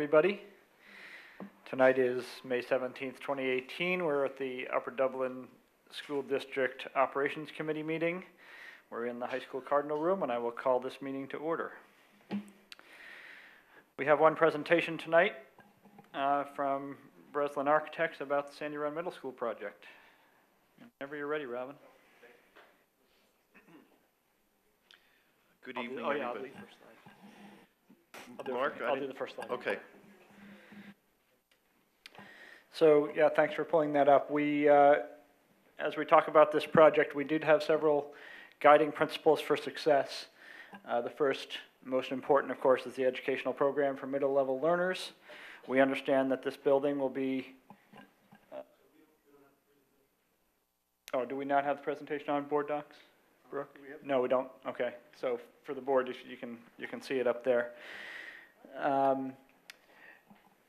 everybody. Tonight is May 17th, 2018. We're at the Upper Dublin School District Operations Committee meeting. We're in the high school Cardinal Room, and I will call this meeting to order. We have one presentation tonight from Breslin Architects about the Sandy Run Middle School project. Whenever you're ready, Robin. Good evening, everybody. I'll do the first slide. I'll do the first slide. Okay. So, yeah, thanks for pulling that up. As we talk about this project, we did have several guiding principles for success. The first, most important, of course, is the educational program for middle-level learners. We understand that this building will be... oh, do we not have the presentation on board docs, Brooke? No, we don't. Okay, so for the board, you can see it up there.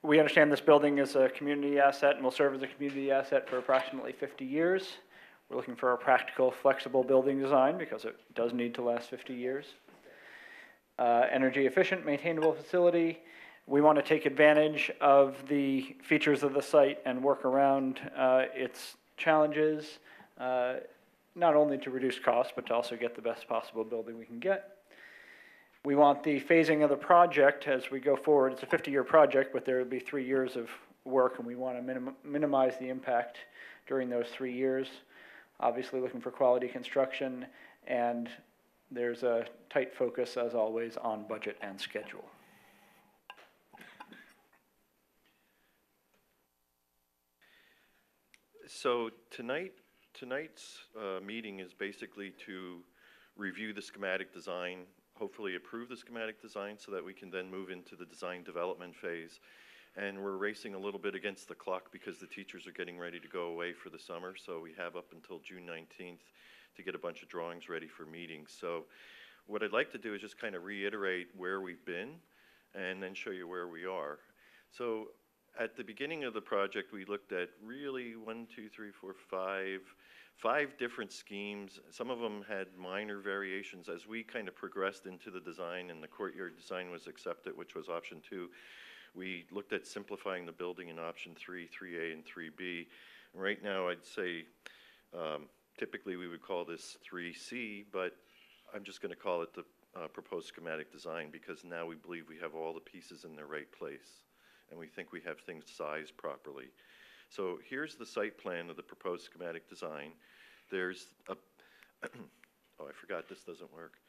We understand this building is a community asset and will serve as a community asset for approximately 50 years. We're looking for a practical, flexible building design because it does need to last 50 years. Energy efficient, maintainable facility. We want to take advantage of the features of the site and work around its challenges, not only to reduce costs, but to also get the best possible building we can get. We want the phasing of the project as we go forward. It's a 50-year project, but there will be 3 years of work, and we want to minimize the impact during those 3 years. Obviously looking for quality construction, and there's a tight focus, as always, on budget and schedule. So tonight's meeting is basically to review the schematic design, hopefully approve the schematic design so that we can then move into the design development phase. And we're racing a little bit against the clock because the teachers are getting ready to go away for the summer. So we have up until June 19th to get a bunch of drawings ready for meetings. So what I'd like to do is just kind of reiterate where we've been and then show you where we are. So at the beginning of the project, we looked at really 5 different schemes. Some of them had minor variations. As we kind of progressed into the design and the courtyard design was accepted, which was option 2, we looked at simplifying the building in option 3, 3A, and 3B. Right now, I'd say typically we would call this 3C, but I'm just going to call it the proposed schematic design because now we believe we have all the pieces in the right place and we think we have things sized properly. So here's the site plan of the proposed schematic design. There's a, oh, I forgot this doesn't work.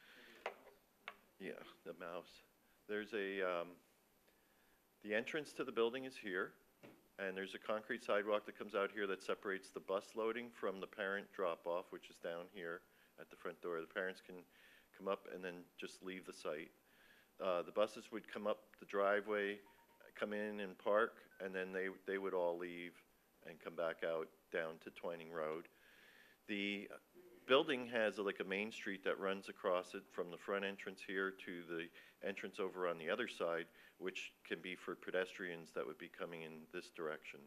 Yeah, the mouse. There's a, the entrance to the building is here, and there's a concrete sidewalk that comes out here that separates the bus loading from the parent drop-off, which is down here at the front door. The parents can come up and then just leave the site. The buses would come up the driveway, come in and park, and then they would all leave and come back out down to Twining Road. The building has like a main street that runs across it from the front entrance here to the entrance over on the other side, which can be for pedestrians that would be coming in this direction.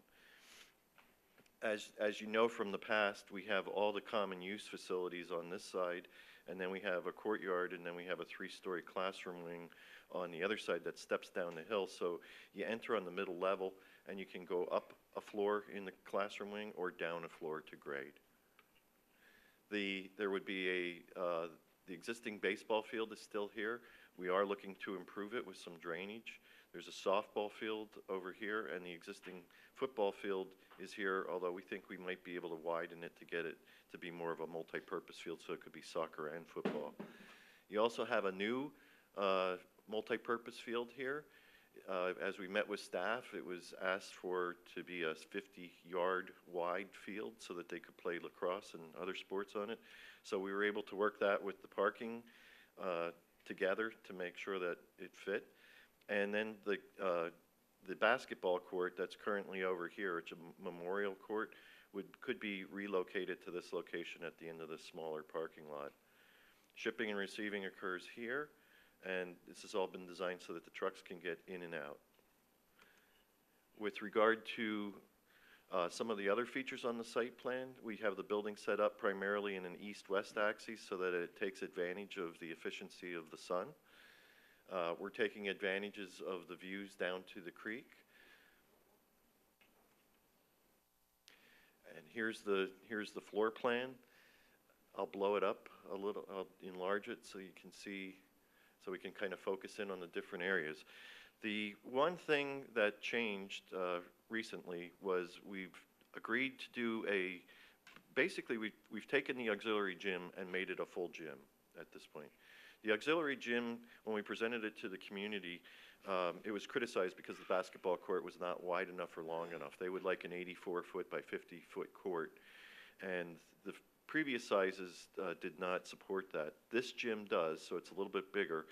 As you know from the past, we have all the common use facilities on this side, and then we have a courtyard, and then we have a 3-story classroom wing on the other side that steps down the hill. So you enter on the middle level, and you can go up a floor in the classroom wing or down a floor to grade. There would be the existing baseball field is still here. We are looking to improve it with some drainage. There's a softball field over here, and the existing football field is here, although we think we might be able to widen it to get it to be more of a multi-purpose field so it could be soccer and football. You also have a new multi-purpose field here. As we met with staff, it was asked for to be a 50-yard wide field so that they could play lacrosse and other sports on it. So we were able to work that with the parking together to make sure that it fit. And then the basketball court that's currently over here, it's a memorial court, could be relocated to this location at the end of this smaller parking lot. Shipping and receiving occurs here, and this has all been designed so that the trucks can get in and out. With regard to some of the other features on the site plan, we have the building set up primarily in an east-west axis so that it takes advantage of the efficiency of the sun. We're taking advantages of the views down to the creek. And here's the floor plan. I'll blow it up a little, I'll enlarge it so you can see, so we can kind of focus in on the different areas. The one thing that changed recently was we've agreed to do basically we've taken the auxiliary gym and made it a full gym at this point. The auxiliary gym, when we presented it to the community, it was criticized because the basketball court was not wide enough or long enough. They would like an 84-foot by 50-foot court, and the previous sizes did not support that. This gym does, so it's a little bit bigger,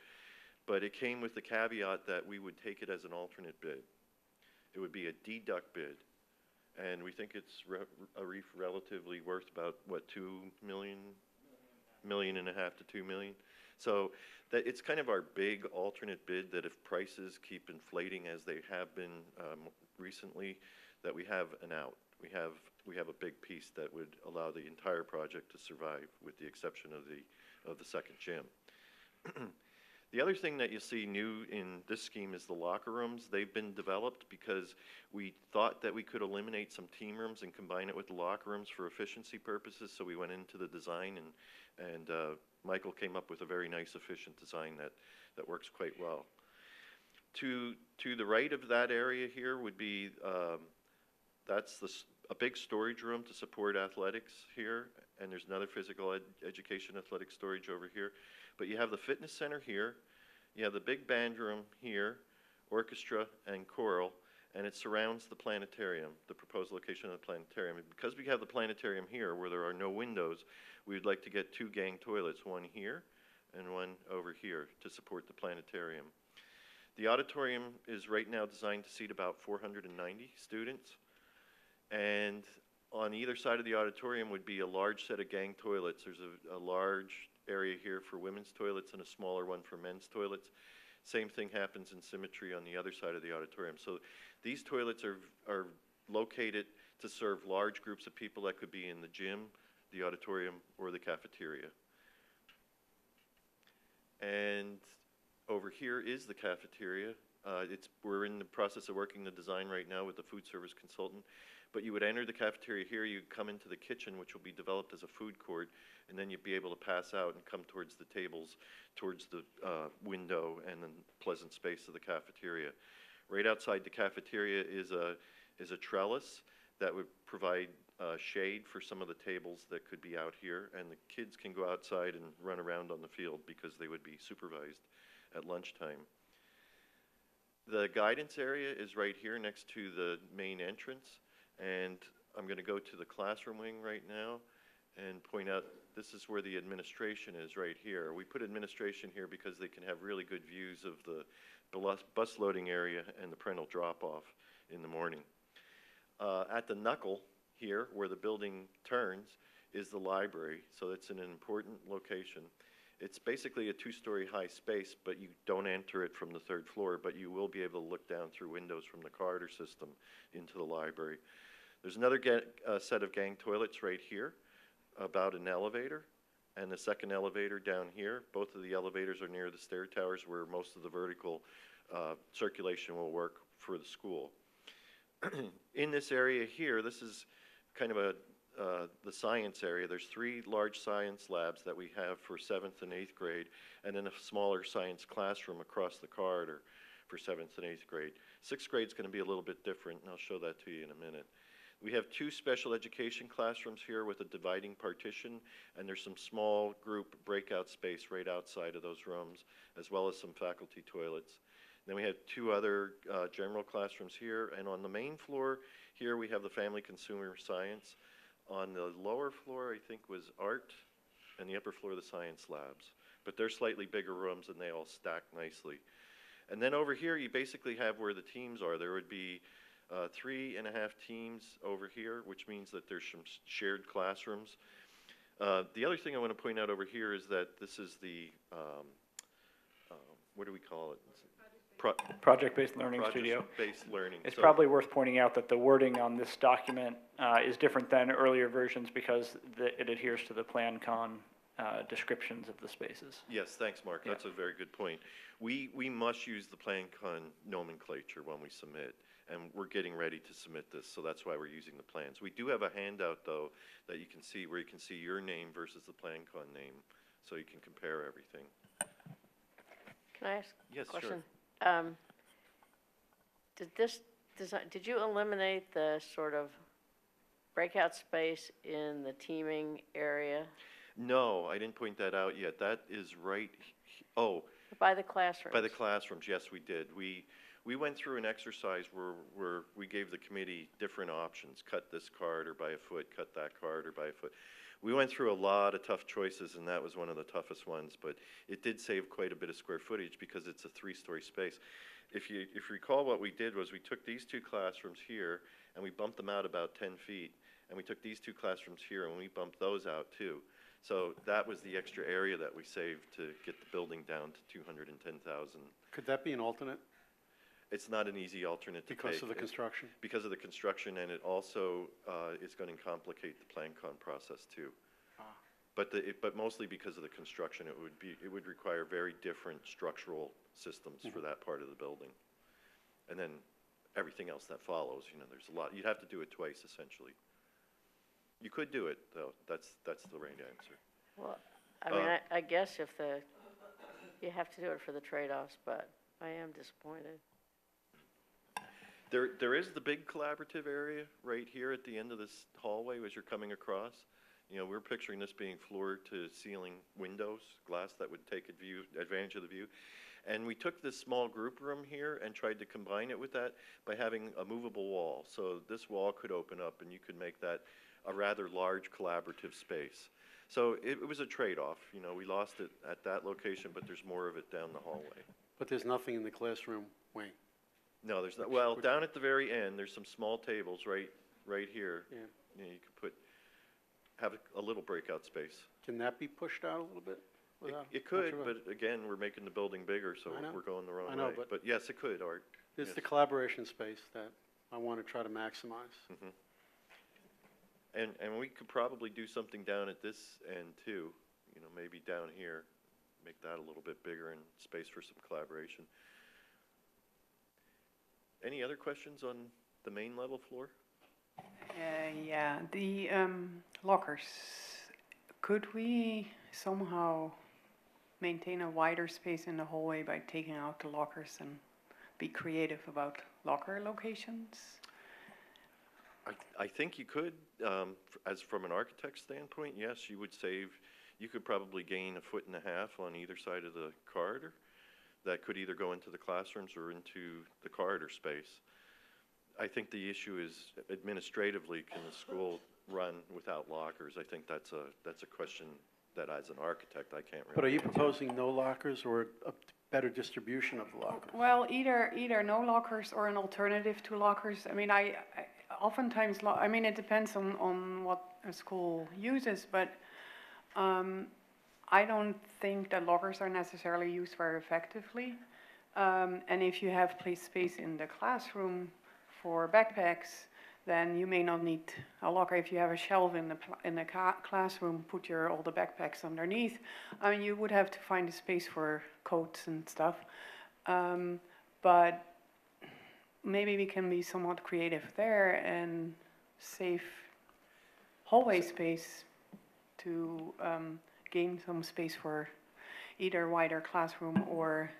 but it came with the caveat that we would take it as an alternate bid. It would be a deduct bid, and we think it's relatively worth about, what, $2 million, $1.5 million to $2 million. So that it's kind of our big alternate bid that if prices keep inflating as they have been recently, that we have an out. We have a big piece that would allow the entire project to survive, with the exception of the second gym. The other thing that you see new in this scheme is the locker rooms. They've been developed because we thought that we could eliminate some team rooms and combine it with the locker rooms for efficiency purposes, so we went into the design, and Michael came up with a very nice, efficient design that works quite well. To the right of that area here would be, that's a big storage room to support athletics here, and there's another physical education athletic storage over here. But you have the fitness center here, you have the big band room here, orchestra and choral, and it surrounds the planetarium, the proposed location of the planetarium. And because we have the planetarium here where there are no windows, we would like to get 2 gang toilets, one here and one over here, to support the planetarium. The auditorium is right now designed to seat about 490 students, and on either side of the auditorium would be a large set of gang toilets. There's a large area here for women's toilets and a smaller one for men's toilets. Same thing happens in symmetry on the other side of the auditorium. So these toilets are located to serve large groups of people that could be in the gym, the auditorium, or the cafeteria. And over here is the cafeteria. We're in the process of working the design right now with the food service consultant. But you would enter the cafeteria here, you'd come into the kitchen, which will be developed as a food court, and then you'd be able to pass out and come towards the tables, towards the window and the pleasant space of the cafeteria. Right outside the cafeteria is a trellis that would provide shade for some of the tables that could be out here, and the kids can go outside and run around on the field because they would be supervised at lunchtime. The guidance area is right here next to the main entrance. And I'm going to go to the classroom wing right now and point out this is where the administration is right here. We put administration here because they can have really good views of the bus loading area and the parental drop-off in the morning. At the knuckle here, where the building turns, is the library, so it's in an important location. It's basically a 2-story high space, but you don't enter it from the 3rd floor, but you will be able to look down through windows from the corridor system into the library. There's another set of gang toilets right here, about an elevator, and the second elevator down here. Both of the elevators are near the stair towers where most of the vertical circulation will work for the school. In this area here, this is kind of the science area. There's 3 large science labs that we have for 7th and 8th grade, and then a smaller science classroom across the corridor for 7th and 8th grade. 6th grade is going to be a little bit different, and I'll show that to you in a minute. We have 2 special education classrooms here with a dividing partition, and there's some small group breakout space right outside of those rooms, as well as some faculty toilets. Then we have 2 other general classrooms here, and on the main floor here we have the family consumer science. On the lower floor, I think, was art, and the upper floor, the science labs. But they're slightly bigger rooms, and they all stack nicely. And then over here, you basically have where the teams are. There would be 3.5 teams over here, which means that there's some shared classrooms. The other thing I want to point out over here is that this is the, what do we call it? Project-based learning studio. Project-based learning. It's probably worth pointing out that the wording on this document is different than earlier versions because it adheres to the Plan Con descriptions of the spaces. Yes, thanks, Mark. That's a very good point. We must use the Plan Con nomenclature when we submit, and we're getting ready to submit this, so that's why we're using the plans. We do have a handout, though, that you can see where you can see your name versus the Plan Con name, so you can compare everything. Can I ask a Yes, question? sure. Did this design, did you eliminate the sort of breakout space in the teaming area No, I didn't point that out yet. That is right, oh, by the classrooms? by the classrooms, yes, we did. We went through an exercise where we gave the committee different options, cut this card or by a foot, cut that card or by a foot. We went through a lot of tough choices, and that was one of the toughest ones, but it did save quite a bit of square footage because it's a 3-story space. If you recall, what we did was we took these 2 classrooms here and we bumped them out about 10 feet, and we took these 2 classrooms here and we bumped those out too. So that was the extra area that we saved to get the building down to 210,000. Could that be an alternate It's not an easy alternate to because take. of the construction? Because of the construction, and it also is going to complicate the Plan Con process too. But mostly because of the construction, it would require very different structural systems for that part of the building. And then everything else that follows, there's a lot. You'd have to do it twice, essentially. You could do it, though. That's the right answer. Well, I mean, I guess you have to do it for the trade-offs, but I am disappointed. There is the big collaborative area right here at the end of this hallway as you're coming across. We're picturing this being floor-to-ceiling windows, glass that would take advantage of the view. And we took this small group room here and tried to combine it with that by having a movable wall. So this wall could open up and you could make that a rather large collaborative space. So it was a trade-off. We lost it at that location, but there's more of it down the hallway. But there's nothing in the classroom wing? No, there's not. Well, down at the very end, there's some small tables right here. Yeah. You could have a little breakout space. Can that be pushed out a little bit? It could, but again, we're making the building bigger, so we're going the wrong way. I know, but yes, it could, Art. It's Yes. the collaboration space that I want to try to maximize. And we could probably do something down at this end too, maybe down here, make that a little bit bigger and space for some collaboration. Any other questions on the main level floor? Yeah, the lockers. Could we somehow maintain a wider space in the hallway by taking out the lockers and be creative about locker locations? I think you could, as from an architect standpoint, yes, you could probably gain 1.5 feet on either side of the corridor. That could either go into the classrooms or into the corridor space. I think the issue is administratively, can the school run without lockers? I think that's a question that as an architect I can't really But are you answer. proposing no lockers or a better distribution of the lockers? Well, either no lockers or an alternative to lockers. I mean, I oftentimes, it depends on what a school uses, but I don't think that lockers are necessarily used very effectively. And if you have space in the classroom for backpacks, then you may not need a locker. If you have a shelf in the classroom, put all the backpacks underneath. I mean, you would have to find a space for coats and stuff. But maybe we can be somewhat creative there and save hallway space to gain some space for either wider classroom or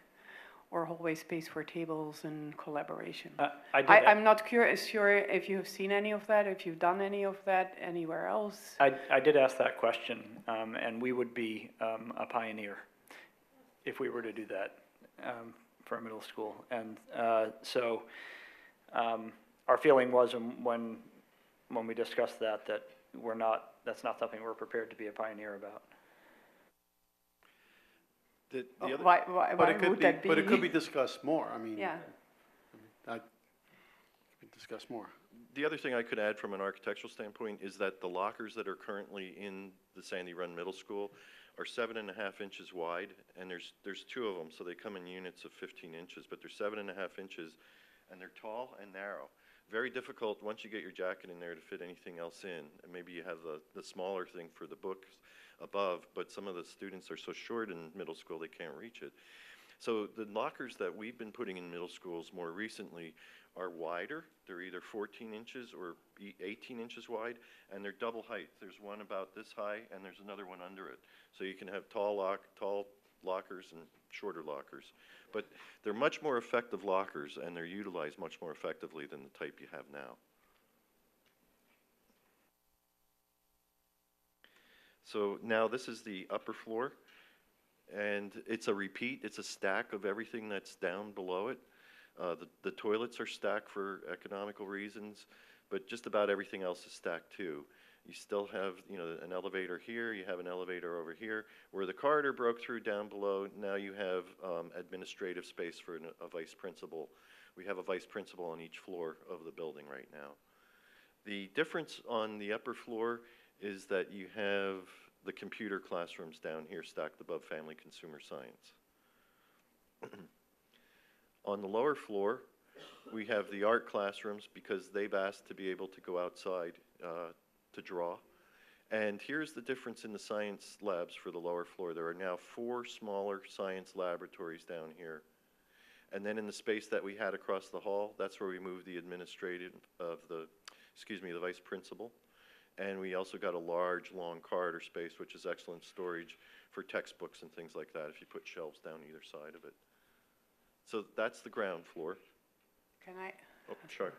hallway space for tables and collaboration. I'm not sure if you've seen any of that, if you've done any of that anywhere else. I did ask that question, and we would be a pioneer if we were to do that for a middle school. And so our feeling was when we discussed that that's not something we're prepared to be a pioneer about. Why would that be? But it could be discussed more. I mean, Yeah. I could discuss more. The other thing I could add from an architectural standpoint is that the lockers that are currently in the Sandy Run Middle School are 7.5 inches wide, and there's 2 of them, so they come in units of 15 inches, but they're 7.5 inches, and they're tall and narrow. Very difficult, once you get your jacket in there, to fit anything else in. And maybe you have the smaller thing for the books above, but some of the students are so short in middle school they can't reach it. So the lockers that we've been putting in middle schools more recently are wider. They're either 14 inches or 18 inches wide, and they're double height. There's one about this high, and there's another one under it. So you can have tall lockers and shorter lockers. But they're much more effective lockers, and they're utilized much more effectively than the type you have now. So now this is the upper floor, and it's a repeat. It's a stack of everything that's down below it. The toilets are stacked for economical reasons, but just about everything else is stacked too. You still have, you know, an elevator here, you have an elevator over here. Where the corridor broke through down below, now you have administrative space for a vice principal. We have a vice principal on each floor of the building right now. The difference on the upper floor is that you have the computer classrooms down here stacked above family consumer science. On the lower floor, we have the art classrooms because they've asked to be able to go outside to draw. And here's the difference in the science labs for the lower floor. There are now 4 smaller science laboratories down here. And then in the space that we had across the hall, that's where we moved the administrative of the vice principal. And we also got a large, long corridor space, which is excellent storage for textbooks and things like that if you put shelves down either side of it. So that's the ground floor. Can I? Oh, sure.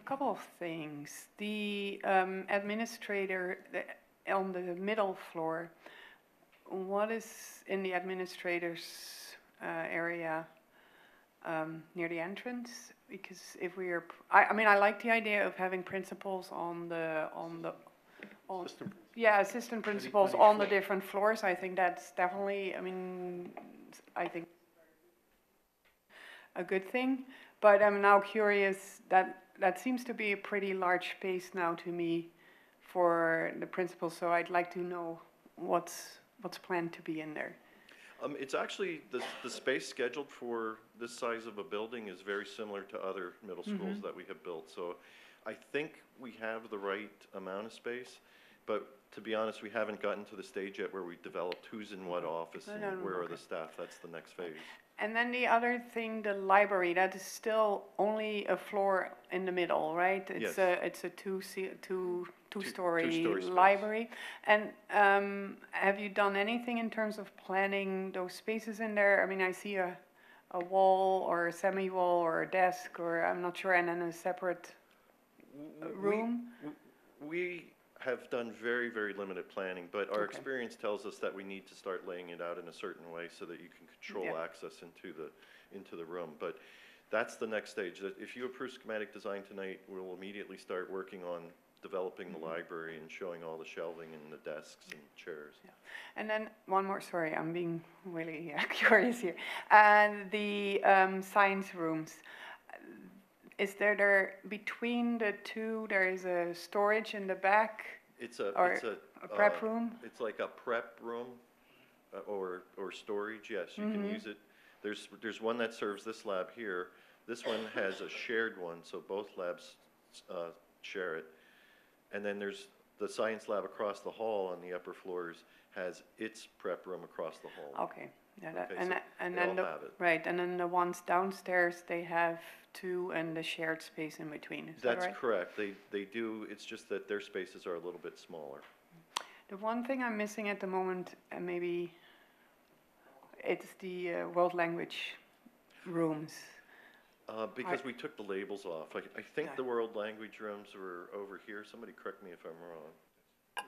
Couple of things. The administrator on the middle floor, what is in the administrator's area near the entrance? Because if we are, I mean, I like the idea of having principals assistant principals on the different floors. I think that's definitely, I think a good thing. But I'm now curious, that seems to be a pretty large space now to me for the principal, so I'd like to know what's planned to be in there. It's actually, the space scheduled for this size of a building is very similar to other middle schools that we have built. So I think we have the right amount of space, but to be honest, we haven't gotten to the stage yet where we've developed who's in what office and where are the staff. That's the next phase. And then the other thing, the library, that is still only a floor in the middle, right? It's Yes. a two-story two-story space. library. And have you done anything in terms of planning those spaces in there? I mean, I see a wall or a semi-wall or a desk, or I'm not sure, and then a separate room. We have done very, very limited planning, but our experience tells us that we need to start laying it out in a certain way so that you can control access into the room. But that's the next stage. If you approve schematic design tonight, we'll immediately start working on developing the library and showing all the shelving and the desks and chairs. Yeah. And then one more, sorry, I'm being really curious here. And the science rooms. Is there between the two, there is a storage in the back? It's a prep room? It's like a prep room or storage, yes, you can use it. There's one that serves this lab here. This one has a shared one, so both labs share it. And then there's the science lab across the hall on the upper floors has its prep room across the hall. Okay. Yeah, And then right, and then the ones downstairs, they have 2 and the shared space in between, is that right? That's correct. They do, it's just that their spaces are a little bit smaller. The one thing I'm missing at the moment, and maybe it's the world language rooms. Because we took the labels off. I think the world language rooms were over here. Somebody correct me if I'm wrong.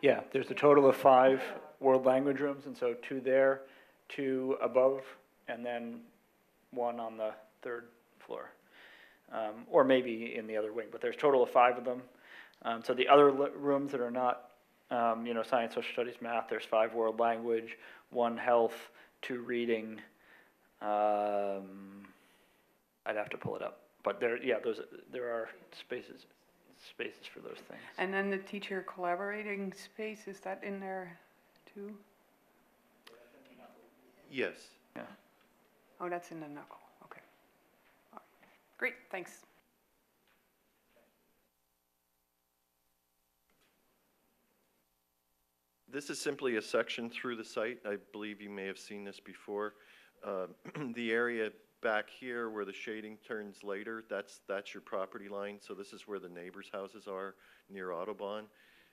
Yeah, there's a total of 5 world language rooms, and so 2 there, 2 above, and then 1 on the 3rd floor. Or maybe in the other wing, but there's a total of 5 of them. So the other rooms that are not, science, social studies, math, there's 5 world language, 1 health, 2 reading. I'd have to pull it up, but there are spaces for those things. And then the teacher collaborating space, is that in there too? Yes. Yeah. Oh, that's in the knuckle, okay. All right. Great, thanks. This is simply a section through the site. I believe you may have seen this before. The area back here where the shading turns later, that's your property line. So this is where the neighbors' houses are near Audubon.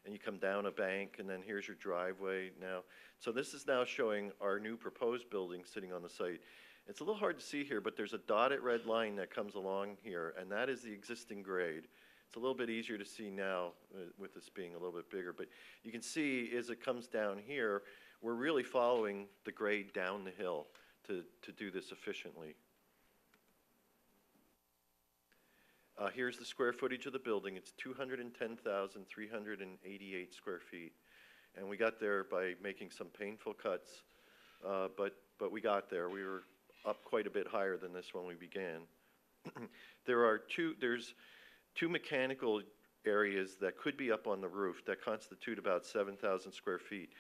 And you come down a bank, and then here's your driveway now. So this is now showing our new proposed building sitting on the site. It's a little hard to see here, but there's a dotted red line that comes along here, and that is the existing grade. It's a little bit easier to see now with this being a little bit bigger, but you can see as it comes down here, we're really following the grade down the hill to do this efficiently. Here's the square footage of the building. It's 210,388 square feet. And we got there by making some painful cuts, but we got there. We were up quite a bit higher than this when we began. There's two mechanical areas that could be up on the roof that constitute about 7,000 square feet.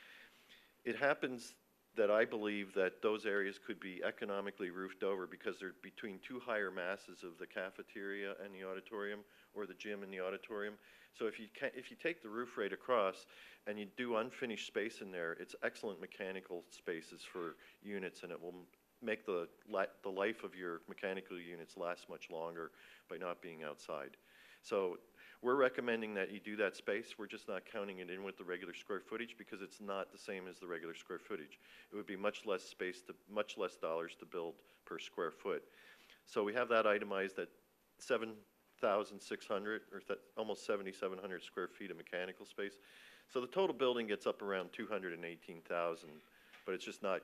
It happens that I believe that those areas could be economically roofed over because they're between two higher masses of the cafeteria and the auditorium, or the gym and the auditorium. So if you take the roof right across and you do unfinished space in there, it's excellent mechanical spaces for units, and it will make the life of your mechanical units last much longer by not being outside. So we're recommending that you do that space. We're just not counting it in with the regular square footage because it's not the same as the regular square footage. It would be much less space, much less dollars to build per square foot. So we have that itemized at 7,600 or almost 7,700 square feet of mechanical space. So the total building gets up around 218,000, but it's just not.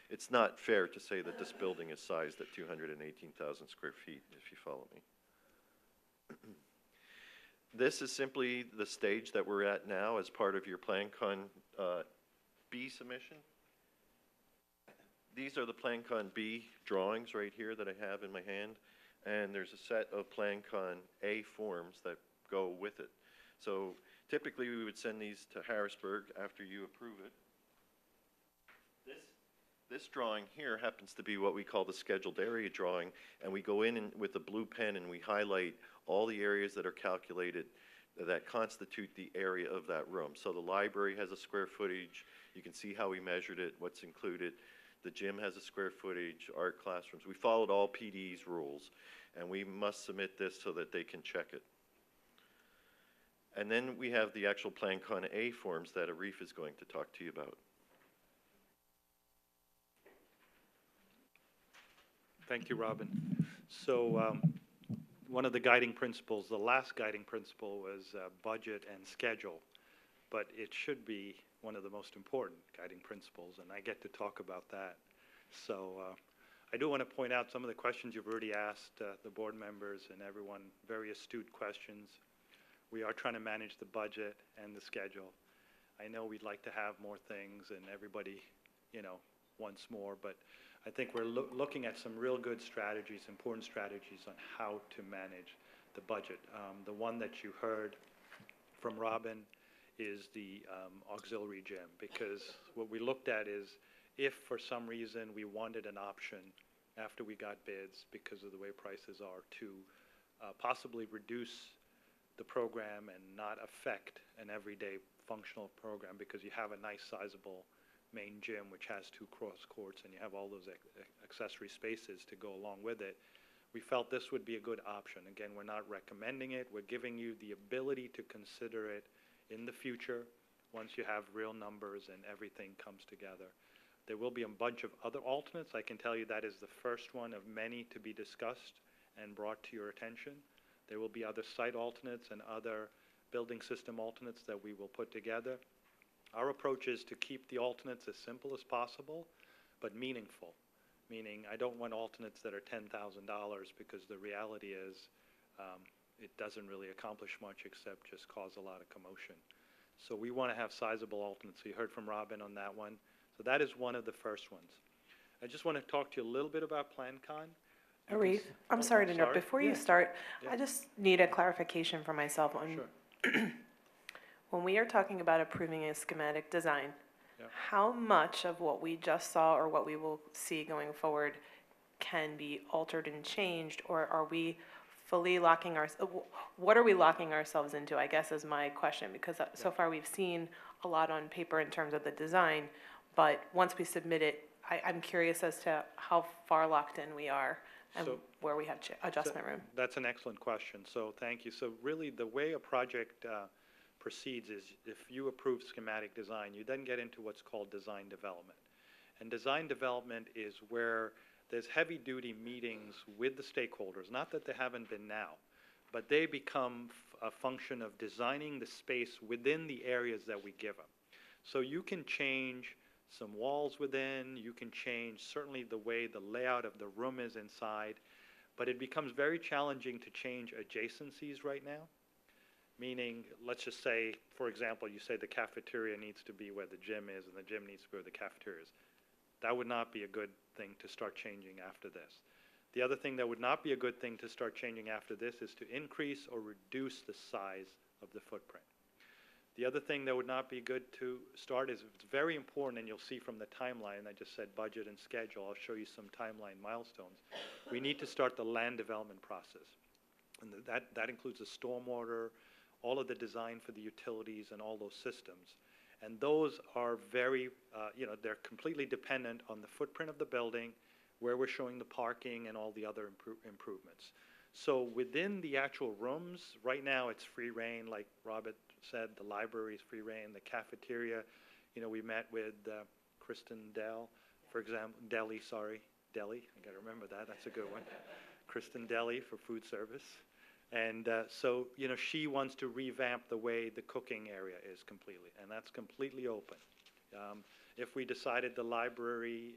It's not fair to say that this building is sized at 218,000 square feet, if you follow me. This is simply the stage that we're at now as part of your PlanCon B submission. These are the PlanCon B drawings right here that I have in my hand, and there's a set of PlanCon A forms that go with it. So typically we would send these to Harrisburg after you approve it. This drawing here happens to be what we call the scheduled area drawing, and we go in with a blue pen and we highlight all the areas that are calculated that constitute the area of that room. So the library has a square footage. You can see how we measured it, what's included. The gym has a square footage, art classrooms. We followed all PD's rules, and we must submit this so that they can check it. And then we have the actual PlanCon A forms that Arif is going to talk to you about. Thank you, Robin. So one of the guiding principles, the last guiding principle was budget and schedule, but it should be one of the most important guiding principles, and I get to talk about that. So I do want to point out some of the questions you've already asked the board members and everyone, very astute questions. We are trying to manage the budget and the schedule. I know we'd like to have more things and everybody, wants more, but I think we're looking at some real good strategies, important strategies on how to manage the budget. The one that you heard from Robin is the auxiliary gym, because what we looked at is if for some reason we wanted an option after we got bids because of the way prices are to possibly reduce the program and not affect an everyday functional program, because you have a nice sizable main gym which has 2 cross courts and you have all those accessory spaces to go along with it. We felt this would be a good option. Again, we're not recommending it. We're giving you the ability to consider it in the future once you have real numbers and everything comes together. There will be a bunch of other alternates. I can tell you that is the first one of many to be discussed and brought to your attention. There will be other site alternates and other building system alternates that we will put together. Our approach is to keep the alternates as simple as possible, but meaningful. Meaning, I don't want alternates that are $10,000 because the reality is it doesn't really accomplish much except just cause a lot of commotion. So we want to have sizable alternates. You heard from Robin on that one. So that is one of the first ones. I just want to talk to you a little bit about PlanCon. Arif, I'm sorry to interrupt. Before you start, I just need a clarification for myself on Sure. when we are talking about approving a schematic design, Yep. how much of what we just saw or what we will see going forward can be altered and changed, or are we fully locking what are we locking ourselves into, I guess is my question, because so far we've seen a lot on paper in terms of the design, but once we submit it, I'm curious as to how far locked in we are and So- where we have adjustment room. That's an excellent question, so thank you. So really, the way a project proceeds is if you approve schematic design, you then get into what's called design development. And design development is where there's heavy-duty meetings with the stakeholders, not that they haven't been now, but they become a function of designing the space within the areas that we give them. So you can change some walls within, you can change certainly the way the layout of the room is inside, but it becomes very challenging to change adjacencies right now. Meaning, let's just say, for example, you say the cafeteria needs to be where the gym is and the gym needs to be where the cafeteria is. That would not be a good thing to start changing after this. The other thing that would not be a good thing to start changing after this is to increase or reduce the size of the footprint. The other thing that would not be good to start is, it's very important, and you'll see from the timeline, I just said budget and schedule, I'll show you some timeline milestones. We need to start the land development process. And that includes the stormwater, all of the design for the utilities and all those systems. And those are very, they're completely dependent on the footprint of the building, where we're showing the parking and all the other improvements. So within the actual rooms, right now it's free reign, like Robert said, the library is free reign, the cafeteria, we met with Kristen Dell, for example, Deli, I gotta remember that, that's a good one. Kristen Deli for food service. And so, she wants to revamp the way the cooking area is completely, and that's completely open. If we decided the library,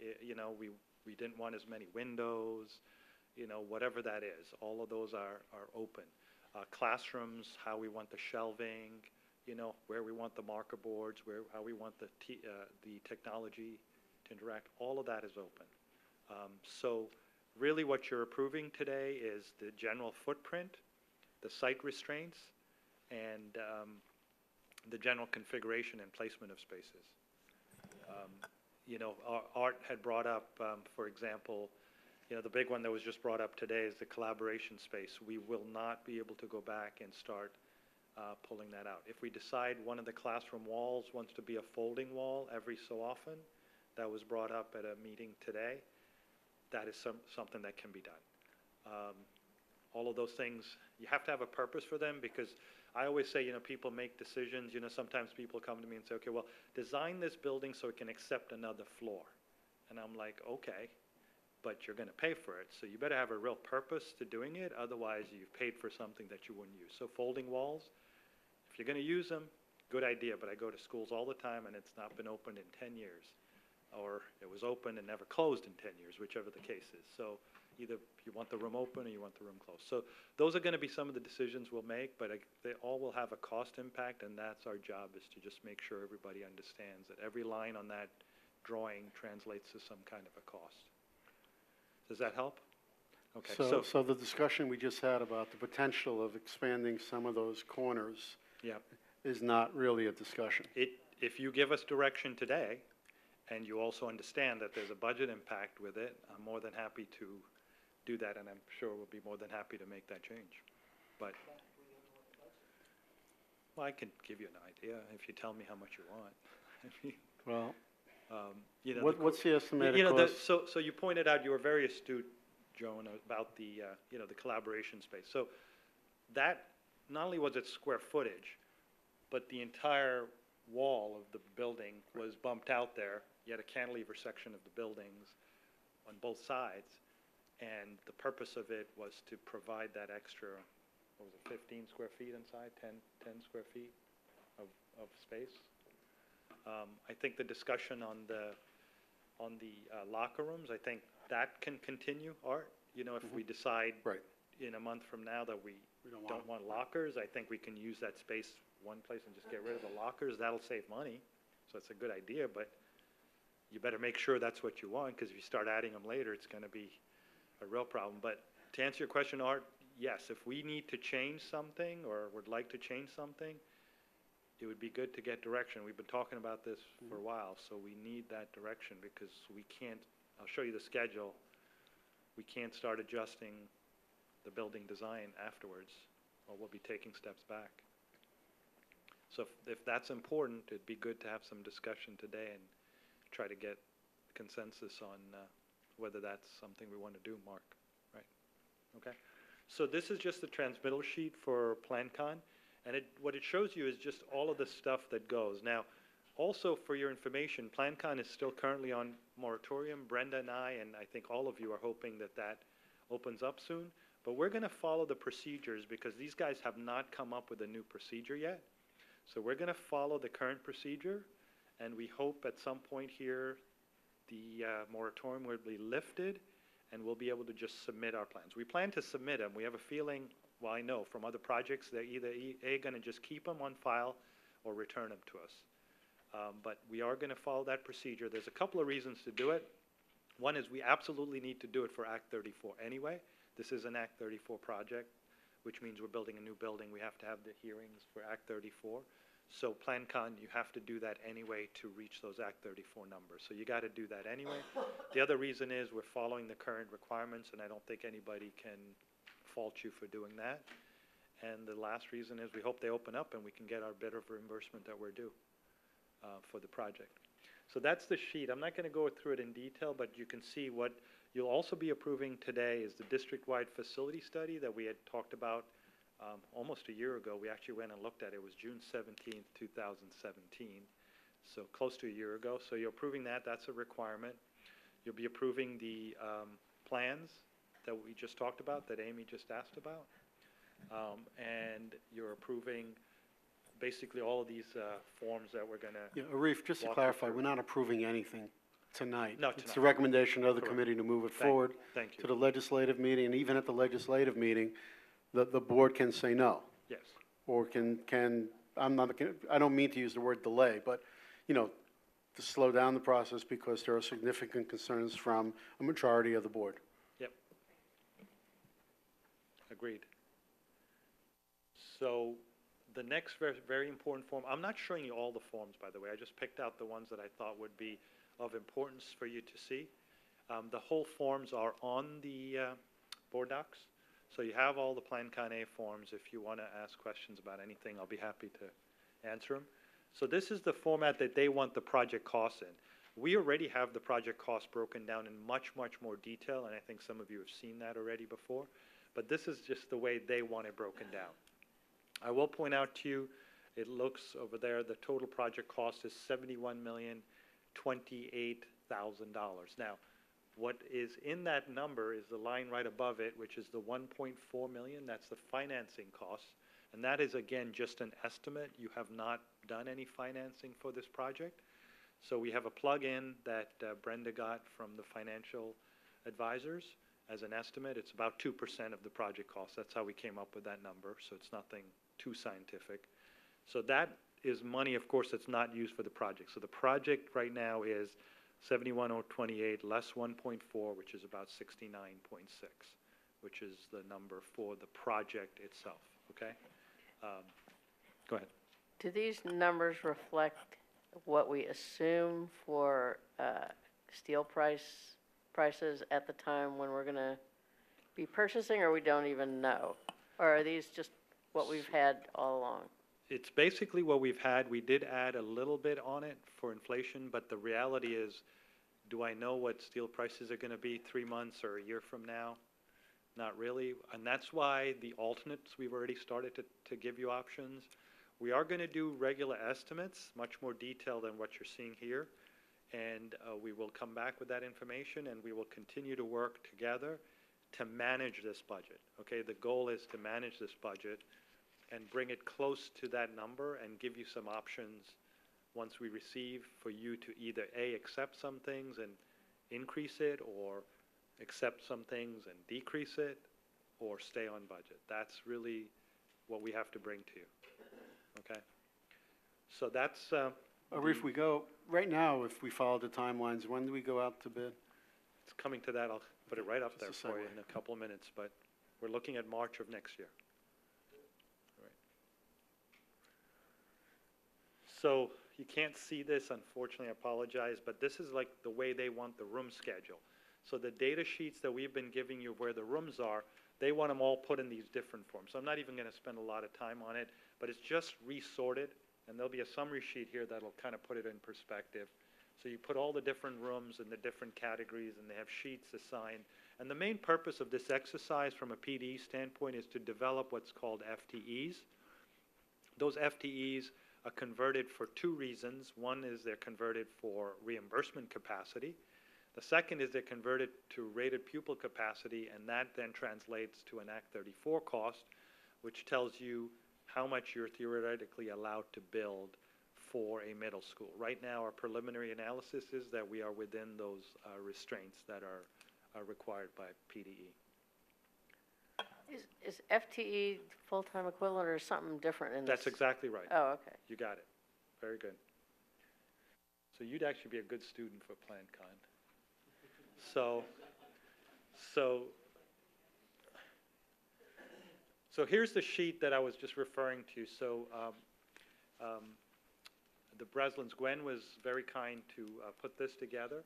we didn't want as many windows, whatever that is, all of those are open. Classrooms, how we want the shelving, where we want the marker boards, how we want the technology to interact, all of that is open. So really what you're approving today is the general footprint, the site restraints, and the general configuration and placement of spaces. Art had brought up, for example, the big one that was just brought up today is the collaboration space. We will not be able to go back and start pulling that out. If we decide one of the classroom walls wants to be a folding wall every so often, that was brought up at a meeting today, that is something that can be done. All of those things, you have to have a purpose for them, because I always say, people make decisions, sometimes people come to me and say, okay, well, design this building so it can accept another floor. And I'm like, okay, but you're gonna pay for it, so you better have a real purpose to doing it, otherwise you've paid for something that you wouldn't use. So folding walls, if you're gonna use them, good idea, but I go to schools all the time and it's not been opened in 10 years. Or it was open and never closed in 10 years, whichever the case is. So either you want the room open or you want the room closed. So those are going to be some of the decisions we'll make, but they all will have a cost impact, and that's our job, is to just make sure everybody understands that every line on that drawing translates to some kind of a cost. Does that help? Okay. So the discussion we just had about the potential of expanding some of those corners is not really a discussion. If you give us direction today, and you also understand that there's a budget impact with it, I'm more than happy to do that, and I'm sure we'll be more than happy to make that change. But, well, I can give you an idea if you tell me how much you want. Well, what's the estimated cost? So you pointed out, you were very astute, Joan, about the the collaboration space. So that, not only was it square footage, but the entire wall of the building was bumped out there. You had a cantilever section of the buildings on both sides, and the purpose of it was to provide that extra, what was it, 15 square feet inside, 10 square feet of space. I think the discussion on the locker rooms, I think that can continue, Art. If we decide in a month from now that we don't want lockers, I think we can use that space one place and just get rid of the lockers. That'll save money, so it's a good idea, but you better make sure that's what you want, because if you start adding them later, it's going to be a real problem. But to answer your question, Art, yes, if we need to change something or would like to change something, it would be good to get direction. We've been talking about this for a while, so we need that direction, because we can't, I'll show you the schedule, we can't start adjusting the building design afterwards, or we'll be taking steps back. So if that's important, it'd be good to have some discussion today and try to get consensus on whether that's something we want to do, Mark, right? Okay. So this is just the transmittal sheet for PlanCon, and what it shows you is just all of the stuff that goes. Now, also for your information, PlanCon is still currently on moratorium. Brenda and I think all of you are hoping that that opens up soon, but we're going to follow the procedures because these guys have not come up with a new procedure yet. So we're going to follow the current procedure, and we hope at some point here the moratorium will be lifted and we'll be able to just submit our plans. We plan to submit them. We have a feeling, well, I know from other projects, they're either going to just keep them on file or return them to us. But we are going to follow that procedure. There's a couple of reasons to do it. One is we absolutely need to do it for Act 34 anyway. This is an Act 34 project, which means we're building a new building. We have to have the hearings for Act 34. So PlanCon, you have to do that anyway to reach those Act 34 numbers. So you got to do that anyway. The other reason is we're following the current requirements, and I don't think anybody can fault you for doing that. And the last reason is we hope they open up and we can get our bit of reimbursement that we're due for the project. So that's the sheet. I'm not going to go through it in detail, but you can see what you'll also be approving today is the district-wide facility study that we had talked about almost a year ago. We actually went and looked at it. It was June 17th, 2017, so close to a year ago. So you're approving that. That's a requirement. You'll be approving the plans that we just talked about, that Amy just asked about. And you're approving basically all of these forms that we're going to... Yeah, Arif, just to clarify, we're not approving anything tonight. No, It's tonight. the recommendation of the Correct. committee to move it forward Thank you. to the legislative meeting, and even at the legislative meeting, the board can say no. Yes. Or I don't mean to use the word delay, but, to slow down the process because there are significant concerns from a majority of the board. Yep. Agreed. So the next very important form, I'm not showing you all the forms, by the way. I just picked out the ones that I thought would be of importance for you to see. The whole forms are on the board docs. So you have all the PlanCon A forms. If you want to ask questions about anything, I'll be happy to answer them. So this is the format that they want the project costs in. We already have the project costs broken down in much, much more detail, and I think some of you have seen that already before. But this is just the way they want it broken down. I will point out to you, it looks over there, the total project cost is $71,028,000. Now, what is in that number is the line right above it, which is the 1.4 million. That's the financing costs. And that is, again, just an estimate. You have not done any financing for this project. So we have a plug-in that Brenda got from the financial advisors as an estimate. It's about 2% of the project cost. That's how we came up with that number. So it's nothing too scientific. So that is money, of course, that's not used for the project. So the project right now is 71,028 less 1.4, which is about 69.6, which is the number for the project itself, okay? Go ahead. Do these numbers reflect what we assume for steel prices at the time when we're going to be purchasing, or we don't even know? Or are these just what we've had all along? It's basically what we've had. We did add a little bit on it for inflation, but the reality is, do I know what steel prices are going to be 3 months or a year from now? Not really. And that's why the alternates, we've already started to give you options. We are going to do regular estimates, much more detailed than what you're seeing here. And we will come back with that information, and we will continue to work together to manage this budget. Okay, the goal is to manage this budget and bring it close to that number and give you some options once we receive for you to either A, accept some things and increase it, or accept some things and decrease it, or stay on budget. That's really what we have to bring to you, okay? So that's... Arif, we go, right now, if we follow the timelines, when do we go out to bid? It's coming to that. I'll put it right up there Just a for you segue. in a couple of minutes, but we're looking at March of next year. Right. So you can't see this, unfortunately, I apologize, but this is like the way they want the room schedule. So the data sheets that we've been giving you where the rooms are, They want them all put in these different forms. So I'm not even gonna spend a lot of time on it, but it's just resorted, and there'll be a summary sheet here that'll kind of put it in perspective. So you put all the different rooms in the different categories, and they have sheets assigned. And the main purpose of this exercise from a PD standpoint is to develop what's called FTEs. Those FTEs are converted for two reasons. One is they're converted for reimbursement capacity. The second is they're converted to rated pupil capacity, and that then translates to an Act 34 cost, which tells you how much you're theoretically allowed to build for a middle school. Right now, our preliminary analysis is that we are within those restraints that are required by PDE. Is FTE full-time equivalent or something different in this? That's exactly right. Oh, okay. You got it. Very good. So you'd actually be a good student for PlanCon. So here's the sheet that I was just referring to. So the Breslins, Gwen was very kind to put this together.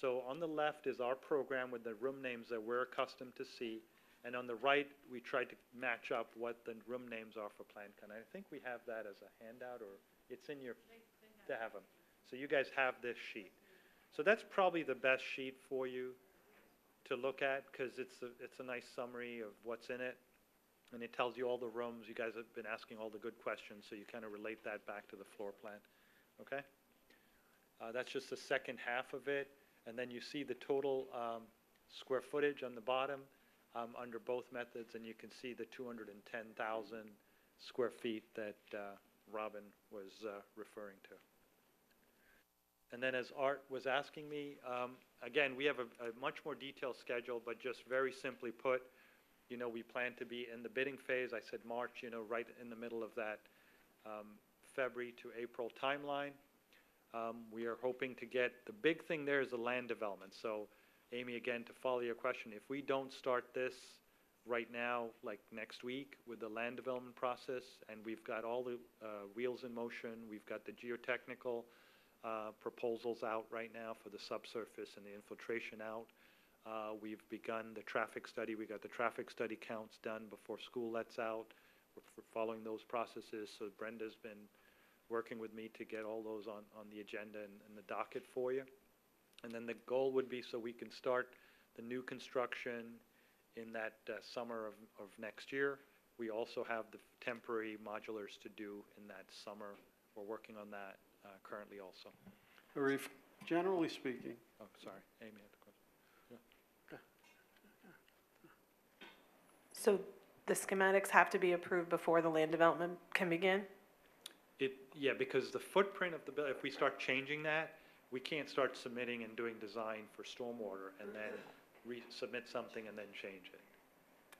So on the left is our program with the room names that we're accustomed to see. And on the right, we tried to match up what the room names are for PlanCon. I think we have that as a handout, or it's in your, to have them. So you guys have this sheet. So that's probably the best sheet for you to look at, because it's a nice summary of what's in it. And it tells you all the rooms. You guys have been asking all the good questions, so you kind of relate that back to the floor plan. Okay? That's just the second half of it. And then you see the total square footage on the bottom under both methods, and you can see the 210,000 square feet that Robin was referring to. And then as Art was asking me, again, we have a much more detailed schedule, but just very simply put, you know, we plan to be in the bidding phase. I said March, you know, right in the middle of that February to April timeline. We are hoping to get, the big thing there is the land development. So Amy, again, to follow your question, if we don't start this right now, like next week with the land development process, and we've got all the wheels in motion, we've got the geotechnical proposals out right now for the subsurface and the infiltration out. We've begun the traffic study. We got the traffic study counts done before school lets out. We're following those processes. So Brenda's been working with me to get all those on the agenda and the docket for you. And then the goal would be so we can start the new construction in that summer of next year. We also have the temporary modulars to do in that summer. We're working on that currently also. Arif, generally speaking, Oh, sorry, Amy had the question. So the schematics have to be approved before the land development can begin? Yeah, because the footprint of the building, if we start changing that, we can't start submitting and doing design for stormwater and then resubmit something and then change it.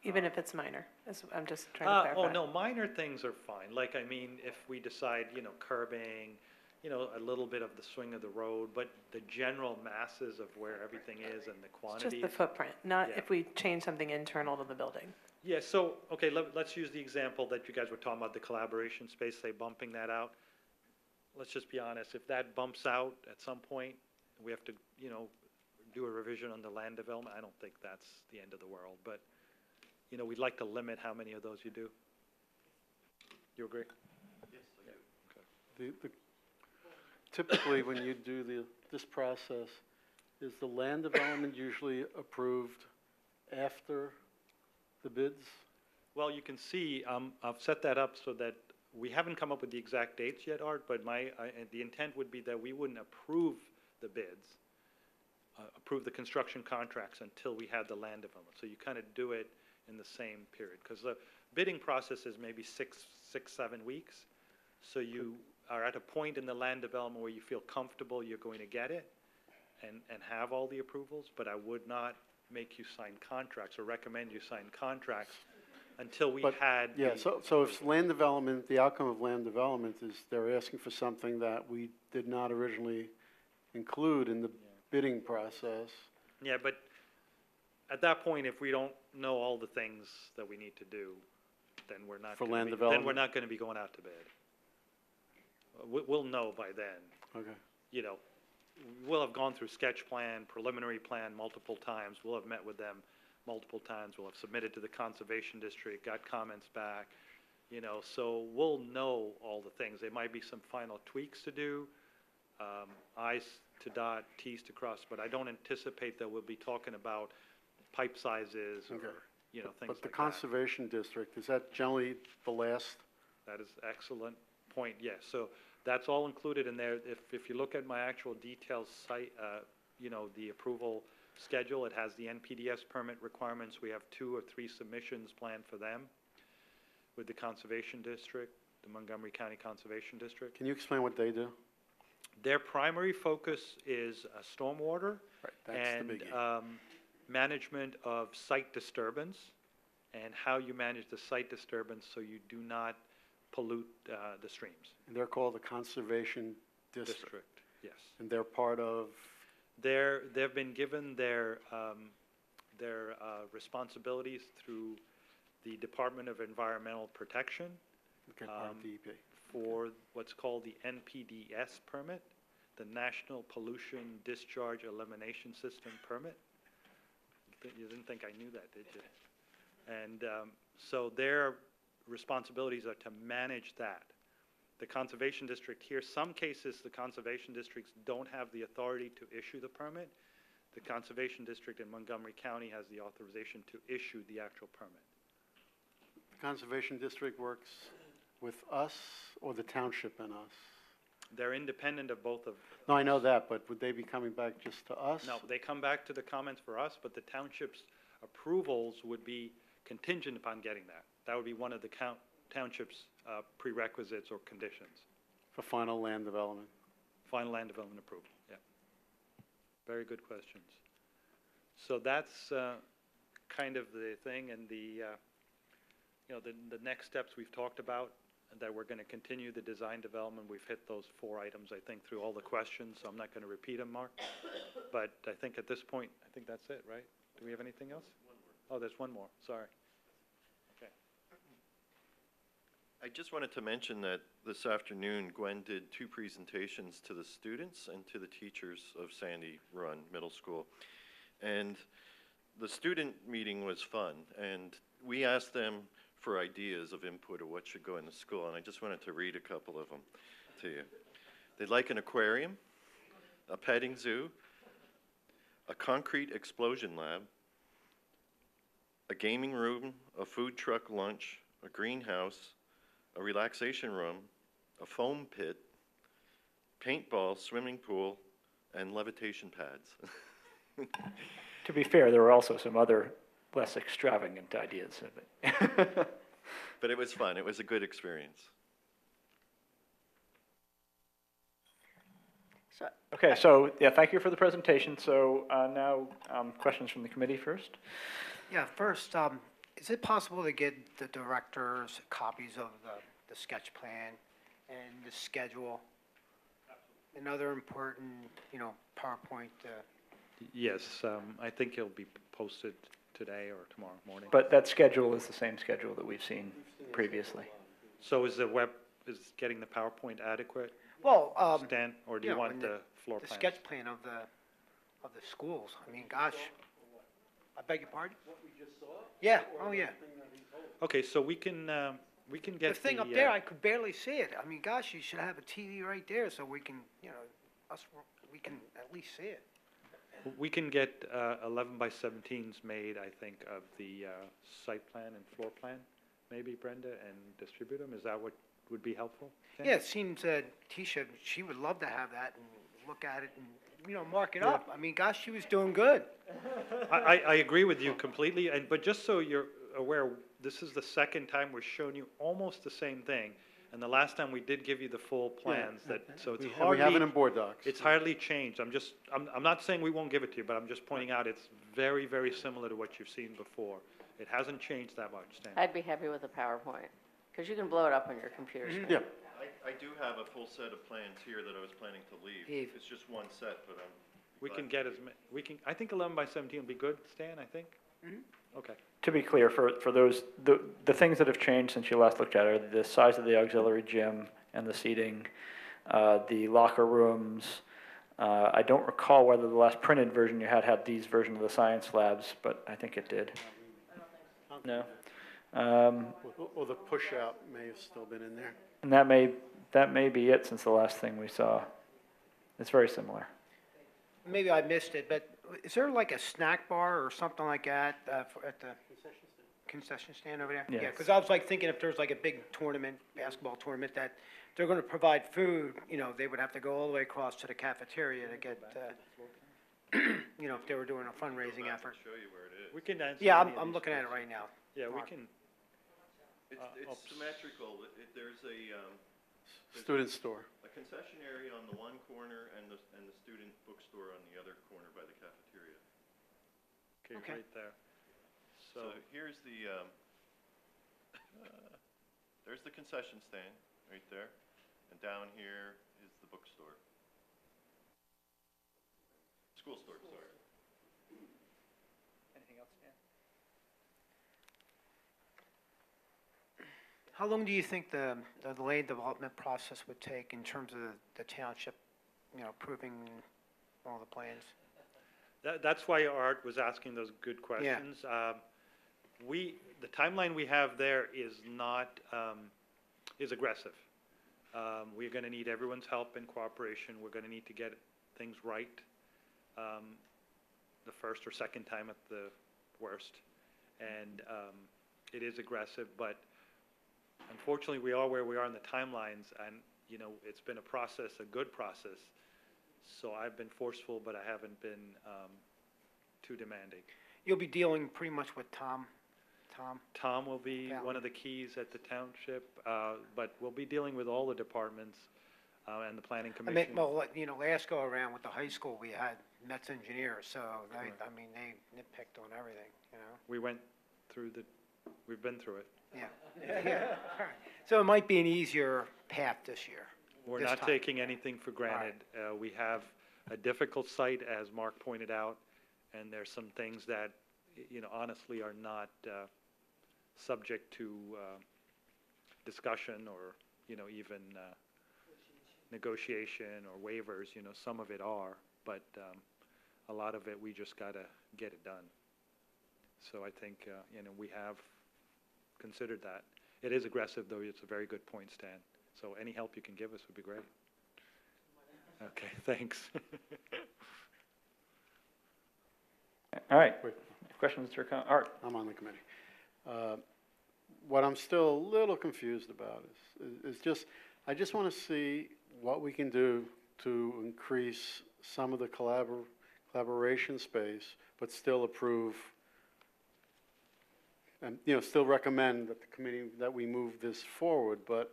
Even if it's minor, I'm just trying to clarify. Oh, no, minor things are fine. Like, I mean, if we decide, you know, curbing, you know, a little bit of the swing of the road, but the general masses of where everything is and the It's quantities. just the footprint, not Yeah. if we change something internal to the building. Yeah, so, okay, let's use the example that you guys were talking about, the collaboration space, say bumping that out. Let's just be honest, if that bumps out at some point, we have to, you know, do a revision on the land development, I don't think that's the end of the world, but, you know, we'd like to limit how many of those you do. You agree? Yes, I do. typically when you do this process, is the land development usually approved after the bids? Well, you can see, I've set that up so that we haven't come up with the exact dates yet, Art, but the intent would be that we wouldn't approve the bids, approve the construction contracts until we had the land development. So you kind of do it in the same period, because the bidding process is maybe 7 weeks. So you are at a point in the land development where you feel comfortable you're going to get it and have all the approvals, but I would not make you sign contracts or recommend you sign contracts until we had. Yeah, so if land development, the outcome of land development is they're asking for something that we did not originally include in the bidding process. Yeah, but at that point, if we don't know all the things that we need to do, then we're not. For gonna land be- development? Then we're not gonna be going out to bid. We'll know by then, Okay. you know, we'll have gone through sketch plan, preliminary plan multiple times, we'll have met with them multiple times. We'll have submitted to the Conservation District, got comments back, you know, so we'll know all the things. There might be some final tweaks to do, I's to dot, T's to cross, but I don't anticipate that we'll be talking about pipe sizes or, Okay. you know, things But the like that. Conservation District, is that generally the last? That is excellent point, yes. So that's all included in there. If you look at my actual detailed site, you know, the approval schedule, it has the NPDS permit requirements. We have 2 or 3 submissions planned for them with the Conservation District, the Montgomery County Conservation District. Can you explain what they do? Their primary focus is stormwater Right, that's the and biggie. management of site disturbance and how you manage the site disturbance so you do not pollute the streams. And they're called the Conservation District. Yes. And they're part of, They've been given their responsibilities through the Department of Environmental Protection okay, part of Um, DEP. for what's called the NPDS permit, the National Pollution Discharge Elimination System permit. You didn't think I knew that, did you? And so their responsibilities are to manage that. The Conservation District here, some cases, the Conservation Districts don't have the authority to issue the permit. The Conservation District in Montgomery County has the authorization to issue the actual permit. The Conservation District works with us or the township and us? They're independent of both of. No, I know that, but would they be coming back just to us? No, they come back to the comments for us, but the township's approvals would be contingent upon getting that. That would be one of the township's prerequisites or conditions. For final land development? Final land development approval, yeah. Very good questions. So that's kind of the thing, and the, you know, the next steps we've talked about, that we're going to continue the design development. We've hit those 4 items, I think, through all the questions, so I'm not going to repeat them, Mark. But I think at this point, I think that's it, right? Do we have anything else? Oh, there's one more, sorry. Okay. I just wanted to mention that this afternoon, Gwen did 2 presentations to the students and to the teachers of Sandy Run Middle School. And the student meeting was fun, and we asked them for ideas of input of what should go in the school, and I just wanted to read a couple of them to you. They'd like an aquarium, a petting zoo, a concrete explosion lab, a gaming room, a food truck lunch, a greenhouse, a relaxation room, a foam pit, paintball, swimming pool, and levitation pads. To be fair, there were also some other less extravagant ideas. But it was fun. It was a good experience. So, Okay, so, yeah, thank you for the presentation. So now, questions from the committee first. Yeah, first, is it possible to get the directors copies of the sketch plan and the schedule? And other important, you know, PowerPoint, Yes, I think it'll be posted today or tomorrow morning. But that schedule is the same schedule that we've seen previously. So is is getting the PowerPoint adequate, well, Stan, or do you you know, want and the floor the plans? sketch plan of the schools. I mean, gosh, I beg your pardon? What we just saw? Yeah, oh, yeah. Okay, so we can get The thing up there, I could barely see it. I mean, gosh, you should have a TV right there so we can, you know, we can at least see it. We can get 11 by 17s made, I think, of the site plan and floor plan, maybe, Brenda, and distribute them. Is that what would be helpful? Stan? Yeah, it seems Tisha, she would love to have that and look at it and, you know, mark it up. I mean, gosh, she was doing good. I agree with you completely, but just so you're aware, this is the second time we're showing you almost the same thing. And the last time we did give you the full plans, so it's We hardly. have it in board docs. It's hardly changed. I'm not saying we won't give it to you, but I'm just pointing out it's very, very similar to what you've seen before. It hasn't changed that much, Stan. I'd be happy with a PowerPoint, because you can blow it up on your computer screen. Yeah, I do have a full set of plans here that I was planning to leave. Eve. It's just one set, but We can get I think 11 by 17 will be good, Stan, I think? Okay. To be clear, for those, the things that have changed since you last looked at it are the size of the auxiliary gym and the seating, the locker rooms, I don't recall whether the last printed version you had these version of the science labs, but I think it did. No. Or the push-out may have still been in there. And that may be it since the last thing we saw. It's very similar. Maybe I missed it, but is there like a snack bar or something like that, at the concession stand over there? Yes. Yeah, because I was like thinking if there's like a big tournament, basketball tournament, that they're gonna provide food, they would have to go all the way across to the cafeteria to get, if they were doing a fundraising effort. Show you where it is. We can answer. Yeah, any of I'm these looking at it questions. right now. Yeah, we Mark. can, It's oops. symmetrical. There's Student store. a concession area on the one corner and the student bookstore on the other corner by the cafeteria. Okay, Okay. right there. So here's there's the concession stand, right there, and down here is the bookstore. School store, sorry. Anything else, Dan? How long do you think the land development process would take in terms of the township, approving all the plans? That's why Art was asking those good questions. The timeline we have there is not, is aggressive. We're gonna need everyone's help and cooperation. We're gonna need to get things right, the first or second time at the worst. And, it is aggressive, but unfortunately, we are where we are in the timelines, and, it's been a process, a good process. So I've been forceful, but I haven't been, too demanding. You'll be dealing pretty much with Tom? Tom will be Yeah. one of the keys at the township, but we'll be dealing with all the departments, and the planning I mean, commission. well, last go around with the high school, we had Mets engineers, so they nitpicked on everything, We went through we've been through it. Yeah. Yeah. So it might be an easier path this year. We're this not time. taking anything for granted. We have a difficult site, as Mark pointed out, and there's some things that, honestly are not subject to discussion or, even negotiation or waivers. Some of it are, but a lot of it, we just got to get it done. So I think, we have considered that. It is aggressive, though. It's a very good point, Stan. So any help you can give us would be great. Okay, thanks. All right. Wait. Questions or Art? I'm on the committee. What I'm still a little confused about is just, I just want to see what we can do to increase some of the collaboration space, but still approve, and, still recommend that the committee, that we move this forward, but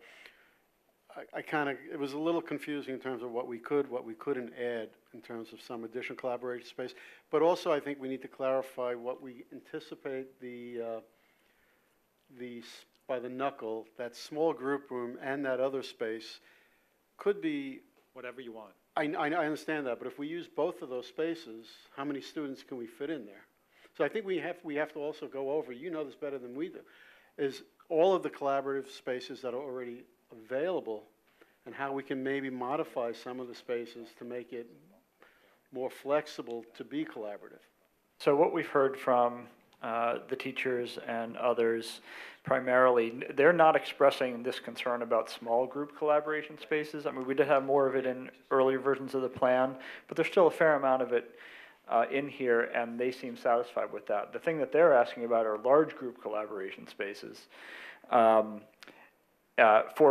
it was a little confusing in terms of what we couldn't add in terms of some additional collaboration space. But also, I think we need to clarify what we anticipate by the knuckle, that small group room and that other space could be. Whatever you want. I understand that, but if we use both of those spaces, how many students can we fit in there? So I think we have to also go over, you know this better than we do, is all of the collaborative spaces that are already available and how we can maybe modify some of the spaces to make it more flexible to be collaborative. So what we've heard from the teachers and others, primarily, they're not expressing this concern about small group collaboration spaces. I mean, we did have more of it in earlier versions of the plan, but there's still a fair amount of it in here, and they seem satisfied with that. The thing that they're asking about are large group collaboration spaces, for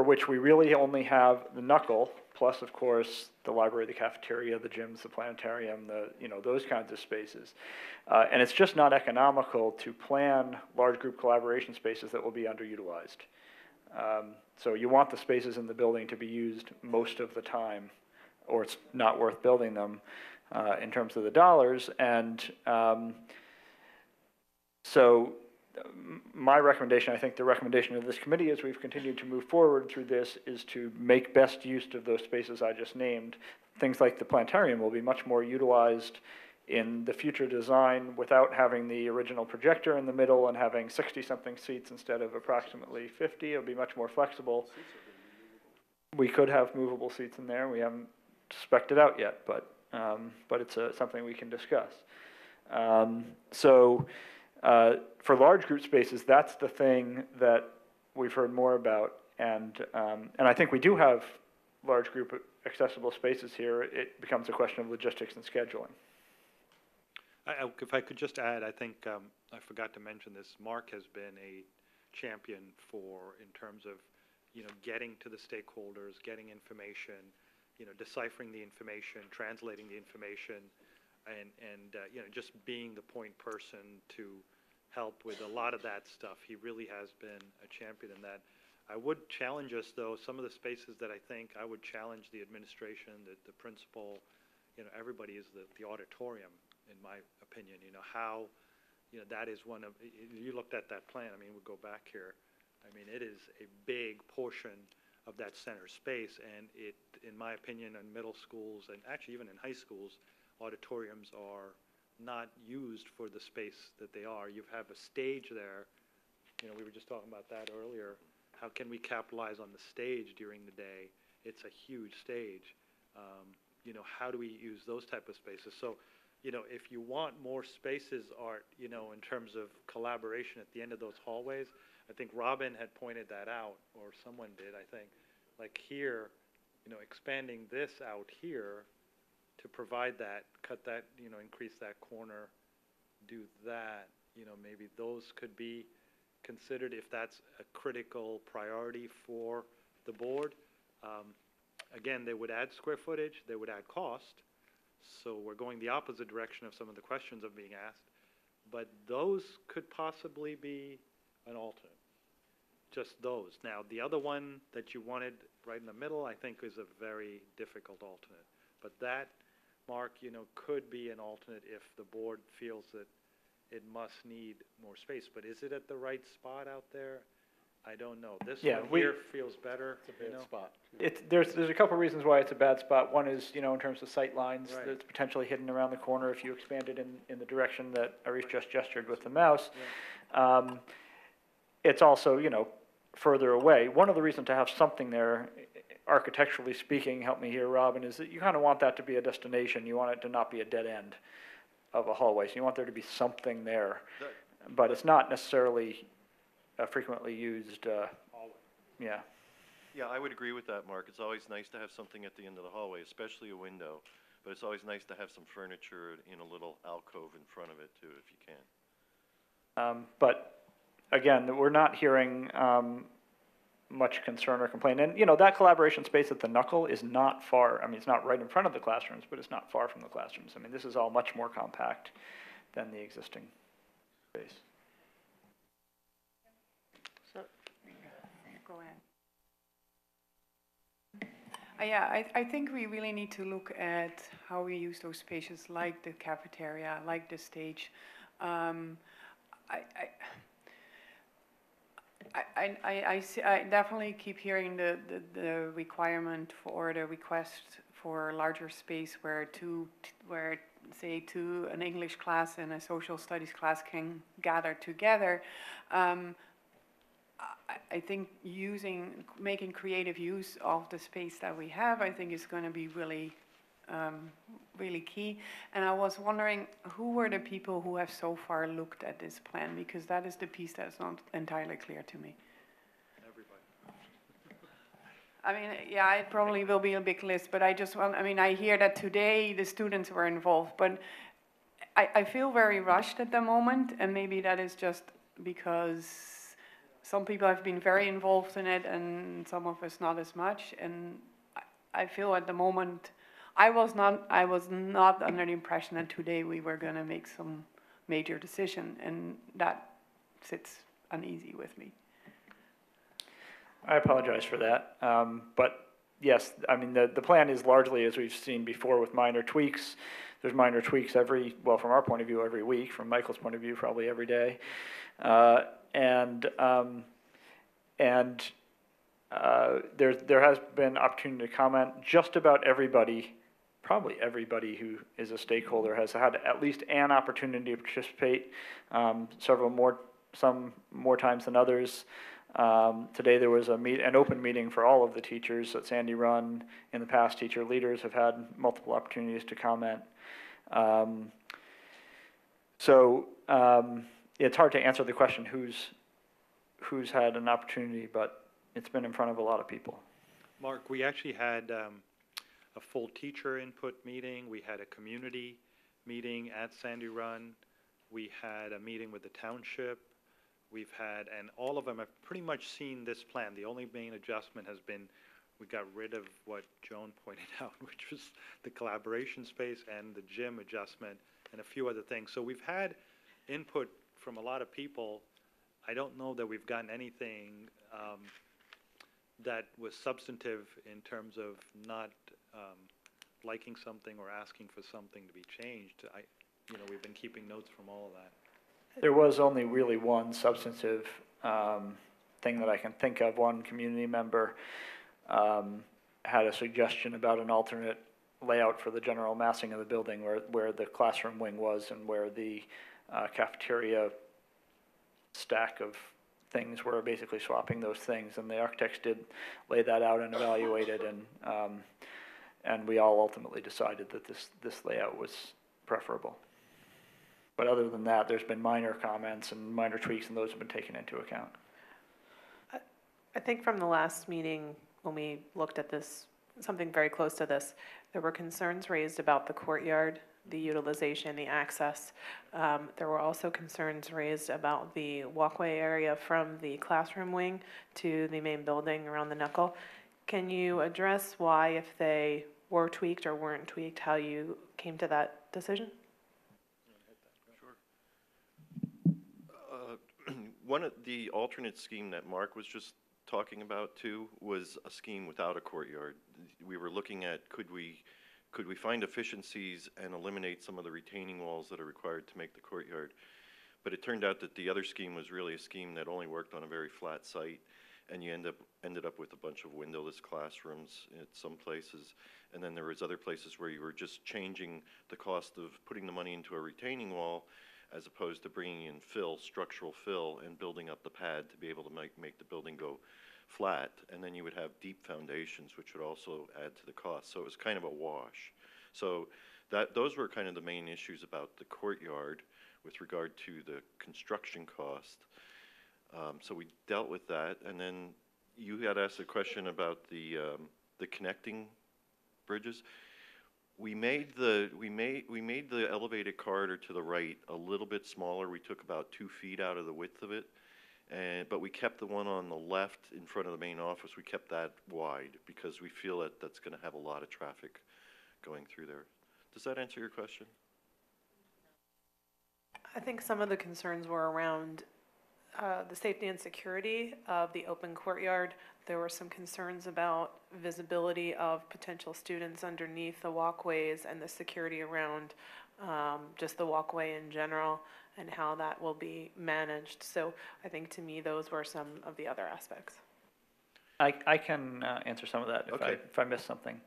which we really only have the knuckle, plus, of course, the library, the cafeteria, the gyms, the planetarium, those kinds of spaces. And it's just not economical to plan large group collaboration spaces that will be underutilized. So you want the spaces in the building to be used most of the time, or it's not worth building them in terms of the dollars. And so my recommendation, I think the recommendation of this committee as we've continued to move forward through this, is to make best use of those spaces I just named. Things like the planetarium will be much more utilized in the future design without having the original projector in the middle and having 60-something seats instead of approximately 50. It'll be much more flexible. We could have movable seats in there. We haven't spec'd it out yet, but but it's something we can discuss. So for large group spaces, that's the thing that we've heard more about, and I think we do have large group accessible spaces here. It becomes a question of logistics and scheduling. If I could just add, I think, I forgot to mention this, Mark has been a champion in terms of, getting to the stakeholders, getting information, deciphering the information, translating the information, and just being the point person to help with a lot of that stuff. He really has been a champion in that. I would challenge us, though, some of the spaces that I think I would challenge the administration, the principal, everybody is the auditorium, in my opinion. How, that is one of, you looked at that plan, we'll go back here. It is a big portion of that center space, and it, in my opinion, in middle schools, and actually even in high schools, auditoriums are not used for the space that they are. You have a stage there, we were just talking about that earlier. How can we capitalize on the stage during the day? It's a huge stage. How do we use those type of spaces? So, if you want more spaces, Art, in terms of collaboration at the end of those hallways, I think Robin had pointed that out, or someone did, I think. Like here, expanding this out here to provide that, cut that, increase that corner, do that, maybe those could be considered if that's a critical priority for the board. Again, they would add square footage, they would add cost, so we're going the opposite direction of some of the questions that are being asked, but those could possibly be an alternate, just those. Now, the other one that you wanted right in the middle, I think is a very difficult alternate, but that, Mark, could be an alternate if the board feels that it must need more space, but is it at the right spot out there? I don't know. This one here feels better. It's a bad spot. There's a couple reasons why it's a bad spot. One is, in terms of sight lines, Right. it's potentially hidden around the corner if you expand it in the direction that Arish just gestured with the mouse. It's also, further away. One of the reasons to have something there, architecturally speaking, help me here, Robin, is that you kind of want that to be a destination. You want it to not be a dead end of a hallway. So you want there to be something there. But it's not necessarily a frequently used, yeah. Yeah, I would agree with that, Mark. It's always nice to have something at the end of the hallway, especially a window. But it's always nice to have some furniture in a little alcove in front of it, too, if you can. But again, we're not hearing much concern or complaint. And, that collaboration space at the knuckle is not far. It's not right in front of the classrooms, but it's not far from the classrooms. This is all much more compact than the existing space. Go ahead. I think we really need to look at how we use those spaces, like the cafeteria, like the stage. I definitely keep hearing the requirement for the request for larger space where say an English class and a social studies class can gather together. I think making creative use of the space that we have, I think is going to be really, really key. And I was wondering, who were the people who have so far looked at this plan? Because that is the piece that's not entirely clear to me. Everybody. It probably will be a big list, but I hear that today the students were involved, but I feel very rushed at the moment, and maybe that is just because some people have been very involved in it and some of us not as much, and I feel at the moment, I was not under the impression that today we were going to make some major decision, and that sits uneasy with me. I apologize for that, but yes, the plan is largely, as we've seen before, with minor tweaks. There's minor tweaks from our point of view, every week. From Michael's point of view, probably every day. There has been opportunity to comment. Just about everybody, probably everybody who is a stakeholder has had at least an opportunity to participate, some more times than others. Today there was an open meeting for all of the teachers at Sandy Run. In the past, teacher leaders have had multiple opportunities to comment. It's hard to answer the question who's had an opportunity, but it's been in front of a lot of people. Mark, we actually had a full teacher input meeting. We had a community meeting at Sandy Run. We had a meeting with the township. We've had, and all of them have pretty much seen this plan. The only main adjustment has been we got rid of what Joan pointed out, which was the collaboration space and the gym adjustment and a few other things. So we've had input from a lot of people. I don't know that we've gotten anything that was substantive in terms of not liking something or asking for something to be changed. We've been keeping notes from all of that. There was only really one substantive thing that I can think of. One community member had a suggestion about an alternate layout for the general massing of the building where the classroom wing was and where the cafeteria stack of things were, basically swapping those things. And the architects did lay that out and evaluate it, and we all ultimately decided that this layout was preferable. But other than that, there's been minor comments and minor tweaks, and those have been taken into account. I think from the last meeting, when we looked at this, something very close to this, there were concerns raised about the courtyard, the utilization, the access. There were also concerns raised about the walkway area from the classroom wing to the main building around the knuckle. Can you address why, if they were tweaked or weren't tweaked, how you came to that decision? One of the alternate scheme that Mark was just talking about too was a scheme without a courtyard. We were looking at could we find efficiencies and eliminate some of the retaining walls that are required to make the courtyard. But it turned out that the other scheme was really a scheme that only worked on a very flat site, and you ended up with a bunch of windowless classrooms at some places. And then there was other places where you were just changing the cost of putting the money into a retaining wall as opposed to bringing in structural fill, and building up the pad to be able to make the building go flat. And then you would have deep foundations, which would also add to the cost. So it was kind of a wash. So those were kind of the main issues about the courtyard with regard to the construction cost. So we dealt with that. And then you had asked a question about the connecting bridges. We made the elevated corridor to the right a little bit smaller. We took about 2 feet out of the width of it, but we kept the one on the left in front of the main office. We kept that wide because we feel that that's going to have a lot of traffic going through there. Does that answer your question? I think some of the concerns were around the safety and security of the open courtyard. There were some concerns about visibility of potential students underneath the walkways and the security around just the walkway in general and how that will be managed. So I think to me those were some of the other aspects. I can answer some of that if I missed something.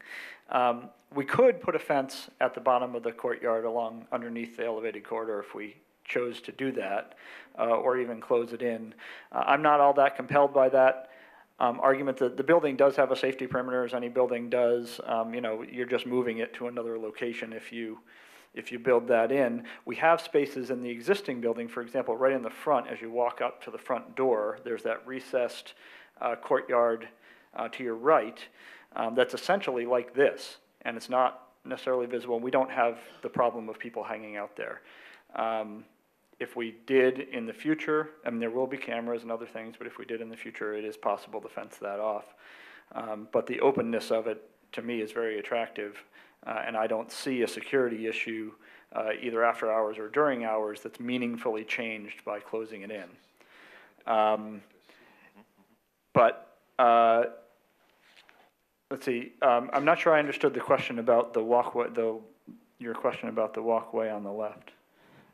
We could put a fence at the bottom of the courtyard underneath the elevated corridor if we chose to do that, or even close it in. I'm not all that compelled by that argument. That the building does have a safety perimeter, as any building does. You're just moving it to another location if you build that in. We have spaces in the existing building, for example, right in the front. As you walk up to the front door, there's that recessed courtyard to your right that's essentially like this, and it's not necessarily visible. We don't have the problem of people hanging out there. If we did in the future, there will be cameras and other things, but if we did in the future, it is possible to fence that off. But the openness of it, to me, is very attractive, and I don't see a security issue either after hours or during hours that's meaningfully changed by closing it in. Let's see, I'm not sure I understood the question about the walkway, your question about the walkway on the left.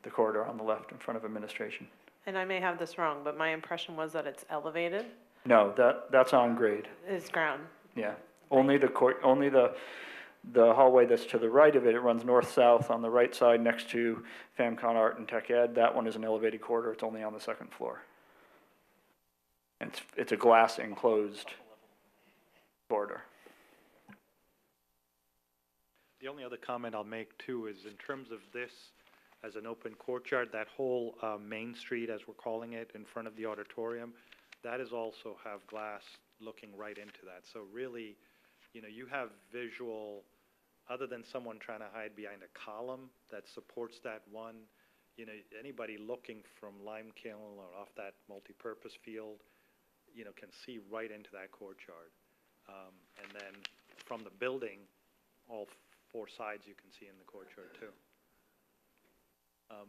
The corridor on the left in front of administration. And I may have this wrong, but my impression was that it's elevated. No, that's on grade. It's ground. Yeah, only the hallway that's to the right of it. It runs north-south on the right side next to FAMCon Art and Tech Ed. That one is an elevated corridor. It's only on the second floor. And it's a glass enclosed corridor. The only other comment I'll make too is in terms of this as an open courtyard, that whole Main Street, as we're calling it, in front of the auditorium, that is also have glass looking right into that. So really, you know, you have visual, other than someone trying to hide behind a column that supports that one, you know, anybody looking from Limekiln or off that multipurpose field, you know, can see right into that courtyard. And then from the building, all four sides you can see in the courtyard too.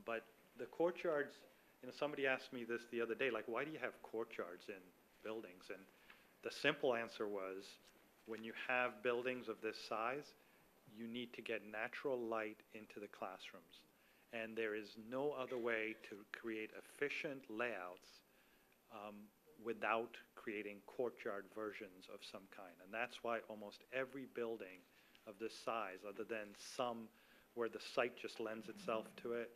But the courtyards, you know, somebody asked me this the other day, like, why do you have courtyards in buildings? And the simple answer was, when you have buildings of this size, you need to get natural light into the classrooms. And there is no other way to create efficient layouts without creating courtyard versions of some kind. And that's why almost every building of this size, other than some where the site just lends itself to it,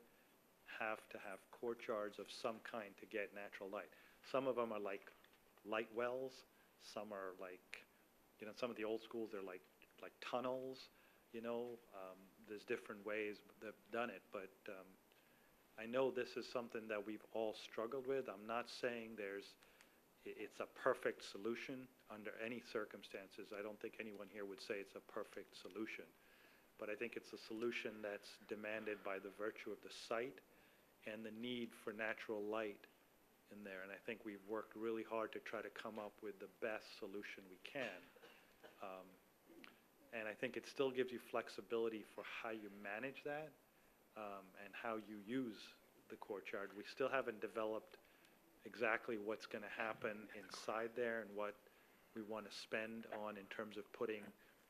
have to have courtyards of some kind to get natural light. Some of them are like light wells, some are like, you know, some of the old schools, they're like tunnels, you know. There's different ways they've done it, but I know this is something that we've all struggled with. I'm not saying it's a perfect solution under any circumstances. I don't think anyone here would say it's a perfect solution, but I think it's a solution that's demanded by the virtue of the site and the need for natural light in there. And I think we've worked really hard to try to come up with the best solution we can. And I think it still gives you flexibility for how you manage that and how you use the courtyard. We still haven't developed exactly what's going to happen inside there and what we want to spend on in terms of putting,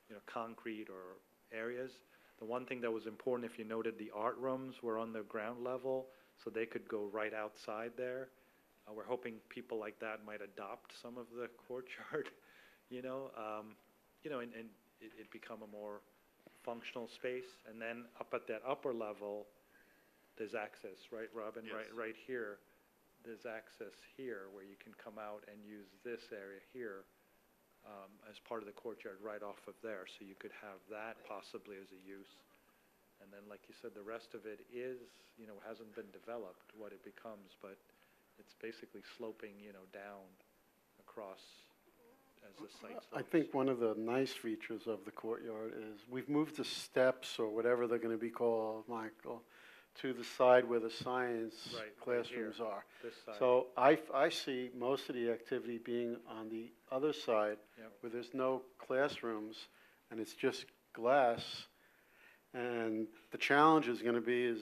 you know, concrete or areas. The one thing that was important, if you noted, the art rooms were on the ground level, so they could go right outside there. We're hoping people like that might adopt some of the courtyard, you know, and it become a more functional space. And then up at that upper level, there's access, right, Robin? Yes. Right here, there's access here where you can come out and use this area here as part of the courtyard right off of there. So you could have that possibly as a use. And then, like you said, the rest of it is, you know, hasn't been developed what it becomes, but it's basically sloping, you know, down across as the site slopes. I think one of the nice features of the courtyard is we've moved the steps, or whatever they're going to be called, Michael, to the side where the science Right classrooms here, are. This side. So I see most of the activity being on the other side, Yep. where there's no classrooms, and it's just glass. And the challenge is going to be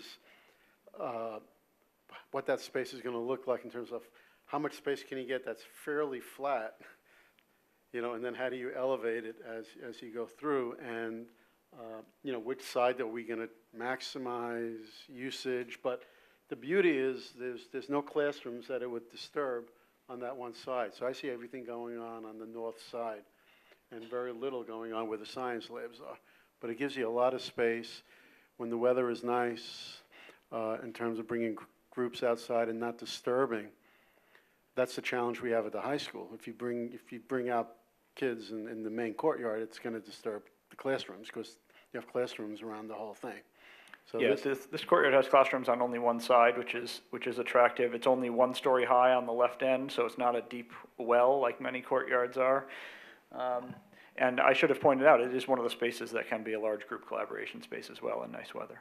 what that space is going to look like in terms of how much space can you get that's fairly flat, you know, and then how do you elevate it as you go through, and you know, which side are we going to maximize usage? But the beauty is there's no classrooms that it would disturb on that one side. So I see everything going on the north side, and very little going on where the science labs are. But it gives you a lot of space when the weather is nice, in terms of bringing groups outside and not disturbing. That's the challenge we have at the high school. If you bring out kids in the main courtyard, it's going to disturb the classrooms, because you have classrooms around the whole thing. So Yeah, this courtyard has classrooms on only one side, which is attractive. It's only 1 story high on the left end, so it's not a deep well like many courtyards are. And I should have pointed out, it is one of the spaces that can be a large group collaboration space as well in nice weather.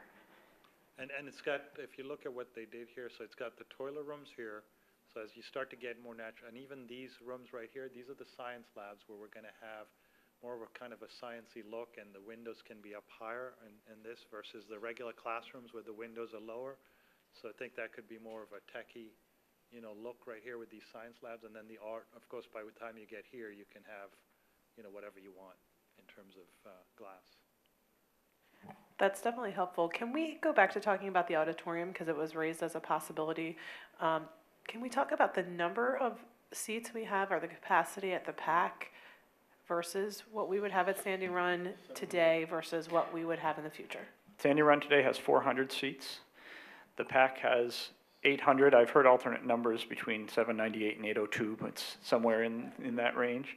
And it's got, if you look at what they did here, so it's got the toilet rooms here. So as you start to get more natural, and even these rooms right here, these are the science labs where we're going to have more of a kind of a sciencey look, and the windows can be up higher in this versus the regular classrooms where the windows are lower. So I think that could be more of a techie, you know, look right here with these science labs, and then the art. Of course, by the time you get here, you can have, you know, whatever you want in terms of glass. That's definitely helpful. Can we go back to talking about the auditorium, because it was raised as a possibility? Can we talk about the number of seats we have, or the capacity at the PAC versus what we would have at Sandy Run today versus what we would have in the future? Sandy Run today has 400 seats. The PAC has 800. I've heard alternate numbers between 798 and 802, but it's somewhere in that range.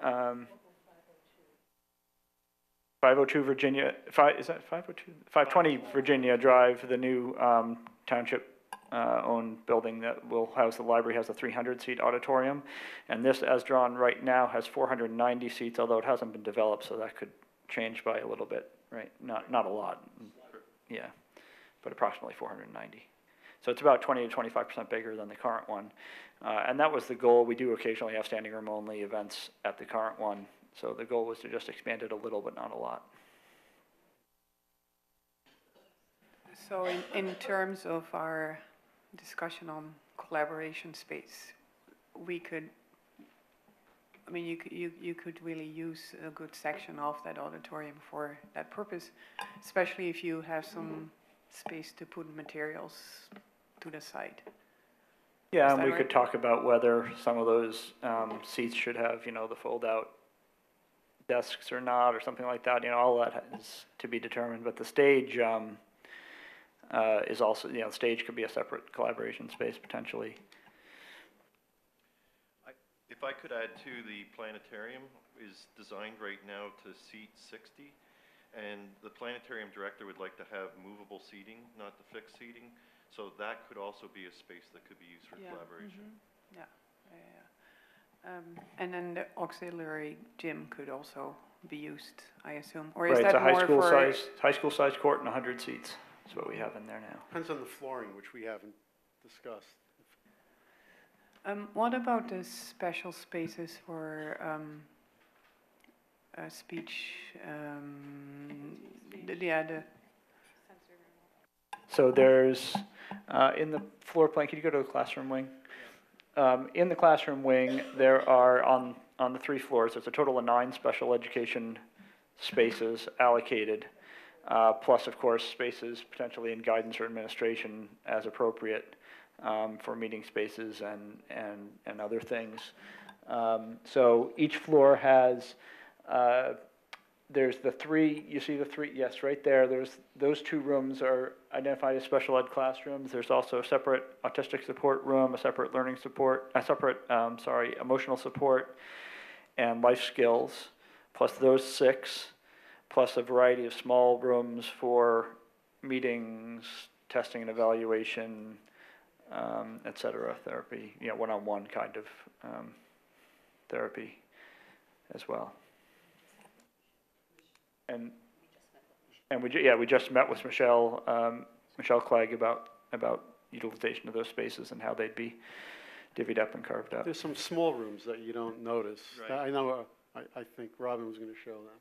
502 Virginia, is that 502? 520 Virginia Drive, the new township owned building that will house the library, has a 300-seat auditorium. And this, as drawn right now, has 490 seats, although it hasn't been developed, so that could change by a little bit, right? Not a lot, yeah, but approximately 490. So it's about 20 to 25% bigger than the current one. And that was the goal. We do occasionally have standing room only events at the current one. So the goal was to just expand it a little, but not a lot. So in terms of our discussion on collaboration space, we could, I mean, you could really use a good section of that auditorium for that purpose, especially if you have some space to put materials to the side. Yeah, Is and that we right? could talk about whether some of those seats should have, the fold-out desks or not, or something like that. All that is to be determined. But the stage is also, the stage could be a separate collaboration space potentially. If I could add to, the planetarium is designed right now to seat 60, and the planetarium director would like to have movable seating, not the fixed seating, so that could also be a space that could be used for collaboration. Yeah. And then the auxiliary gym could also be used, I assume, or is Right, it's that a more for? high school size court and 100 seats. That's what we have in there now. Depends on the flooring, which we haven't discussed. What about the special spaces for speech? So there's, in the floor plan, can you go to the classroom wing? In the classroom wing, there are, on the 3 floors, there's a total of 9 special education spaces allocated, plus, of course, spaces potentially in guidance or administration as appropriate for meeting spaces and other things. So each floor has, there's the 3, you see the 3, yes, right there, those 2 rooms are identified as special ed classrooms. There's also a separate autistic support room, a separate learning support, emotional support, and life skills, plus those 6, plus a variety of small rooms for meetings, testing and evaluation, et cetera, therapy, one-on-one kind of therapy as well. And we just met with Michelle Clegg about utilization of those spaces and how they'd be divvied up and carved up. There's some small rooms that you don't notice. Right. I know, I think Robin was going to show them.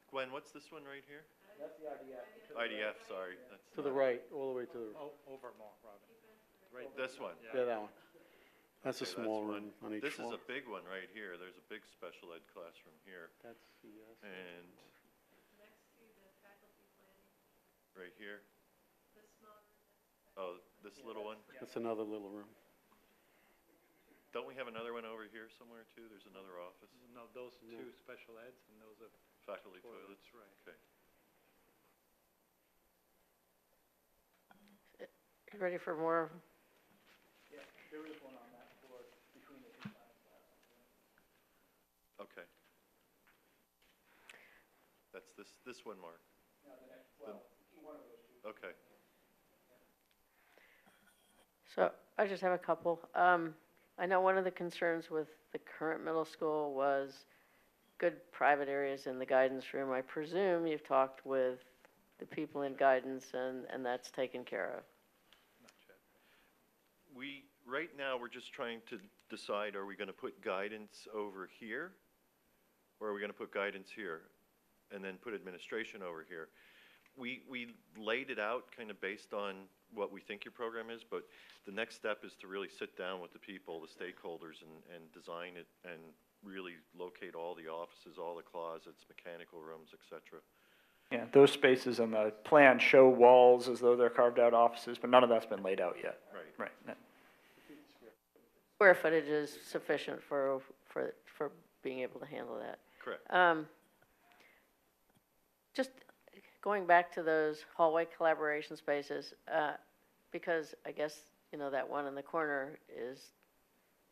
Gwen, what's this one right here? That's the IDF. IDF, sorry. That's To the right, all the way to the, Over more, Robin. Right. this one. yeah, that one. That's a Okay, small one. room on each This is floor. a big one right here. There's a big special ed classroom here, That's the, and right here. Oh, this little one? that's another little room. Don't we have another one over here somewhere too? There's another office, No, those 2 special eds and those are faculty toilets. right. Okay. You ready for more? Yeah, there is one on that floor between the 2 classes. Okay. That's this one, Mark. No, the next, one of those 2. Okay. So I just have a couple. I know one of the concerns with the current middle school was good private areas in the guidance room. I presume you've talked with the people in guidance and that's taken care of. Right now, we're just trying to decide, are we going to put guidance over here? Or are we going to put guidance here? And then put administration over here? We laid it out kind of based on what we think your program is, but the next step is to really sit down with the people, the stakeholders, and design it and really locate all the offices, all the closets, mechanical rooms, et cetera. Yeah, those spaces in the plan show walls as though they're carved out offices, but none of that's been laid out yet. Right. Right. Square footage is sufficient for being able to handle that. Correct. Just going back to those hallway collaboration spaces, because I guess, you know, that one in the corner is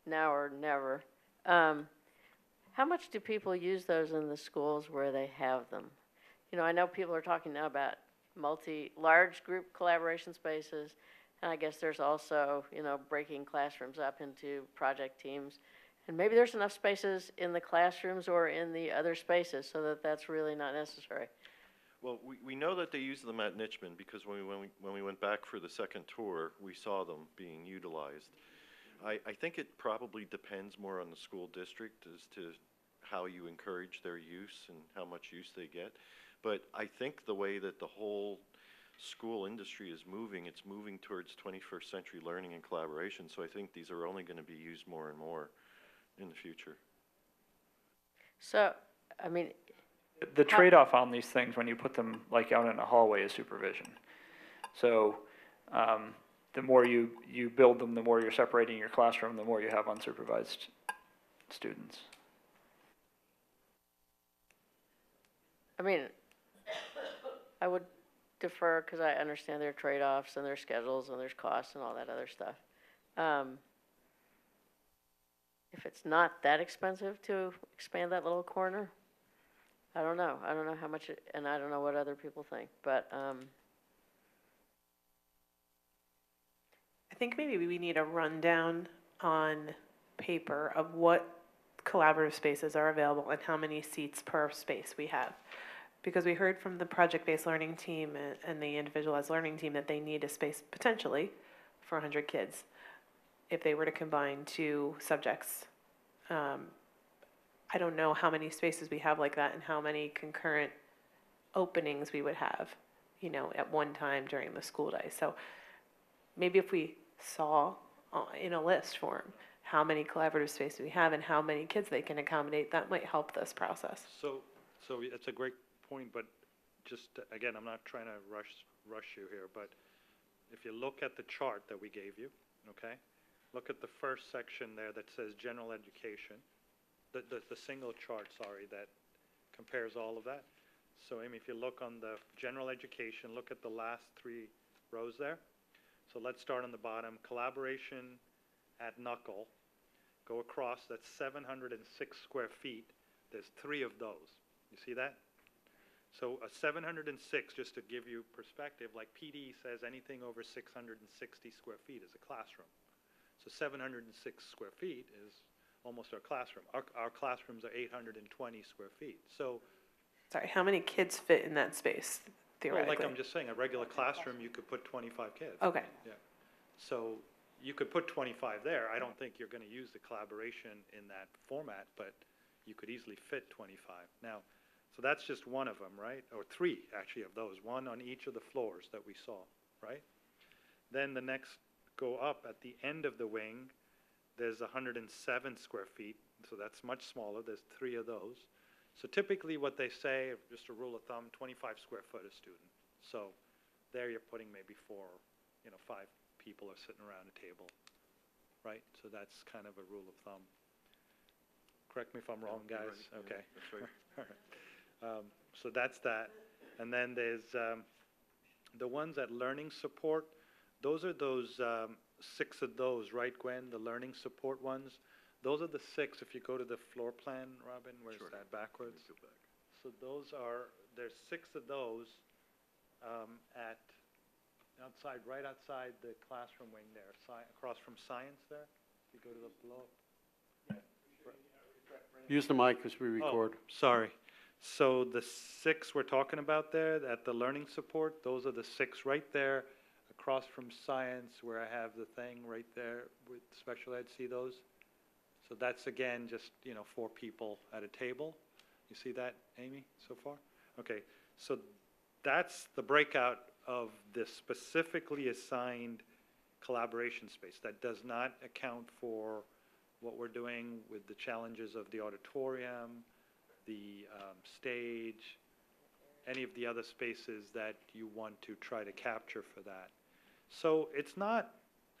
now or never. How much do people use those in the schools where they have them? You know, I know people are talking now about large group collaboration spaces, and I guess there's also, you know, breaking classrooms up into project teams. And maybe there's enough spaces in the classrooms or in the other spaces so that that's really not necessary. Well, we know that they use them at Nichmond because when we went back for the second tour, we saw them being utilized. I think it probably depends more on the school district as to how you encourage their use and how much use they get. But I think the way that the whole school industry is moving, it's moving towards 21st century learning and collaboration. So I think these are only going to be used more and more in the future. So, I mean, The trade-off on these things when you put them like out in a hallway is supervision. So, the more you build them, the more you're separating your classroom, the more you have unsupervised students. I mean, I would defer, because I understand their trade-offs and their schedules and there's costs and all that other stuff. If it's not that expensive to expand that little corner, I don't know. I don't know how much, and I don't know what other people think, but, I think maybe we need a rundown on paper of what collaborative spaces are available and how many seats per space we have. Because we heard from the project-based learning team and the individualized learning team that they need a space potentially for 100 kids if they were to combine two subjects. I don't know how many spaces we have like that and how many concurrent openings we would have, you know, at one time during the school day. So maybe if we saw in a list form how many collaborative spaces we have and how many kids they can accommodate, that might help this process. So it's a great point, but just, again, I'm not trying to rush you here, but if you look at the chart that we gave you, okay? Look at the first section there that says general education, the single chart, sorry, that compares all of that. So Amy, if you look on the general education, look at the last three rows there. So let's start on the bottom, collaboration at Knuckle, go across, that's 706 square feet. There's 3 of those. You see that? So a 706, just to give you perspective, like PD says anything over 660 square feet is a classroom. So 706 square feet is almost our classroom. Our classrooms are 820 square feet. So, Sorry, how many kids fit in that space well, theoretically? like I'm just saying, a regular classroom, you could put 25 kids. Okay. Yeah. So you could put 25 there. I don't think you're going to use the collaboration in that format, but you could easily fit 25. Now, so that's just one of them, right? Or 3, actually, of those. 1 on each of the floors that we saw, right? Then the next go up at the end of the wing, there's 107 square feet, so that's much smaller. There's 3 of those. So typically what they say, just a rule of thumb, 25 square foot a student. So there you're putting maybe 4, 5 people are sitting around a table, right? So that's kind of a rule of thumb. Correct me if I'm wrong, guys. Right. Okay. Yeah, that's right. All right. So that's that. And then there's the ones at learning support. Those are those 6 of those, right, Gwen? The learning support ones. Those are the 6. If you go to the floor plan, Robin, where's Sure. that backwards? Go back. So there's 6 of those right outside the classroom wing there, across from science there. If you go to the below. Use the mic because we record. Oh, sorry. So the 6 we're talking about there at the learning support, those are the 6 right there across from science where I have the thing right there with special ed. See those? So that's, again, just, 4 people at a table. You see that, Amy, so far? Okay, so that's the breakout of this specifically assigned collaboration space. That does not account for what we're doing with the challenges of the auditorium, the stage, any of the other spaces that you want to try to capture for that. So it's not,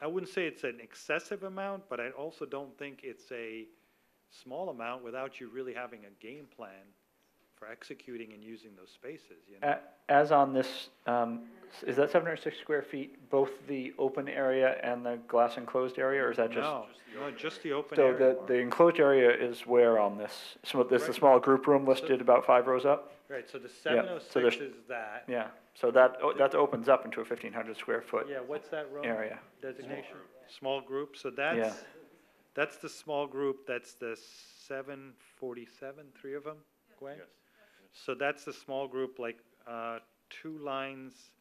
I wouldn't say it's an excessive amount, but I also don't think it's a small amount without you really having a game plan for executing and using those spaces, you know? As on this, is that 706 square feet, both the open area and the glass enclosed area, or is that just? No, no, just the open So area. the enclosed area is where on this? So there's the Right. small group room listed about 5 rows up? Right, so the Yeah, so there's- 706 is that. Yeah, so that opens up into a 1,500 square foot Yeah, what's that room area. designation? Small group, so Yeah. that's the small group, that's the 747, 3 of them, Gwen? Yes. So that's the small group, like, two lines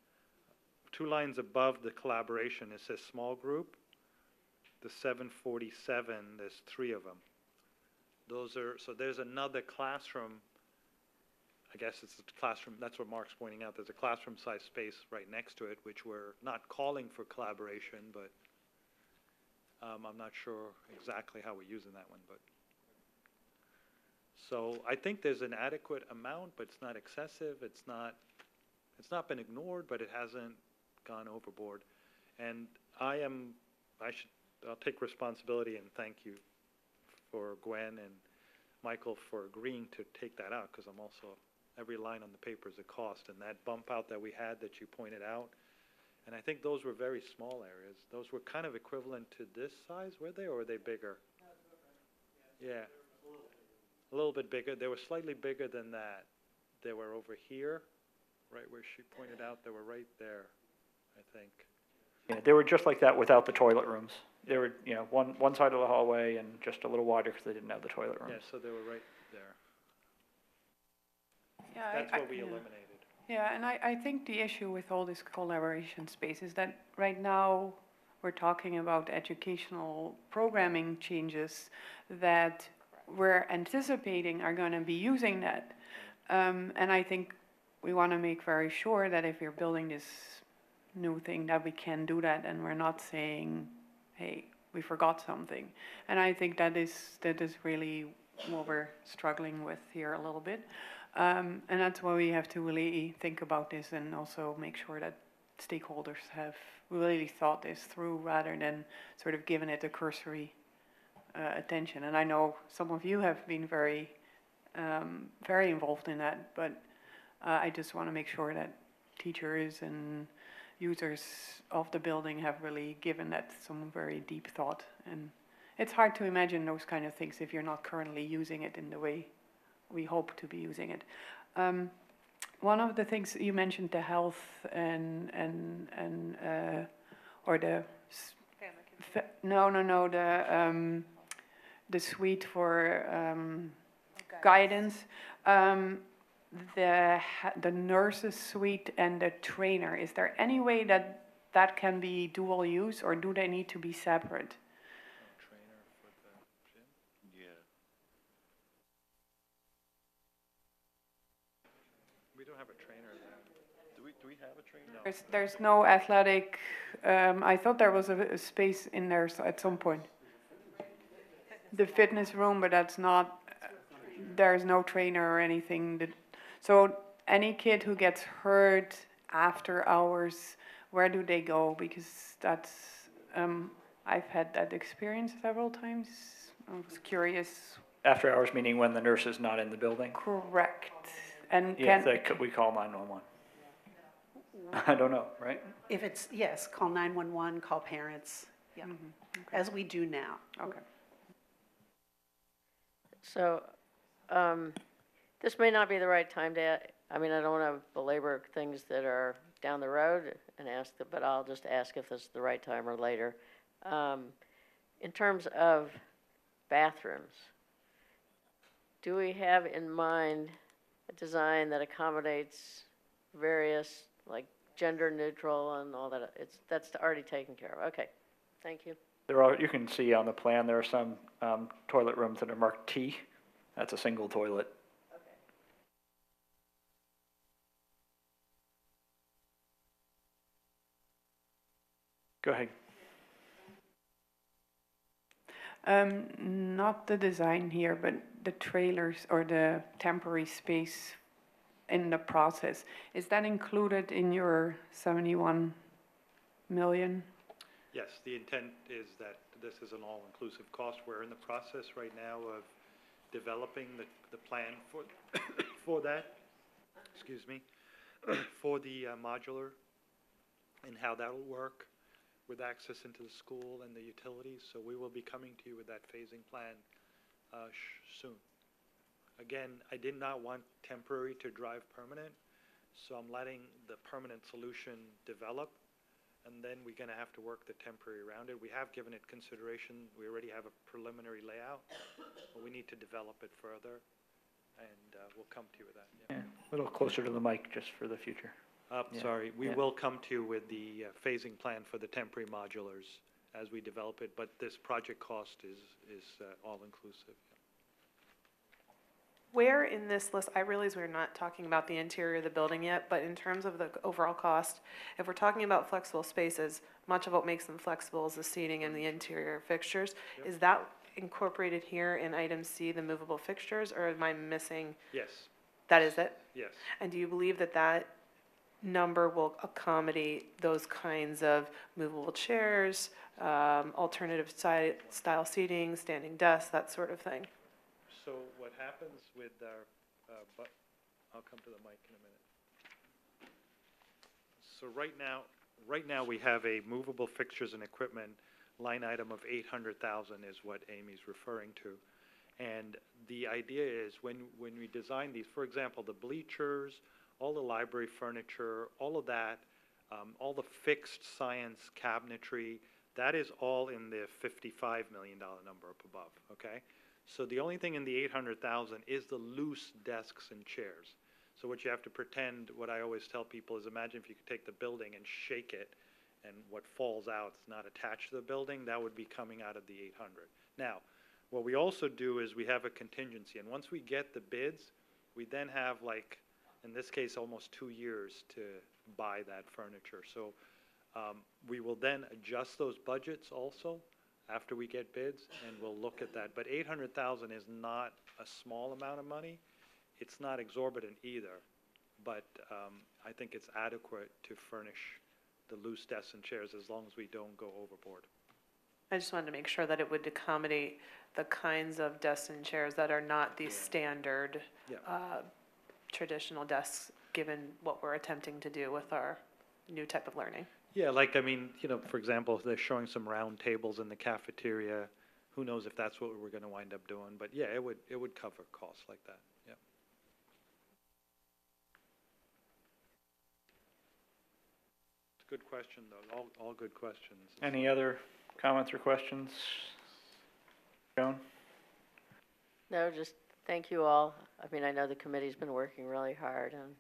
above the collaboration, it says small group. The 747, there's 3 of them. So there's another classroom, I guess it's a classroom, that's what Mark's pointing out, there's a classroom-sized space right next to it, which we're not calling for collaboration, but I'm not sure exactly how we're using that one, but. So I think there's an adequate amount, but it's not excessive, it's not been ignored, but it hasn't gone overboard. And I'll take responsibility and thank you for Gwen and Michael for agreeing to take that out, because I'm also, every line on the paper is a cost, and that bump out that we had that you pointed out, and I think those were very small areas. Those were kind of equivalent to this size, were they, or were they bigger? Yeah. A little bit bigger. They were slightly bigger than that. They were over here, right where she pointed out. They were right there, I think. Yeah, they were just like that without the toilet rooms. They were, one side of the hallway and just a little wider because they didn't have the toilet Yeah, rooms. so they were right there. Yeah, That's what we eliminated. Yeah, and I think the issue with all this collaboration space is that right now we're talking about educational programming changes that we're anticipating are going to be using that. And I think we want to make very sure that if you're building this new thing that we can do that and we're not saying, hey, we forgot something. And I think that is really what we're struggling with here a little bit. And that's why we have to really think about this and also make sure that stakeholders have really thought this through rather than sort of given it a cursory attention. And I know some of you have been very involved in that, but I just want to make sure that teachers and users of the building have really given that some very deep thought. And it's hard to imagine those kind of things if you're not currently using it in the way we hope to be using it. One of the things you mentioned, the health or the the suite for guidance, the nurses suite and the trainer. Is there any way that can be dual use, or do they need to be separate? Trainer for the gym? Yeah. We don't have a trainer there. Do we have a trainer? There's no athletic. I thought there was a space in there at some point. The fitness room, but that's not. There's no trainer or anything. So any kid who gets hurt after hours, where do they go? Because that's. I've had that experience several times. I was curious. After hours meaning when the nurse is not in the building? Correct. And Yeah, we call 911. I don't know, right? If it's, yes, call 911, call parents, yeah, as we do now. Okay. So, this may not be the right time to, I mean, I don't want to belabor things that are down the road and but I'll just ask if this is the right time or later. In terms of bathrooms, do we have in mind a design that accommodates various, like gender neutral and all that? That's already taken care of. Okay, thank you. You can see on the plan, there are some toilet rooms that are marked T. That's a single toilet. Go ahead. Not the design here, but the trailers or the temporary space in the process. Is that included in your 71 million? Yes, the intent is that this is an all-inclusive cost. We're in the process right now of developing the plan For that, excuse me, for the modular and how that'll work with access into the school and the utilities. So we will be coming to you with that phasing plan soon. Again, I did not want temporary to drive permanent, so I'm letting the permanent solution develop, and then we're going to have to work the temporary around it. We have given it consideration. We already have a preliminary layout, but we need to develop it further, and we'll come to you with that. Yeah. Yeah, a little closer to the mic just for the future. Yeah. Sorry, we Yeah. will come to you with the phasing plan for the temporary modulars as we develop it, but this project cost is all-inclusive. Where in this list, I realize we're not talking about the interior of the building yet, but in terms of the overall cost, if we're talking about flexible spaces, much of what makes them flexible is the seating and the interior fixtures. Yep. Is that incorporated here in item C, the movable fixtures, or am I missing? Yes, That is it? yes. And do you believe that that number will accommodate those kinds of movable chairs, alternative style seating, standing desks, that sort of thing? So what happens with our, but I'll come to the mic in a minute. So right now we have a movable fixtures and equipment line item of 800,000 is what Amy's referring to. And the idea is when we design these, for example, the bleachers, all the library furniture, all of that, all the fixed science cabinetry, that is all in the $55 million number up above, okay? So the only thing in the 800,000 is the loose desks and chairs. So what you have to pretend, what I always tell people is imagine if you could take the building and shake it, and what falls out is not attached to the building, that would be coming out of the 800. Now, what we also do is we have a contingency, and once we get the bids, we then have, like, in this case, almost 2 years to buy that furniture. So we will then adjust those budgets also after we get bids, and we'll look at that. But 800,000 is not a small amount of money. It's not exorbitant either, but I think it's adequate to furnish the loose desks and chairs as long as we don't go overboard. I just wanted to make sure that it would accommodate the kinds of desks and chairs that are not the standard Yeah. traditional desks, given what we're attempting to do with our new type of learning. Yeah, like, I mean, you know, for example, they're showing some round tables in the cafeteria. Who knows if that's what we're going to wind up doing, but yeah, it would cover costs like that, yeah. It's a good question, though, all good questions. Any other comments or questions? Joan? No, just thank you all. I mean, I know the committee's been working really hard and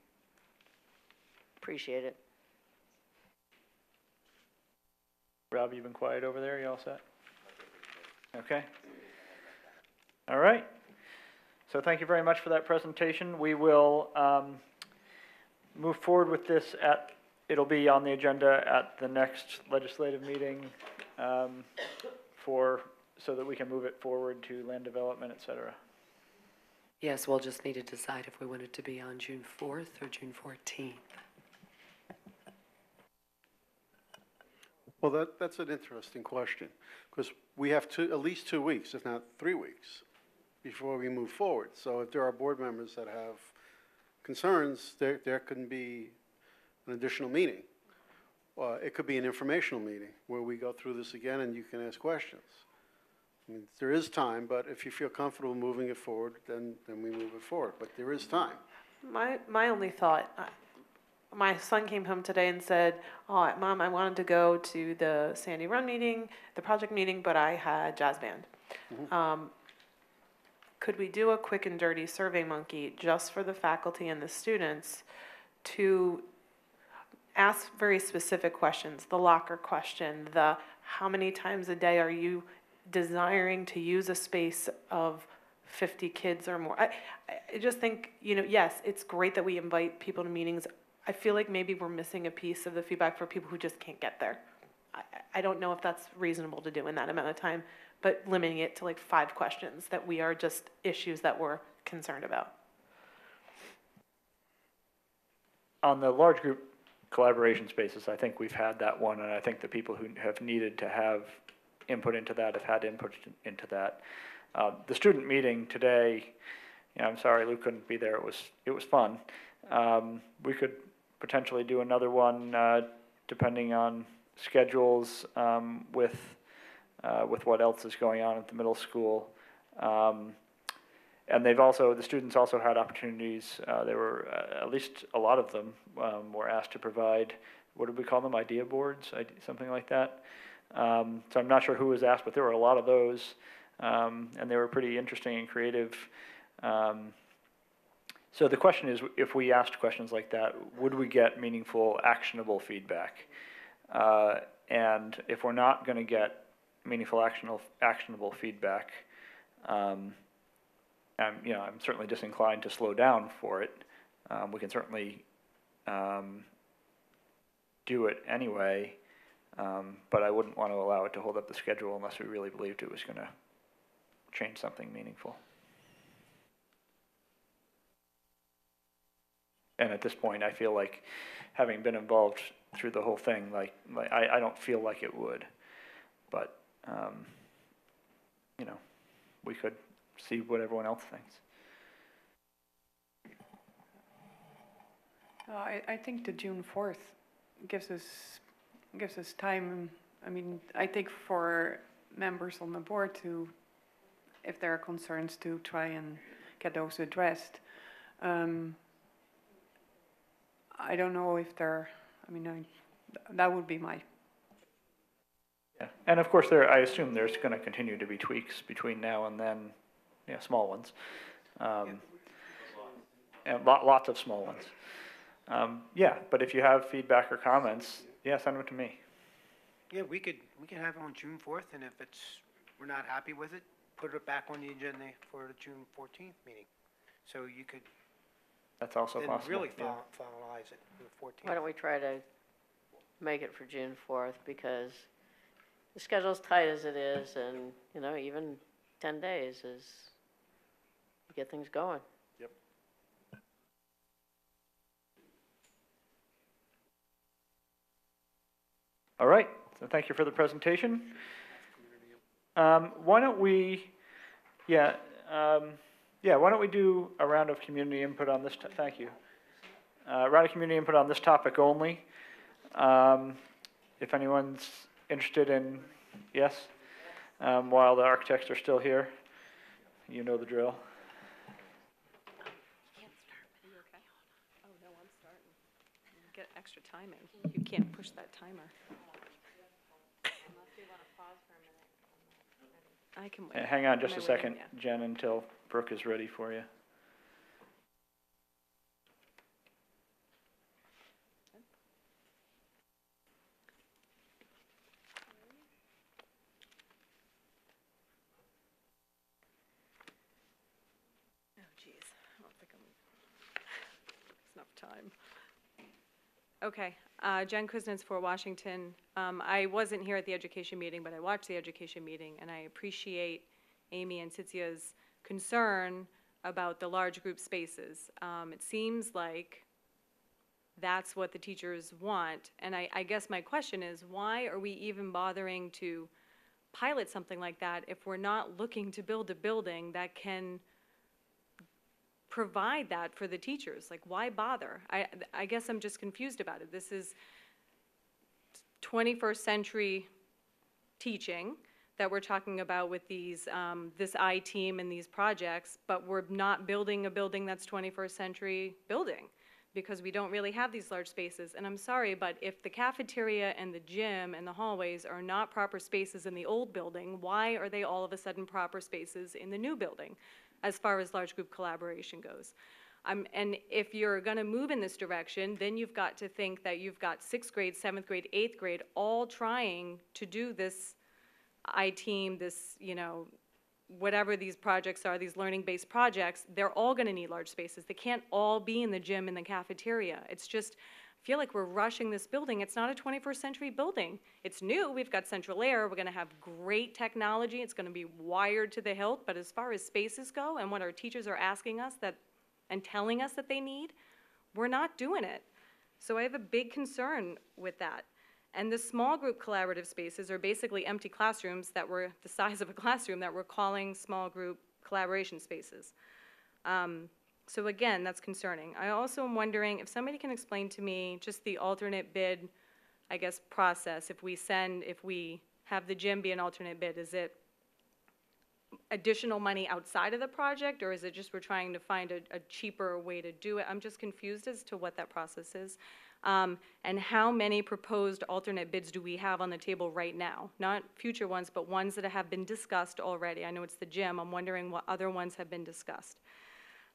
appreciate it. Rob, you've been quiet over there, you all set? Okay. All right. So thank you very much for that presentation. We will move forward with this it'll be on the agenda at the next legislative meeting so that we can move it forward to land development, et cetera. Yes, we'll just need to decide if we want it to be on June 4th or June 14th. Well, that's an interesting question, because we have at least 2 weeks, if not 3 weeks, before we move forward. So if there are board members that have concerns, there can be an additional meeting. It could be an informational meeting where we go through this again and you can ask questions. I mean, there is time, but if you feel comfortable moving it forward, then we move it forward, but there is time. My only thought, my son came home today and said, "Oh, Mom, I wanted to go to the Sandy Run meeting, the project meeting, but I had jazz band." Mm-hmm. Could we do a quick and dirty Survey Monkey just for the faculty and the students to ask very specific questions? The locker question, the how many times a day are you desiring to use a space of 50 kids or more? I just think, yes, it's great that we invite people to meetings. I feel like maybe we're missing a piece of the feedback for people who just can't get there. I don't know if that's reasonable to do in that amount of time, but limiting it to like 5 questions that we are just issues that we're concerned about. On the large group collaboration spaces, I think we've had that one, and I think the people who have needed to have input into that have had input into that. The student meeting today, Yeah, I'm sorry Lou couldn't be there. It was fun. We could potentially do another one, depending on schedules, with what else is going on at the middle school. And the students also had opportunities, there were, at least a lot of them, were asked to provide, what did we call them, idea boards, something like that. So I'm not sure who was asked, but there were a lot of those, and they were pretty interesting and creative. So the question is, if we asked questions like that, would we get meaningful, actionable feedback? And if we're not going to get meaningful, actionable feedback, I'm certainly disinclined to slow down for it. We can certainly do it anyway, but I wouldn't want to allow it to hold up the schedule unless we really believed it was going to change something meaningful. And at this point, I feel like, having been involved through the whole thing, I don't feel like it would. But, we could see what everyone else thinks. I think the June 4th gives us time. I mean, I think for members on the board to, if there are concerns, to try and get those addressed. I don't know if that would be my. Yeah, and of course, I assume there's going to continue to be tweaks between now and then, small ones, and lots of small ones. But if you have feedback or comments, send them to me. Yeah, we could have it on June 4th, and if we're not happy with it, put it back on the agenda for the June 14th meeting. So you could That's also then possible. really yeah. finalize it for the 14th. Why don't we try to make it for June 4th, because the schedule's tight as it is, and, even 10 days is, to get things going. Yep. All right, so thank you for the presentation. Why don't we, why don't we do a round of community input on this, thank you. Round of community input on this topic only. If anyone's interested in, yes, while the architects are still here, you know the drill. Get extra timing. You can't push that timer. I can wait. Hang on just Am a I second, waiting? Yeah. Jen, until Brooke is ready for you. Oh, geez. I don't think it's enough time. Okay. Jen Kuznets for Washington. I wasn't here at the education meeting, but I watched the education meeting, and I appreciate Amy and Titia's concern about the large group spaces. It seems like that's what the teachers want, and I guess my question is, why are we even bothering to pilot something like that if we're not looking to build a building that can provide that for the teachers? Like, why bother? I guess I'm just confused about it. This is 21st century teaching that we're talking about with these, this I-team and these projects, but we're not building a building that's 21st century building because we don't really have these large spaces. And I'm sorry, but if the cafeteria and the gym and the hallways are not proper spaces in the old building, why are they all of a sudden proper spaces in the new building as far as large group collaboration goes? And if you're going to move in this direction, then you've got to think that you've got 6th grade, 7th grade, 8th grade all trying to do this I-team, this, whatever these projects are, these learning-based projects. They're all going to need large spaces. They can't all be in the gym and the cafeteria. It's just, I feel like we're rushing this building. It's not a 21st century building. It's new. We've got central air. We're going to have great technology. It's going to be wired to the hilt. But as far as spaces go and what our teachers are asking us and telling us that they need, we're not doing it. So I have a big concern with that. And the small group collaborative spaces are basically empty classrooms that were the size of a classroom that we're calling small group collaboration spaces. So again, that's concerning. I also am wondering if somebody can explain to me just the alternate bid, I guess, process. If we have the gym be an alternate bid, is it additional money outside of the project, or is it just we're trying to find a cheaper way to do it? I'm just confused as to what that process is. And how many proposed alternate bids do we have on the table right now? Not future ones, but ones that have been discussed already. I know it's the gym. I'm wondering what other ones have been discussed.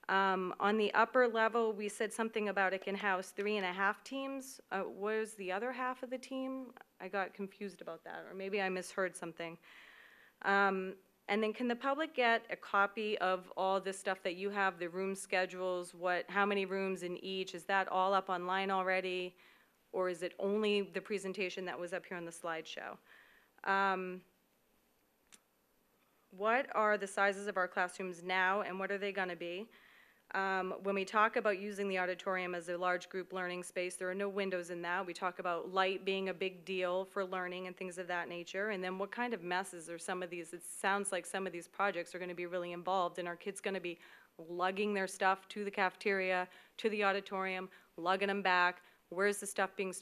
On the upper level, we said something about it can house 3.5 teams. What is the other half of the team? I got confused about that, or maybe I misheard something. And then can the public get a copy of all this stuff that you have, the room schedules, how many rooms in each? Is that all up online already? Or is it only the presentation that was up here on the slideshow? What are the sizes of our classrooms now, and what are they gonna be? When we talk about using the auditorium as a large group learning space, there are no windows in that. We talk about light being a big deal for learning and things of that nature. And then what kind of messes are some of these? It sounds like some of these projects are going to be really involved, and our kids going to be lugging their stuff to the cafeteria, to the auditorium, lugging them back. Where's the stuff being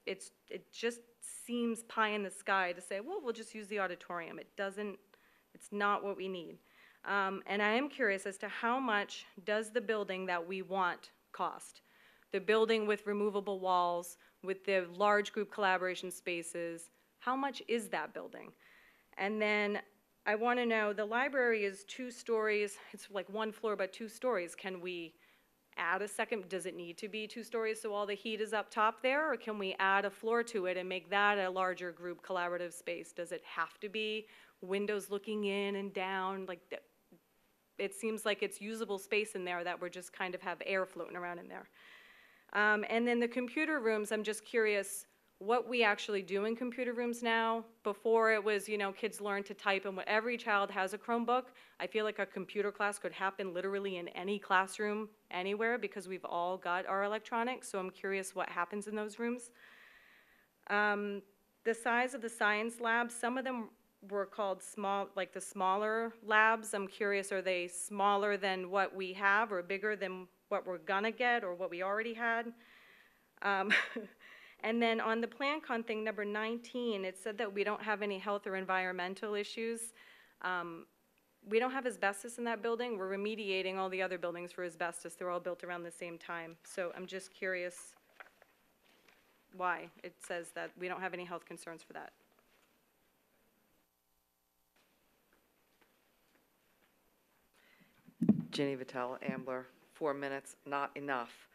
it just seems pie in the sky to say, well, we'll just use the auditorium. It's not what we need. And I am curious as to how much does the building that we want cost? The building with removable walls, with the large group collaboration spaces, how much is that building? And then I want to know, the library is 2 stories, it's like 1 floor but 2 stories. Can we add a second, does it need to be 2 stories so all the heat is up top there, or can we add a floor to it and make that a larger group collaborative space? Does it have to be windows looking in and down? Like, it seems like it's usable space in there that we're just kind of have air floating around in there. And then the computer rooms, I'm just curious what we actually do in computer rooms now. Before it was, kids learn to type, and every child has a Chromebook. I feel like a computer class could happen literally in any classroom, anywhere, because we've all got our electronics, so I'm curious what happens in those rooms. The size of the science labs, some of them were called small, like the smaller labs. I'm curious, are they smaller than what we have or bigger than what we're gonna get or what we already had? And then on the PlanCon thing, number 19, it said that we don't have any health or environmental issues. We don't have asbestos in that building. We're remediating all the other buildings for asbestos. They're all built around the same time. So I'm just curious why it says that we don't have any health concerns for that. Ginny Vitale, Ambler, 4 minutes, not enough.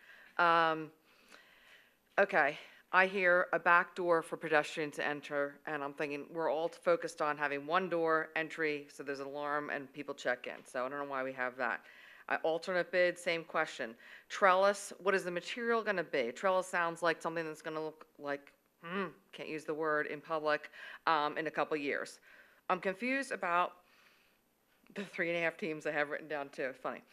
Okay, I hear a back door for pedestrians to enter, and I'm thinking we're all focused on having 1 door entry, so there's an alarm and people check in. So I don't know why we have that. Alternate bid, same question. Trellis, what is the material going to be? Trellis sounds like something that's going to look like, can't use the word in public, in a couple years. I'm confused about the 3.5 teams I have written down too. It's funny.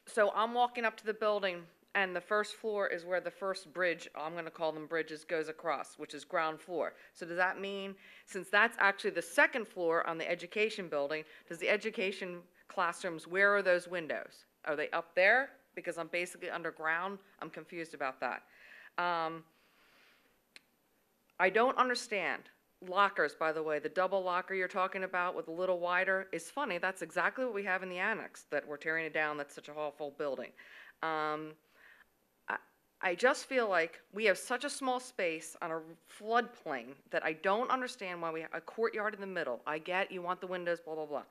So I'm walking up to the building, and the first floor is where the first bridge, I'm going to call them bridges, goes across, which is ground floor. So does that mean, since that's actually the second floor on the education building, does the education classrooms, where are those windows? Are they up there? Because I'm basically underground. I'm confused about that. I don't understand. Lockers, by the way, the double locker you're talking about with a little wider is funny. That's exactly what we have in the annex that we're tearing it down. That's such a awful building. I just feel like we have such a small space on a floodplain that I don't understand why we have a courtyard in the middle. I get you want the windows, blah, blah, blah.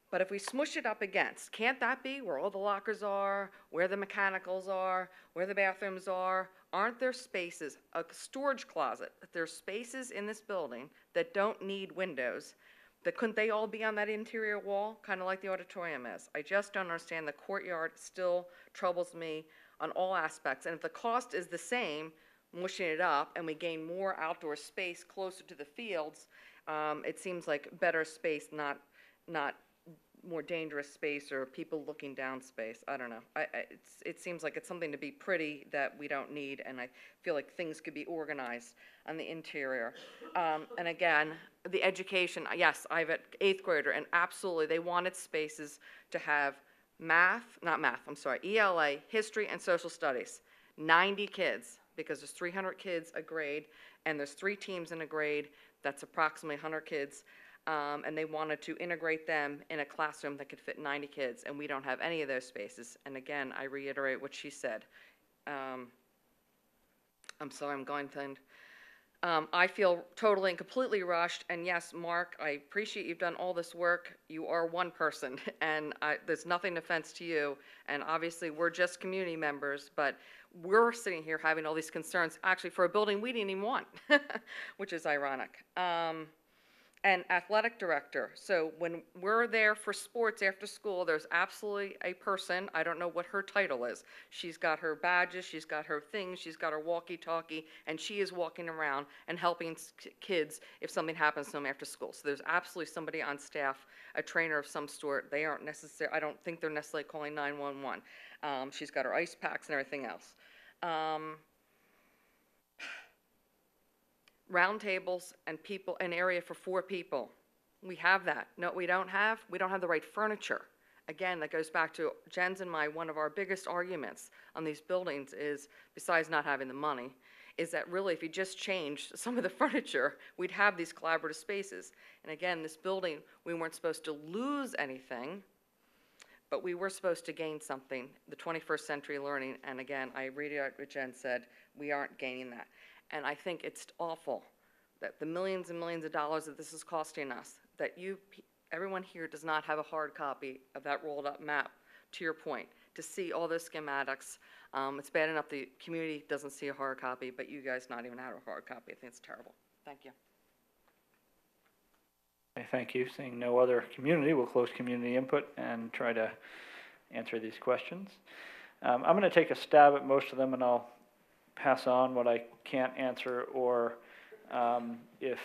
But if we smush it up against, can't that be where all the lockers are, where the mechanicals are, where the bathrooms are? Aren't there spaces, a storage closet, there's spaces in this building that don't need windows, that couldn't they all be on that interior wall, kind of like the auditorium is? I just don't understand. The courtyard still troubles me on all aspects. And if the cost is the same, mushing it up, and we gain more outdoor space closer to the fields, it seems like better space, not more dangerous space or people looking down space. I don't know. It seems like it's something to be pretty that we don't need, and I feel like things could be organized on the interior. And again, the education, yes, I have an 8th grader, and absolutely, they wanted spaces to have ELA, history, and social studies. 90 kids, because there's 300 kids a grade, and there's 3 teams in a grade. That's approximately 100 kids. And they wanted to integrate them in a classroom that could fit 90 kids, and we don't have any of those spaces. And again, I reiterate what she said. I'm sorry, I'm going to end. I feel totally and completely rushed, and yes, Mark, I appreciate you've done all this work. You are one person, and there's nothing offense to you, and obviously we're just community members, but we're sitting here having all these concerns, actually for a building we didn't even want, which is ironic. And athletic director. So when we're there for sports after school, there's absolutely a person, I don't know what her title is. She's got her badges, she's got her things, she's got her walkie-talkie, and she is walking around and helping kids if something happens to them after school. So there's absolutely somebody on staff, a trainer of some sort. They aren't necessarily, I don't think they're necessarily calling 911. She's got her ice packs and everything else. Round tables and people, an area for 4 people. We have that. No, we don't have the right furniture. Again, that goes back to Jen's and one of our biggest arguments on these buildings is, besides not having the money, is that really if you just changed some of the furniture, we'd have these collaborative spaces. And again, this building, we weren't supposed to lose anything, but we were supposed to gain something, the 21st century learning. And again, I reiterate what Jen said, we aren't gaining that. And I think it's awful that the millions and millions of dollars that this is costing us, that everyone here does not have a hard copy of that rolled up map, to your point, to see all those schematics. It's bad enough the community doesn't see a hard copy, but you guys not even have a hard copy. I think it's terrible. Thank you. Okay, thank you. Seeing no other community, we'll close community input and try to answer these questions. I'm going to take a stab at most of them, and I'll pass on what I can't answer, or if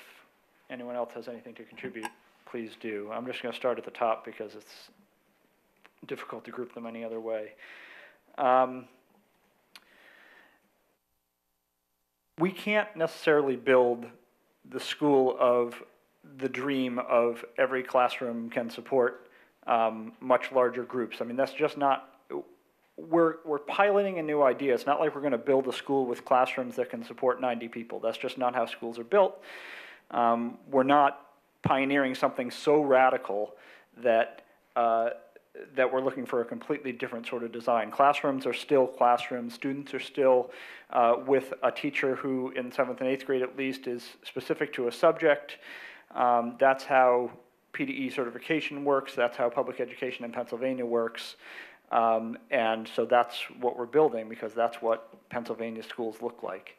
anyone else has anything to contribute, please do. I'm just going to start at the top because it's difficult to group them any other way. We can't necessarily build the school of the dream of every classroom can support much larger groups. I mean, that's just not, we're piloting a new idea. It's not like we're going to build a school with classrooms that can support 90 people. That's just not how schools are built. We're not pioneering something so radical that that we're looking for a completely different sort of design. Classrooms are still classrooms. Students are still with a teacher who, in 7th and 8th grade at least, is specific to a subject. That's how PDE certification works. That's how public education in Pennsylvania works. And so that's what we're building, because that's what Pennsylvania schools look like.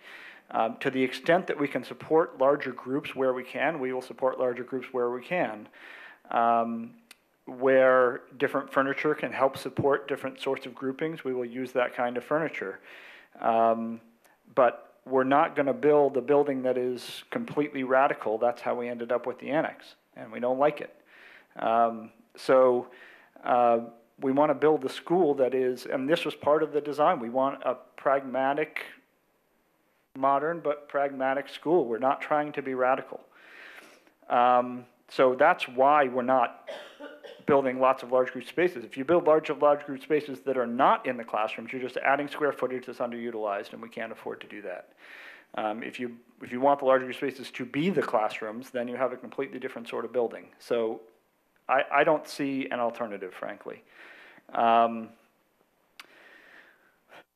To the extent that we can support larger groups where we can, we will support larger groups where we can. Where different furniture can help support different sorts of groupings, we will use that kind of furniture. But we're not going to build a building that is completely radical. That's how we ended up with the annex, and we don't like it. We want to build a school that is, and this was part of the design, we want a pragmatic, modern but pragmatic school. We're not trying to be radical. So that's why we're not building lots of large group spaces. If you build large group spaces that are not in the classrooms, you're just adding square footage that's underutilized, and we can't afford to do that. If you want the large group spaces to be the classrooms, then you have a completely different sort of building. So I don't see an alternative, frankly.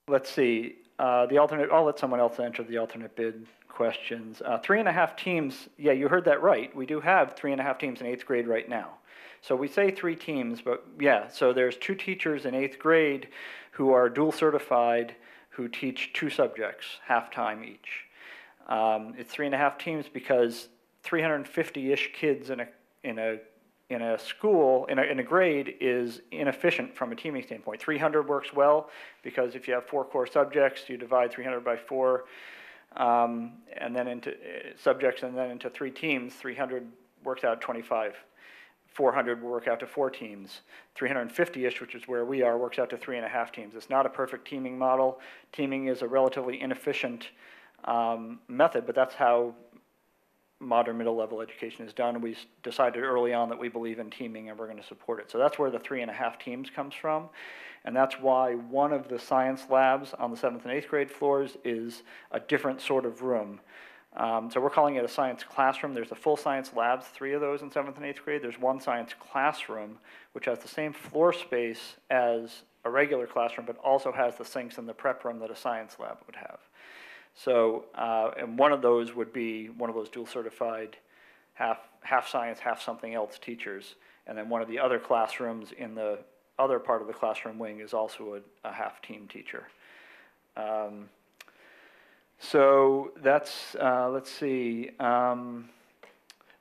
Let's see. The alternate, I'll let someone else answer the alternate bid questions. 3.5 teams, yeah, you heard that right. We do have 3.5 teams in 8th grade right now. So we say 3 teams, but yeah, so there's 2 teachers in 8th grade who are dual certified, who teach 2 subjects, half-time each. It's 3.5 teams because 350-ish kids in a school, in a grade, is inefficient from a teaming standpoint. 300 works well because if you have 4 core subjects, you divide 300 by 4, and then into subjects, and then into 3 teams. 300 works out 25 400 will work out to 4 teams. 350-ish, which is where we are, works out to 3.5 teams. It's not a perfect teaming model. Teaming is a relatively inefficient method, but that's how modern middle-level education is done. We decided early on that we believe in teaming and we're going to support it. So that's where the 3.5 teams comes from. And that's why one of the science labs on the 7th and 8th grade floors is a different sort of room. So we're calling it a science classroom. There's the full science labs, 3 of those in 7th and 8th grade. There's one science classroom, which has the same floor space as a regular classroom, but also has the sinks and the prep room that a science lab would have. So, and one of those would be one of those dual certified half science, half something else teachers. And then one of the other classrooms in the other part of the classroom wing is also a half team teacher. So that's, let's see, the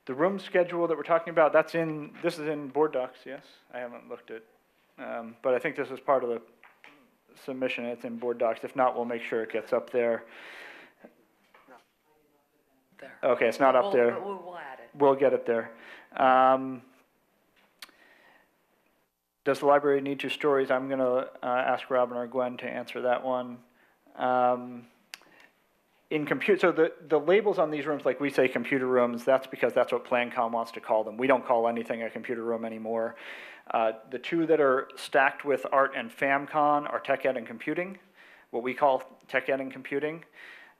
room schedule that we're talking about, this is in board docs, yes? I haven't looked at, but I think this is part of the submission, it's in board docs. If not, we'll make sure it gets up there. There. Okay, it's not up there. We'll add it. We'll get it there. Does the library need 2 stories? I'm going to ask Robin or Gwen to answer that one. So the labels on these rooms, like we say computer rooms, that's because that's what PlanCom wants to call them. We don't call anything a computer room anymore. The 2 that are stacked with art and FAMCon are tech ed and computing, what we call tech ed and computing.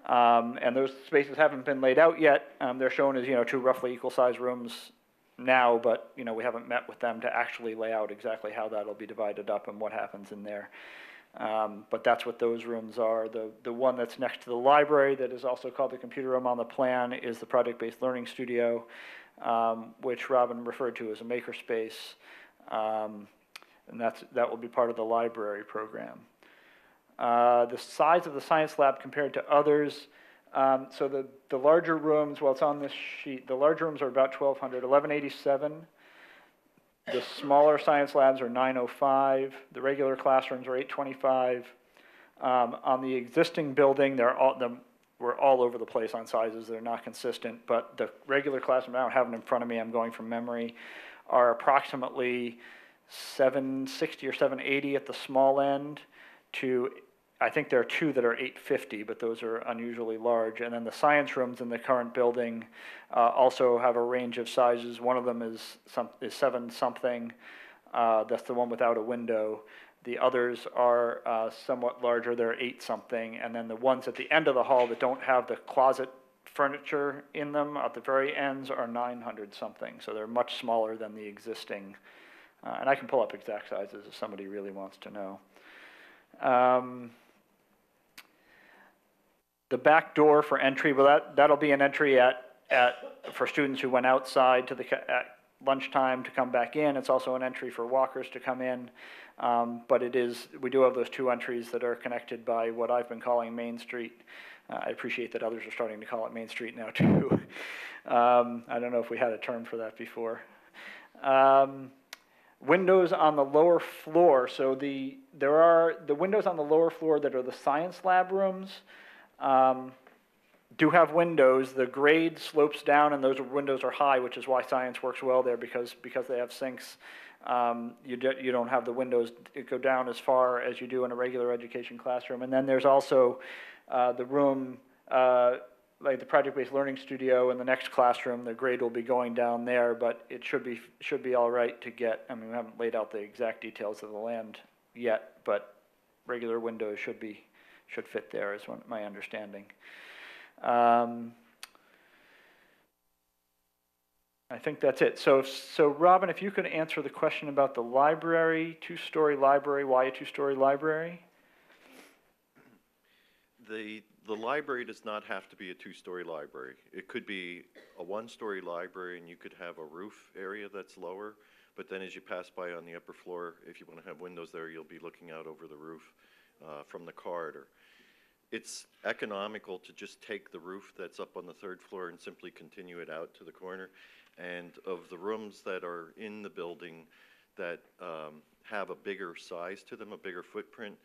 And those spaces haven't been laid out yet. They're shown as, 2 roughly equal size rooms now, but, we haven't met with them to actually lay out exactly how that'll be divided up and what happens in there. But that's what those rooms are. The one that's next to the library that is also called the computer room on the plan is the project-based learning studio, which Robin referred to as a makerspace. And that will be part of the library program. The size of the science lab compared to others, so the larger rooms, well, it's on this sheet, the larger rooms are about 1,200, 1,187. The smaller science labs are 905. The regular classrooms are 825. On the existing building, we're all over the place on sizes. They're not consistent, but the regular classroom, I don't have them in front of me, I'm going from memory, are approximately 760 or 780 at the small end to, I think there are 2 that are 850, but those are unusually large. And then the science rooms in the current building also have a range of sizes. One of them is 7 something. That's the one without a window. The others are somewhat larger. They're 8 something. And then the ones at the end of the hall that don't have the closet furniture in them at the very ends are 900 something. So they're much smaller than the existing. And I can pull up exact sizes if somebody really wants to know. The back door for entry, well, that'll be an entry for students who went outside at lunchtime to come back in. It's also an entry for walkers to come in. But we do have those 2 entries that are connected by what I've been calling Main Street. I appreciate that others are starting to call it Main Street now too. I don't know if we had a term for that before. Windows on the lower floor. So there are the windows on the lower floor that are the science lab rooms. Do have windows. The grade slopes down and those windows are high, which is why science works well there because they have sinks. You don't have the windows go down as far as you do in a regular education classroom. And then there's also the room, like the project-based learning studio in the next classroom. The grade will be going down there, but it should be all right to get. I mean, we haven't laid out the exact details of the land yet, but regular windows should fit there, is my understanding. I think that's it. So Robin, if you could answer the question about the library, 2-story library, why a 2-story library? The library does not have to be a 2-story library. It could be a 1-story library and you could have a roof area that's lower, but then as you pass by on the upper floor, if you want to have windows there, you'll be looking out over the roof from the corridor. It's economical to just take the roof that's up on the 3rd floor and simply continue it out to the corner. And of the rooms that are in the building that have a bigger size to them, a bigger footprint,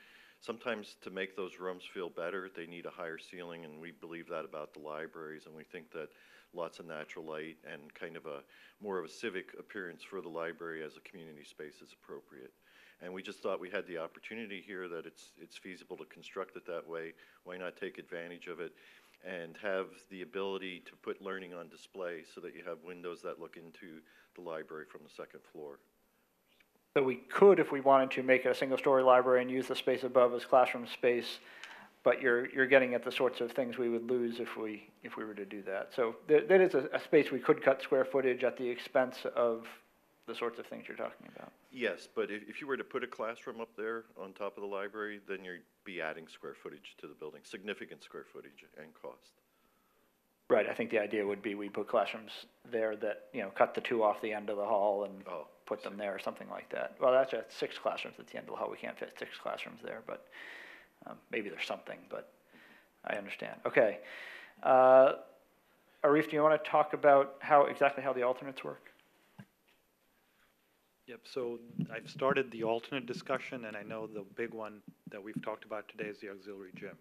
sometimes to make those rooms feel better, they need a higher ceiling, and we believe that about the libraries, and we think that lots of natural light, and kind of a more of a civic appearance for the library as a community space is appropriate. And we just thought we had the opportunity here that it's feasible to construct it that way. Why not take advantage of it and have the ability to put learning on display so that you have windows that look into the library from the second floor? So we could, if we wanted to, make it a single-story library and use the space above as classroom space, but you're getting at the sorts of things we would lose if we were to do that. So that is a space we could cut square footage at the expense of the sorts of things you're talking about. Yes, but if you were to put a classroom up there on top of the library, then you'd be adding square footage to the building, significant square footage and cost. Right, I think the idea would be we put classrooms there that, you know, cut the two off the end of the hall and put them there or something like that. Well, that's at 6 classrooms at the end of the hall. We can't fit 6 classrooms there, but maybe there's something, but I understand. Okay. Arif, do you want to talk about exactly how the alternates work? Yep, so I've started the alternate discussion, and I know the big one that we've talked about today is the auxiliary gym.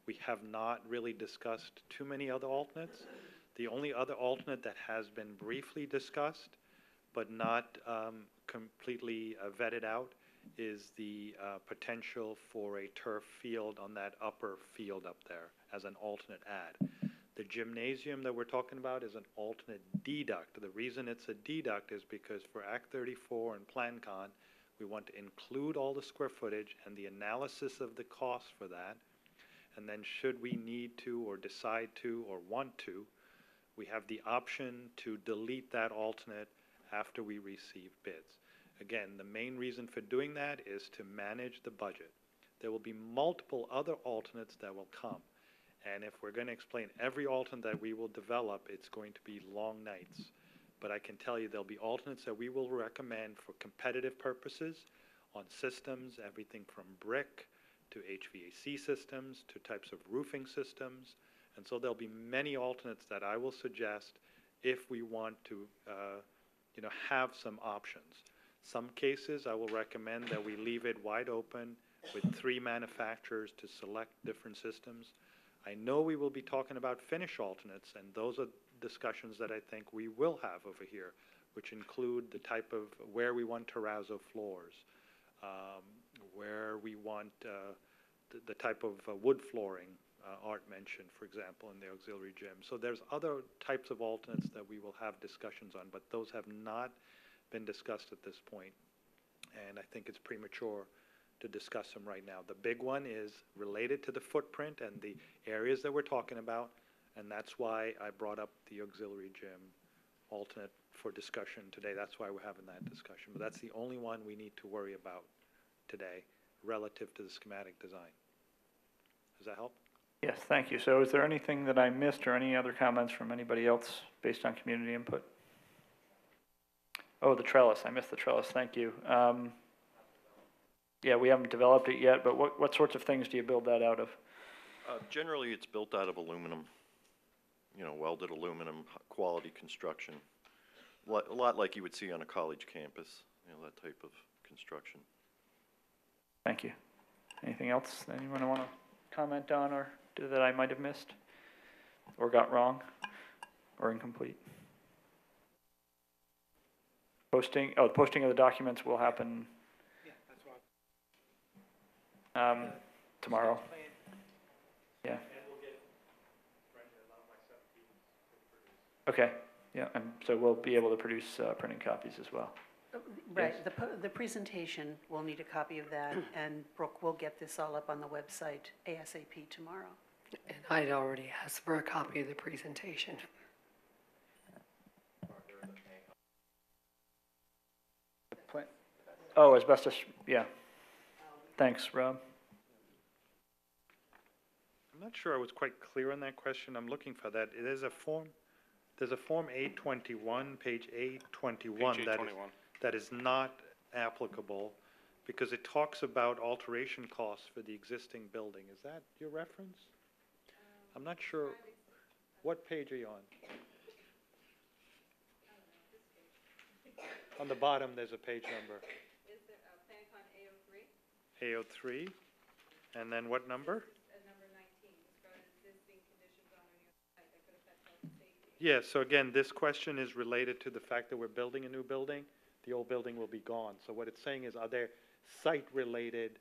We have not really discussed too many other alternates. The only other alternate that has been briefly discussed, but not completely vetted out, is the potential for a turf field on that upper field up there as an alternate add. The gymnasium that we're talking about is an alternate deduct. The reason it's a deduct is because for Act 34 and PlanCon, we want to include all the square footage and the analysis of the cost for that. And then should we need to or decide to or want to, we have the option to delete that alternate after we receive bids. Again, the main reason for doing that is to manage the budget. There will be multiple other alternates that will come. And if we're going to explain every alternate that we will develop, it's going to be long nights. But I can tell you there'll be alternates that we will recommend for competitive purposes on systems, everything from brick to HVAC systems to types of roofing systems. And so there'll be many alternates that I will suggest if we want to have some options. Some cases I will recommend that we leave it wide open with 3 manufacturers to select different systems. I know we will be talking about finish alternates, and those are discussions that I think we will have over here, which include the type of where we want terrazzo floors, where we want the type of wood flooring Art mentioned, for example, in the auxiliary gym. So there's other types of alternates that we will have discussions on, but those have not been discussed at this point, and I think it's premature to discuss them right now. The big one is related to the footprint and the areas that we're talking about, and that's why I brought up the auxiliary gym alternate for discussion today. That's why we're having that discussion. But that's the only one we need to worry about today relative to the schematic design. Does that help? Yes, thank you. So is there anything that I missed or any other comments from anybody else based on community input? Oh, the trellis. I missed the trellis. Thank you. Yeah, we haven't developed it yet, but what sorts of things do you build that out of? Generally, it's built out of aluminum, welded aluminum, quality construction. A lot like you would see on a college campus, that type of construction. Thank you. Anything else that anyone want to comment on or that I might have missed or got wrong or incomplete? Posting of the documents will happen tomorrow. Yeah. Okay. Yeah. And so we'll be able to produce printing copies as well. Right, Yes. the presentation, we'll need a copy of that, and Brooke will get this all up on the website ASAP tomorrow. And I'd already asked for a copy of the presentation. Oh, asbestos, yeah. Thanks, Rob. I'm not sure I was quite clear on that question. I'm looking for that. There's a form A21, page A21, that is not applicable because it talks about alteration costs for the existing building. Is that your reference? I'm not sure. What page are you on? On the bottom, there's a page number. Is there a PlanCon A03? A03. And then what number? Number 19, describe existing conditions on any site that could affect health and safety. Yeah, so again, this question is related to the fact that we're building a new building. The old building will be gone. So what it's saying is, are there site-related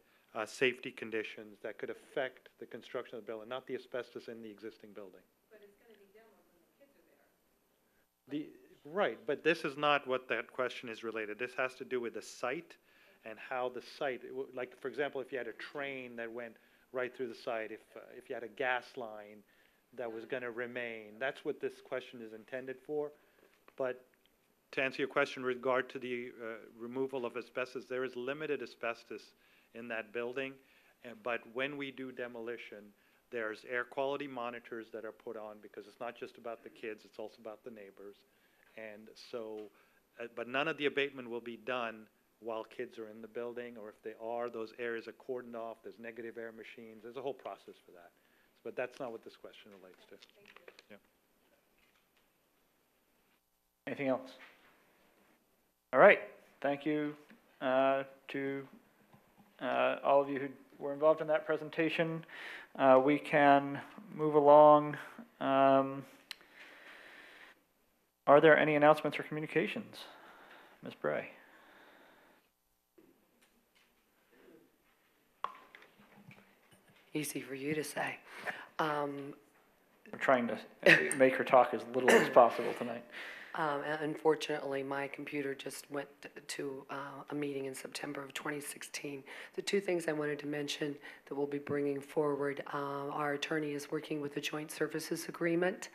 safety conditions that could affect the construction of the building, not the asbestos in the existing building? But it's going to be demoed when the kids are there. Right, but this is not what that question is related. This has to do with the site and how the site, like, for example, if you had a train that went right through the site, if you had a gas line that was going to remain. That's what this question is intended for. But to answer your question in regard to the removal of asbestos, there is limited asbestos in that building. But when we do demolition, there's air quality monitors that are put on because it's not just about the kids, it's also about the neighbors. And so, but none of the abatement will be done while kids are in the building, or if they are, those areas are cordoned off, there's negative air machines, there's a whole process for that. But that's not what this question relates to. Yeah. Anything else? All right, thank you to all of you who were involved in that presentation. We can move along. Are there any announcements or communications? Ms. Bray. Easy for you to say. We're trying to make her talk as little as possible tonight. Unfortunately, my computer just went to a meeting in September of 2016. The two things I wanted to mention that we'll be bringing forward, our attorney is working with a joint services agreement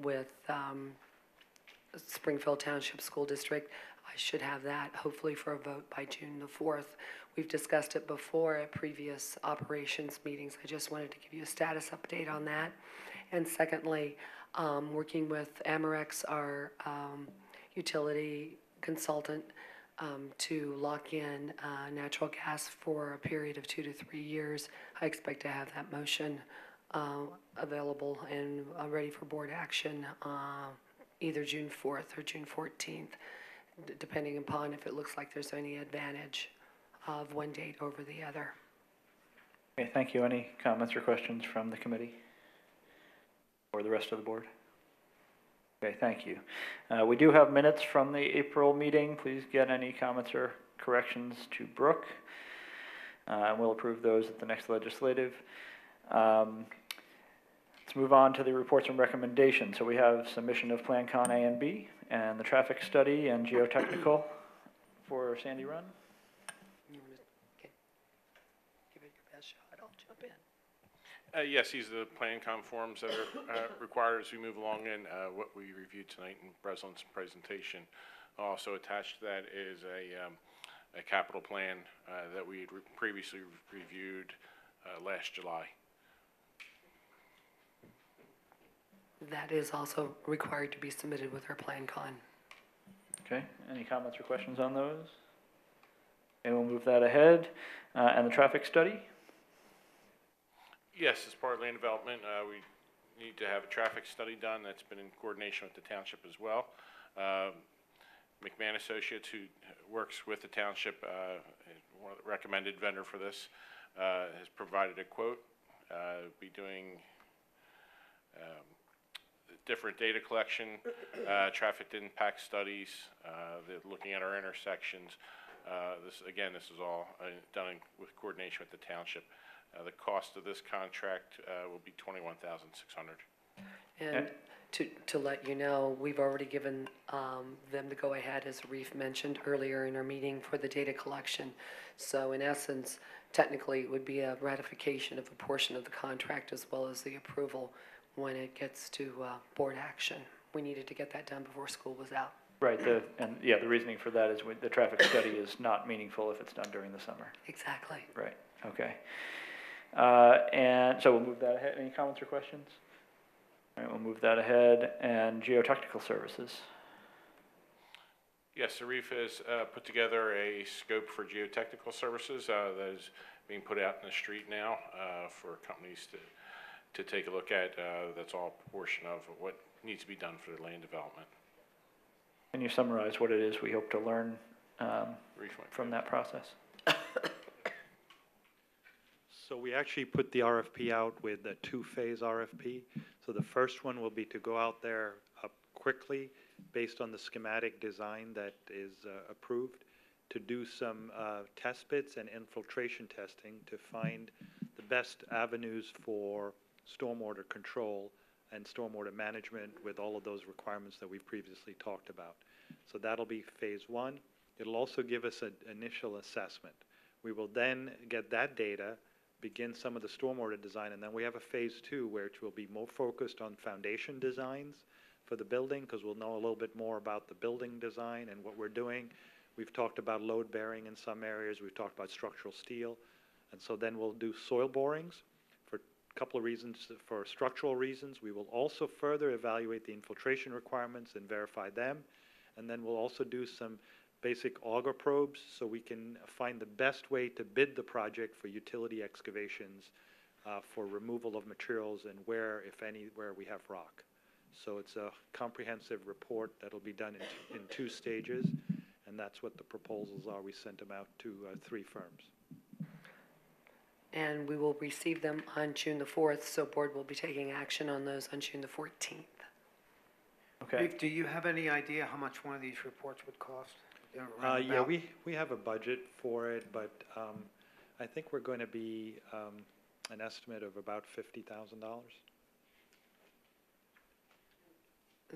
with Springfield Township School District. I should have that hopefully for a vote by June the 4th. We've discussed it before at previous operations meetings. I just wanted to give you a status update on that. And secondly, working with Amorex, our utility consultant, to lock in natural gas for a period of 2 to 3 years. I expect to have that motion available and ready for board action either June 4th or June 14th, depending upon if it looks like there's any advantage of one date over the other. Okay, thank you. Any comments or questions from the committee or the rest of the board? Okay, thank you. We do have minutes from the April meeting. Please get any comments or corrections to Brooke. We'll approve those at the next legislative. Let's move on to the reports and recommendations. So we have submission of Plan Con A and B and the traffic study and geotechnical for Sandy Run. You want to give it your best shot? I'll jump in. Yes, these are the plan conforms that are required as we move along in what we reviewed tonight in Breslin's presentation. Also attached to that is a capital plan that we had previously reviewed last July. That is also required to be submitted with our Plan Con. Okay, any comments or questions on those? And we'll move that ahead. And the traffic study? Yes, as part of land development, we need to have a traffic study done. That's been in coordination with the township as well. McMahon Associates, who works with the township, one of the recommended vendor for this, has provided a quote. Be doing different data collection, traffic impact studies, looking at our intersections. This is all done with coordination with the township. The cost of this contract will be $21,600. And to let you know, we've already given them the go-ahead, as Reef mentioned earlier in our meeting, for the data collection. So in essence, technically, it would be a ratification of a portion of the contract as well as the approval when it gets to board action. We needed to get that done before school was out. Right, the reasoning for that is the traffic study is not meaningful if it's done during the summer. Exactly. Right, okay. And so we'll move that ahead. Any comments or questions? All right, we'll move that ahead. And geotechnical services. Yes, the REEF has put together a scope for geotechnical services that is being put out in the street now for companies to take a look at. That's all a portion of what needs to be done for the land development. Can you summarize what it is we hope to learn from that process? So we actually put the RFP out with a two-phase RFP. So the first one will be to go out there quickly, based on the schematic design that is approved, to do some test bits and infiltration testing to find the best avenues for stormwater control and stormwater management with all of those requirements that we've previously talked about. So that'll be phase one. It'll also give us an initial assessment. We will then get that data, begin some of the stormwater design, and then we have a phase two where it will be more focused on foundation designs for the building, because we'll know a little bit more about the building design and what we're doing. We've talked about load bearing in some areas. We've talked about structural steel. And so then we'll do soil borings for a couple of reasons. For structural reasons, we will also further evaluate the infiltration requirements and verify them. And then we'll also do some basic auger probes so we can find the best way to bid the project for utility excavations for removal of materials and where, if anywhere, we have rock. So it's a comprehensive report that'll be done in two stages, and that's what the proposals are. We sent them out to 3 firms. And we will receive them on June the 4th, so board will be taking action on those on June the 14th. Okay. Dave, do you have any idea how much one of these reports would cost? Yeah, we have a budget for it, but I think we're going to be an estimate of about $50,000.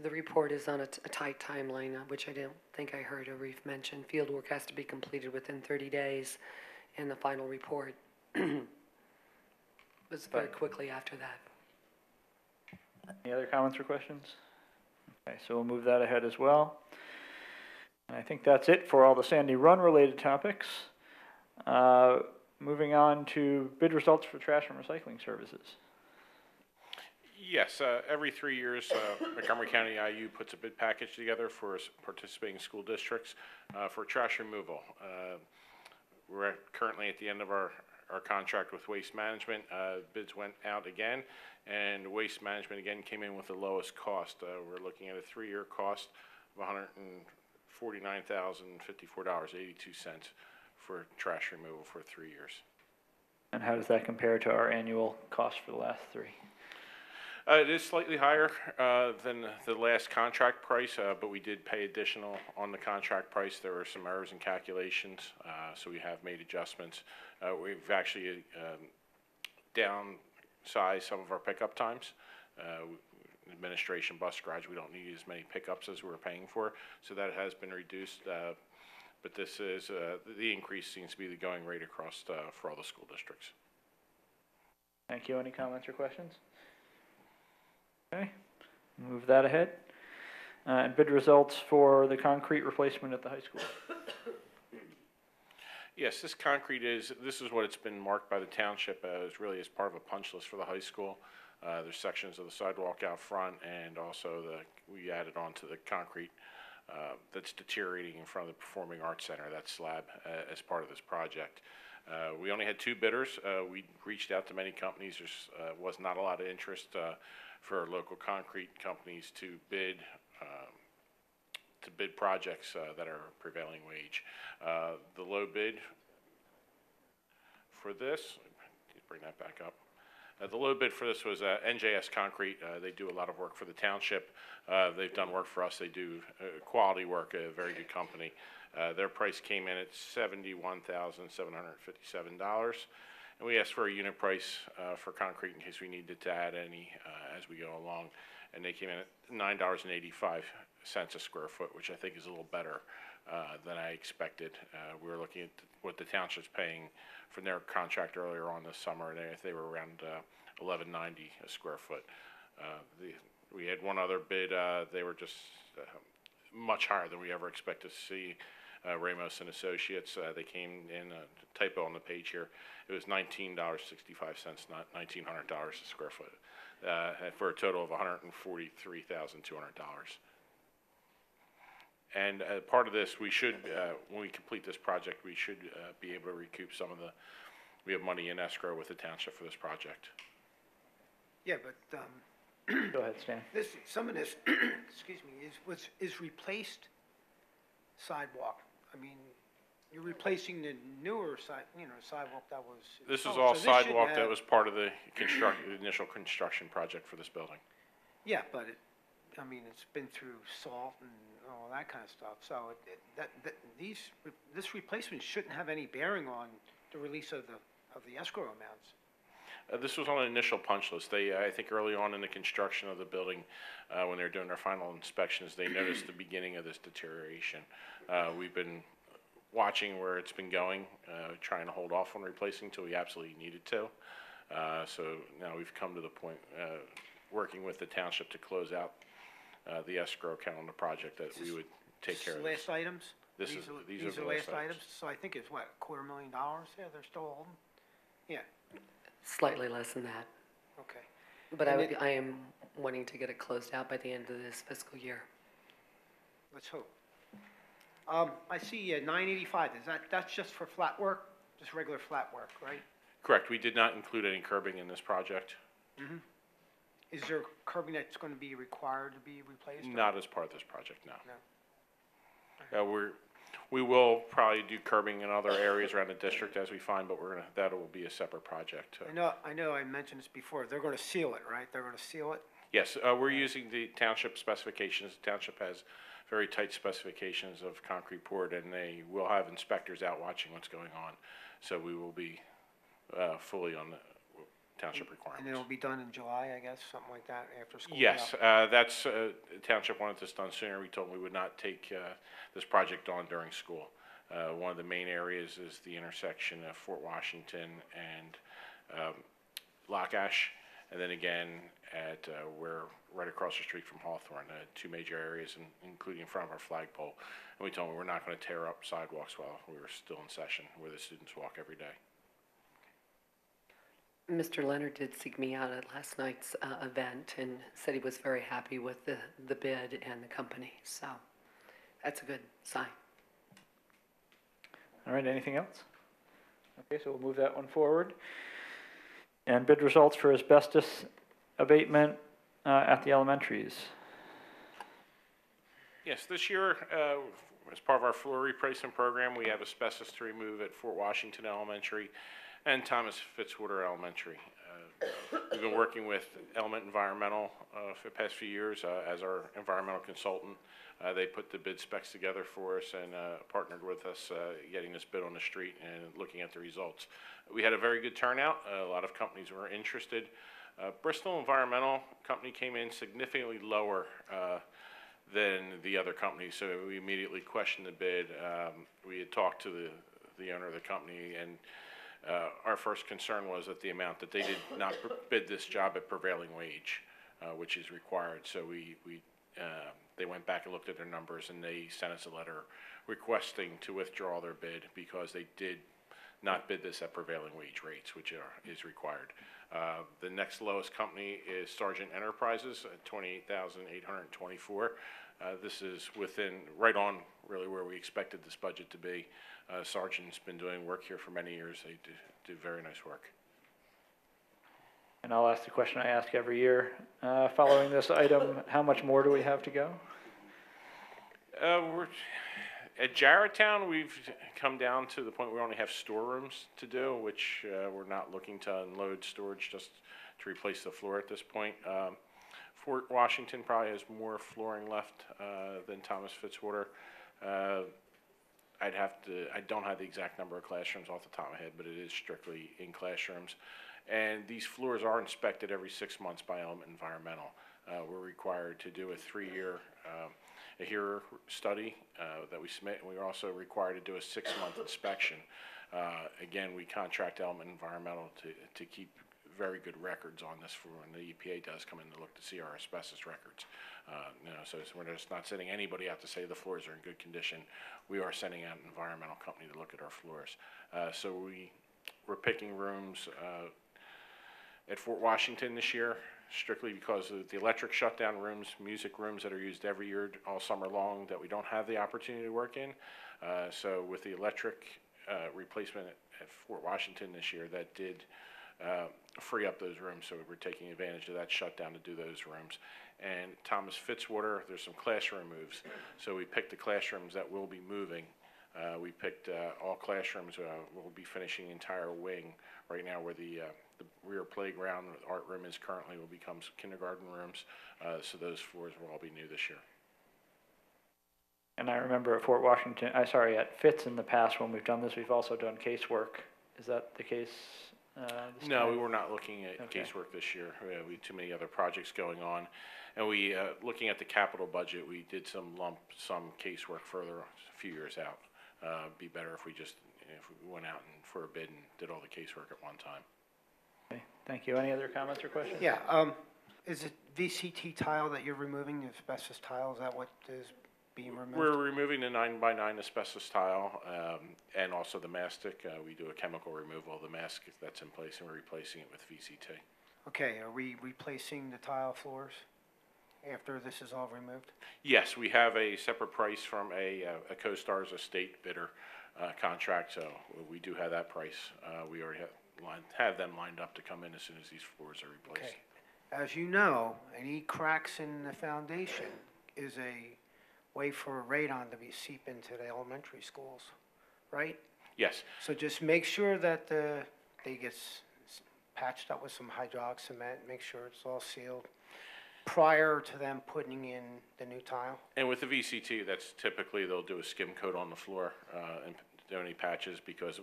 The report is on a tight timeline, which I don't think I heard Arif mention. Field work has to be completed within 30 days, and the final report was very quickly after that. Any other comments or questions? Okay, so we'll move that ahead as well. And I think that's it for all the Sandy Run related topics. Moving on to bid results for trash and recycling services. Yes, every 3 years, Montgomery County IU puts a bid package together for participating school districts for trash removal. We're currently at the end of our contract with Waste Management. Bids went out again, and Waste Management again came in with the lowest cost. We're looking at a 3-year cost of $149,054.82 for trash removal for 3 years. And how does that compare to our annual cost for the last 3? It is slightly higher than the last contract price, but we did pay additional on the contract price. There were some errors in calculations, so we have made adjustments. We've actually downsized some of our pickup times. Administration bus garage, we don't need as many pickups as we were paying for, so that has been reduced. But this is the increase seems to be the going rate across for all the school districts. Thank you. Any comments or questions? Okay, move that ahead. And bid results for the concrete replacement at the high school. Yes, this concrete this is what it's been marked by the township as really as part of a punch list for the high school. There's sections of the sidewalk out front, and also we added on to the concrete that's deteriorating in front of the Performing Arts Center, that slab, as part of this project. We only had 2 bidders. We reached out to many companies. There was not a lot of interest for local concrete companies to bid projects that are prevailing wage. The low bid for this, bring that back up. The low bid for this was NJS Concrete. They do a lot of work for the township. They've done work for us. They do quality work, a very good company. Their price came in at $71,757. And we asked for a unit price for concrete in case we needed to add any as we go along. And they came in at $9.85 a square foot, which I think is a little better than I expected. We were looking at what the township's paying for their contract earlier on this summer, and they were around $11.90 a square foot. We had one other bid. They were just much higher than we ever expected to see. Ramos and Associates, they came in, typo on the page here, it was $19.65, not $1,900 a square foot, for a total of $143,200. And part of this, we should, when we complete this project, we should be able to recoup some of we have money in escrow with the township for this project. Yeah, but, Go ahead, Stan. some of this, excuse me, is replaced sidewalk. I mean, You're replacing the newer sidewalk that was. This is oh, all so this shouldn't sidewalk that have- was part of the initial construction project for this building. Yeah, but I mean, it's been through salt and all that kind of stuff, so this replacement shouldn't have any bearing on the release of the escrow amounts. This was on an initial punch list. They, I think early on in the construction of the building, when they were doing their final inspections, they noticed the beginning of this deterioration. We've been watching where it's been going, trying to hold off on replacing until we absolutely needed to. So now we've come to the point, working with the township to close out the escrow account on the project, that we would take care of this. Last items? These are the last last items. So I think it's what, $250,000? Yeah, they're still holding? Yeah, Slightly less than that, okay. but And I am wanting to get it closed out by the end of this fiscal year. Let's hope. I see 985, that's just for flat work, just regular flat work, right? Correct. We did not include any curbing in this project. Mm-hmm. Is there curbing that's going to be required to be replaced? or- Not as part of this project, no. No. We will probably do curbing in other areas around the district as we find, but that will be a separate project. I know I mentioned this before, they're going to seal it, right? They're going to seal it? Yes, we're using the township specifications. The township has very tight specifications of concrete poured, and they will have inspectors out watching what's going on. So we will be fully on the township requirements. And it'll be done in July, I guess, something like that, after school? Yes, that's, the township wanted this done sooner. We told them we would not take this project on during school. One of the main areas is the intersection of Fort Washington and Lockash, and then again at we're right across the street from Hawthorne, two major areas, including in front of our flagpole. And we told them we're not going to tear up sidewalks while we were still in session, where the students walk every day. Mr. Leonard did seek me out at last night's event and said he was very happy with the bid and the company, so that's a good sign. All right, anything else? Okay, so we'll move that one forward. And bid results for asbestos abatement at the elementaries. Yes, this year, as part of our floor replacement program, we have asbestos to remove at Fort Washington Elementary and Thomas Fitzwater Elementary. We've been working with Element Environmental for the past few years as our environmental consultant. They put the bid specs together for us and partnered with us getting this bid on the street and looking at the results. We had a very good turnout. A lot of companies were interested. Bristol Environmental Company came in significantly lower than the other companies, so we immediately questioned the bid. We had talked to the owner of the company, and our first concern was that the amount that they did not bid this job at prevailing wage, which is required. So they went back and looked at their numbers, and they sent us a letter requesting to withdraw their bid because they did not bid this at prevailing wage rates, which is required. The next lowest company is Sargent Enterprises at $28,824. This is right on really where we expected this budget to be. Sargent's been doing work here for many years. They do very nice work. And I'll ask the question I ask every year. Following this item, how much more do we have to go? At Jarretttown, we've come down to the point where we only have storerooms to do, which we're not looking to unload storage just to replace the floor at this point. Fort Washington probably has more flooring left than Thomas Fitzwater. I don't have the exact number of classrooms off the top of my head, but it is strictly in classrooms. And these floors are inspected every 6 months by Element Environmental. We're required to do a 3-year a HERA study that we submit, and we are also required to do a 6-month inspection. Again, we contract Element Environmental to keep very good records on this for when the EPA does come in to look to see our asbestos records. So we're just not sending anybody out to say the floors are in good condition. We are sending out an environmental company to look at our floors. So we're picking rooms at Fort Washington this year, strictly because of the electric shutdown rooms, music rooms that are used every year all summer long that we don't have the opportunity to work in. So with the electric replacement at Fort Washington this year, that did free up those rooms, so we're taking advantage of that shutdown to do those rooms. And Thomas Fitzwater, there's some classroom moves, so we picked the classrooms that will be moving We picked all classrooms. We'll be finishing the entire wing right now where the rear playground art room is currently will become kindergarten rooms. So those floors will all be new this year. And I remember at Fort Washington, at Fitz in the past, when we've done this, we've also done casework. Is that the case? This No, time? we were not looking at Okay. casework this year. We had too many other projects going on. And we, looking at the capital budget, we did some lump sum casework further a few years out. Be better if we just, if we went out and for a bid and did all the casework at one time. Okay, thank you. Any other comments or questions? Yeah, is it VCT tile that you're removing, the asbestos tile, is that what is being removed? We're removing the 9x9 asbestos tile, and also the mastic. We do a chemical removal of the mastic that's in place, and we're replacing it with VCT. Okay, are we replacing the tile floors after this is all removed? Yes, we have a separate price from a CoStar's estate bidder contract, so we do have that price. We already have them lined up to come in as soon as these floors are replaced. Okay. As you know, any cracks in the foundation is a way for radon to seep into the elementary schools, right? Yes, So just make sure that they get patched up with some hydraulic cement, make sure it's all sealed prior to them putting in the new tile. and with the VCT, that's typically they'll do a skim coat on the floor and do any patches because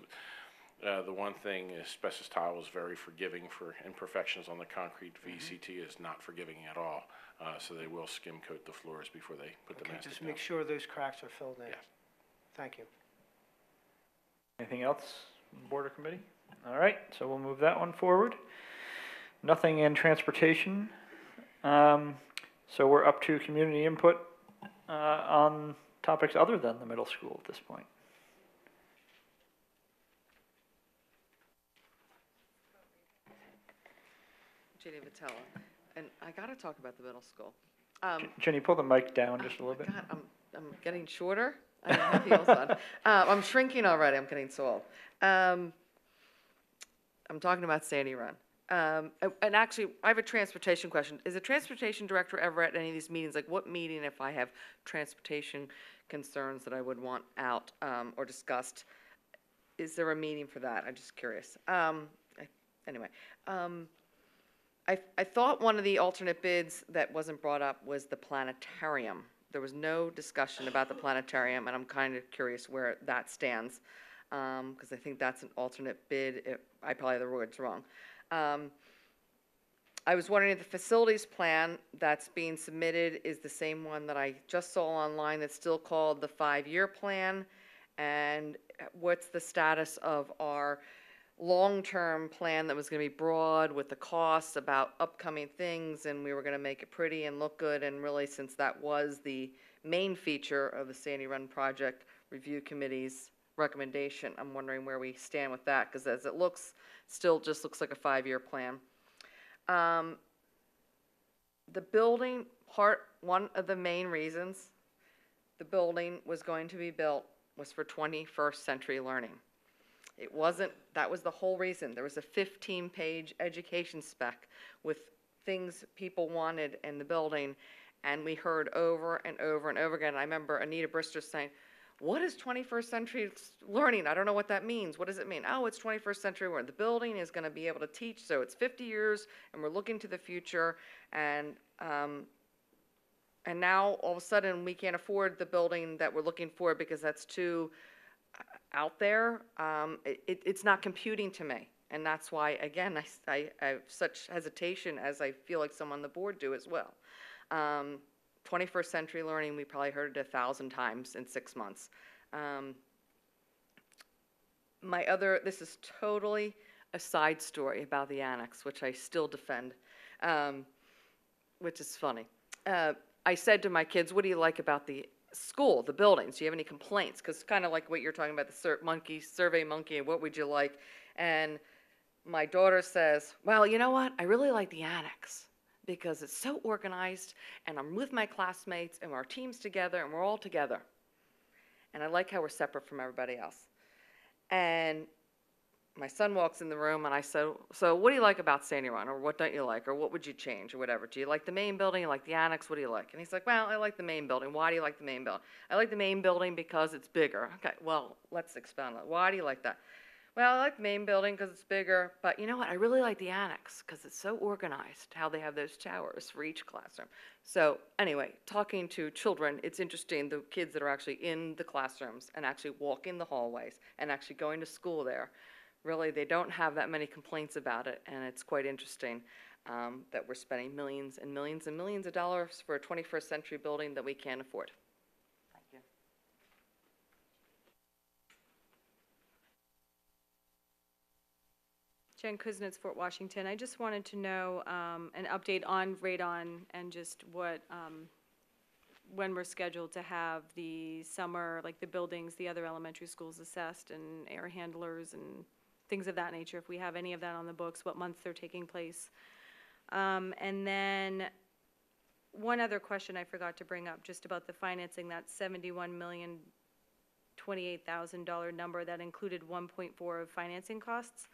the one thing is asbestos tile is very forgiving for imperfections on the concrete. VCT is not forgiving at all, so they will skim coat the floors before they put the Okay, mastic just down. make sure those cracks are filled in. Yes. Thank you. Anything else, board or committee? All right, so we'll move that one forward. Nothing in transportation. So we're up to community input on topics other than the middle school at this point. Ginny Vitella, and I gotta talk about the middle school. Jenny, pull the mic down just a little bit. God, I'm getting shorter. I have heels on. I'm shrinking already. I'm getting so old. I'm talking about Sandy Run. And actually, I have a transportation question. Is the transportation director ever at any of these meetings? Like, what meeting, if I have transportation concerns that I would want out or discussed, is there a meeting for that? I'm just curious. Anyway, I thought one of the alternate bids that wasn't brought up was the planetarium. There was no discussion about the planetarium, and I'm kind of curious where that stands, because I think that's an alternate bid. I probably have the words wrong. I was wondering if the facilities plan that's being submitted is the same one that I just saw online that's still called the 5-year plan, and what's the status of our long-term plan that was going to be broad with the costs about upcoming things, and we were going to make it pretty and look good, and really, since that was the main feature of the Sandy Run Project Review Committee's recommendation, I'm wondering where we stand with that, because as it looks, still just looks like a 5-year plan. The building part, one of the main reasons the building was going to be built was for 21st century learning. It wasn't, that was the whole reason. There was a 15-page education spec with things people wanted in the building, and we heard over and over and over again. I remember Anita Brister saying, what is 21st century learning? I don't know what that means. What does it mean? Oh, it's 21st century where the building is going to be able to teach, so it's 50 years, and we're looking to the future, and now all of a sudden we can't afford the building that we're looking for because that's too out there. It's not computing to me, and that's why, again, I have such hesitation, as I feel like some on the board do as well. 21st century learning, we probably heard it 1,000 times in 6 months. This is totally a side story about the annex, which I still defend, which is funny. I said to my kids, what do you like about the school, the buildings? Do you have any complaints? Because kind of like what you're talking about, the survey monkey, and what would you like? And my daughter says, well, you know what? I really like the annex because it's so organized, and I'm with my classmates, and our team's together, and we're all together. And I like how we're separate from everybody else. And my son walks in the room and I said, so what do you like about Sandy Run, or what don't you like, or what would you change, or whatever? Do you like the main building, you like the annex, what do you like? And he's like, well, I like the main building. Why do you like the main building? I like the main building because it's bigger. Okay, well, let's expound on that. Why do you like that? Well, I like the main building because it's bigger, but you know what? I really like the annex because it's so organized, how they have those towers for each classroom. So anyway, talking to children, it's interesting, the kids that are actually in the classrooms and actually walking the hallways and actually going to school there, really, they don't have that many complaints about it, and it's quite interesting that we're spending millions and millions and millions of dollars for a 21st century building that we can't afford. Thank you. Jen Kuznets, Fort Washington. I just wanted to know an update on radon and just what, when we're scheduled to have the summer, like the buildings, the other elementary schools assessed, and air handlers and things of that nature. If we have any of that on the books, what months they're taking place. And then one other question I forgot to bring up, just about the financing, that $71,028,000 number that included 1.4 of financing costs.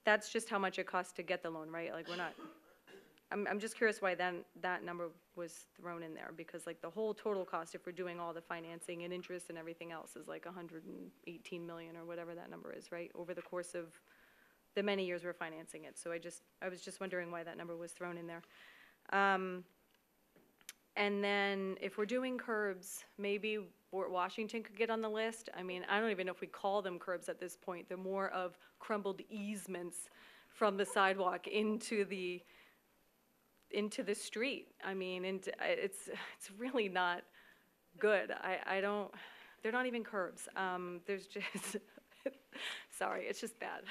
That's just how much it costs to get the loan, right? Like, we're not, I'm just curious why that number was thrown in there, because like the whole total cost, if we're doing all the financing and interest and everything else, is like 118 million or whatever that number is, right? Over the course of the many years we're financing it. So I was just wondering why that number was thrown in there. And then if we're doing curbs, maybe Fort Washington could get on the list. I mean, I don't even know if we call them curbs at this point. They're more of crumbled easements from the sidewalk into the street. I mean, and it's really not good. They're not even curbs. There's just, sorry, it's just bad.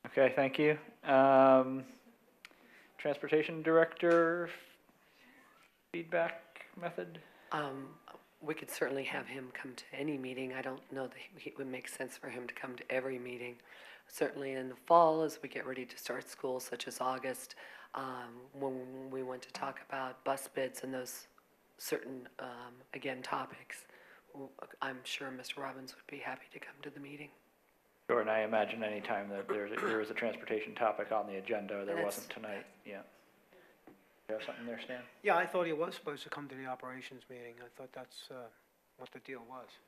Okay, thank you. Transportation Director, feedback method? We could certainly have him come to any meeting. I don't know that it would make sense for him to come to every meeting. Certainly in the fall, as we get ready to start school, such as August, when we want to talk about bus bids and those certain, again, topics, I'm sure Mr. Robbins would be happy to come to the meeting. Sure, and I imagine any time that there is a transportation topic on the agenda, there wasn't tonight, yeah. You have something there, Stan? Yeah, I thought he was supposed to come to the operations meeting. I thought that's what the deal was.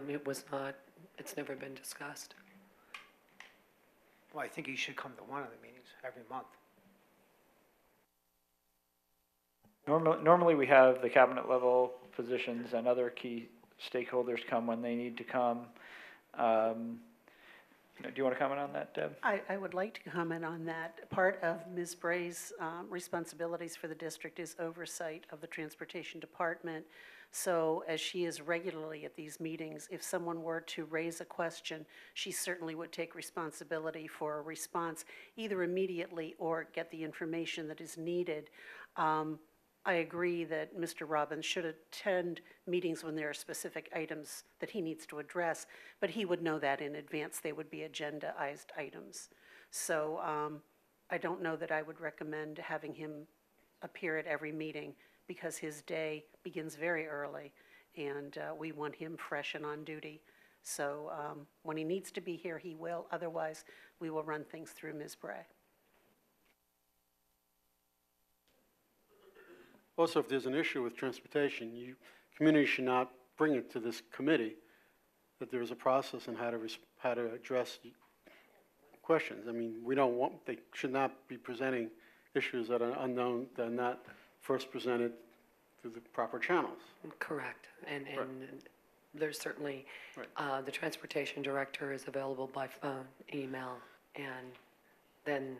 It was not, it's never been discussed. Well, I think he should come to one of the meetings every month. Normally we have the cabinet level positions and other key stakeholders come when they need to come. Do you want to comment on that, Deb? I would like to comment on that. Part of Ms. Bray's responsibilities for the district is oversight of the transportation department. So as she is regularly at these meetings, if someone were to raise a question, she certainly would take responsibility for a response, either immediately or get the information that is needed. I agree that Mr. Robbins should attend meetings when there are specific items that he needs to address, but he would know that in advance. They would be agendaized items. So I don't know that I would recommend having him appear at every meeting, because his day begins very early, and we want him fresh and on duty. So when he needs to be here, he will. Otherwise, we will run things through Ms. Bray. Also, if there's an issue with transportation, community should not bring it to this committee, that there is a process on how to address questions. I mean, they should not be presenting issues that are unknown, that are not first presented through the proper channels. Correct. And Right. there's certainly, Right. the transportation director is available by phone, email, and then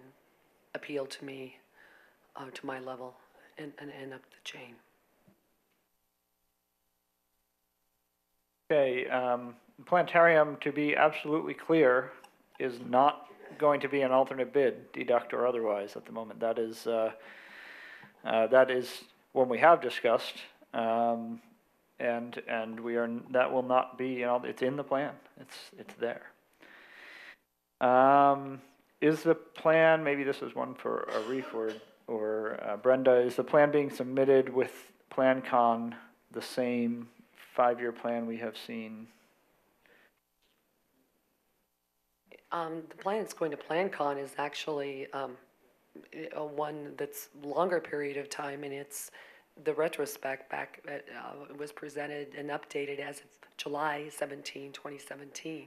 appeal to me, to my level, and up the chain. Okay, planetarium, to be absolutely clear, is not going to be an alternate bid, deduct or otherwise, at the moment. That is one we have discussed, and that will not be, it's in the plan. It's there. Is the plan, maybe this is one for Arif or Brenda, is the plan being submitted with PlanCon the same 5-year plan we have seen? The plan that's going to PlanCon is actually one that's longer period of time, and it's the retrospect back, it was presented and updated as of July 17, 2017.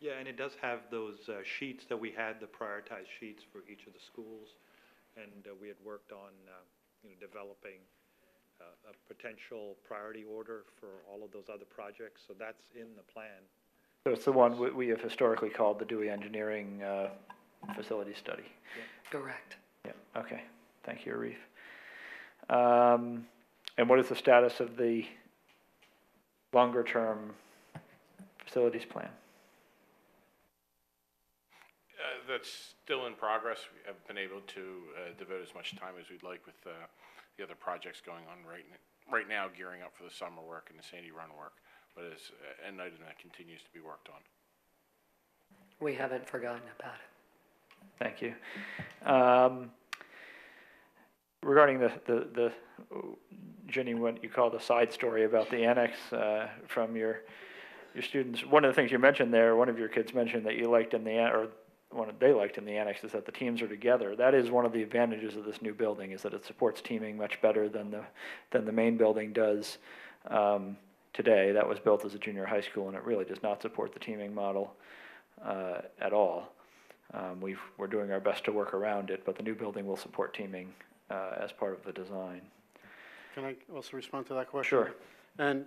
Yeah, and it does have those sheets that we had, the prioritized sheets for each of the schools, and we had worked on, developing a potential priority order for all of those other projects, so that's in the plan. So it's the one we have historically called the Dewey Engineering Facility Study. Correct. Yeah, okay. Thank you, Arif. And what is the status of the longer-term facilities plan? That's still in progress. We haven't been able to devote as much time as we'd like with the other projects going on right now, gearing up for the summer work and the Sandy Run work. But it's an item that continues to be worked on. We haven't forgotten about it. Thank you. Regarding the Ginny, what you call the side story about the annex from your students, one of the things you mentioned there, one of your kids mentioned that you liked in the they liked in the annex is that the teams are together. That is one of the advantages of this new building, is that it supports teaming much better than the main building does today. That was built as a junior high school, and it really does not support the teaming model at all. We're doing our best to work around it, but the new building will support teaming as part of the design. Can I also respond to that question? Sure. And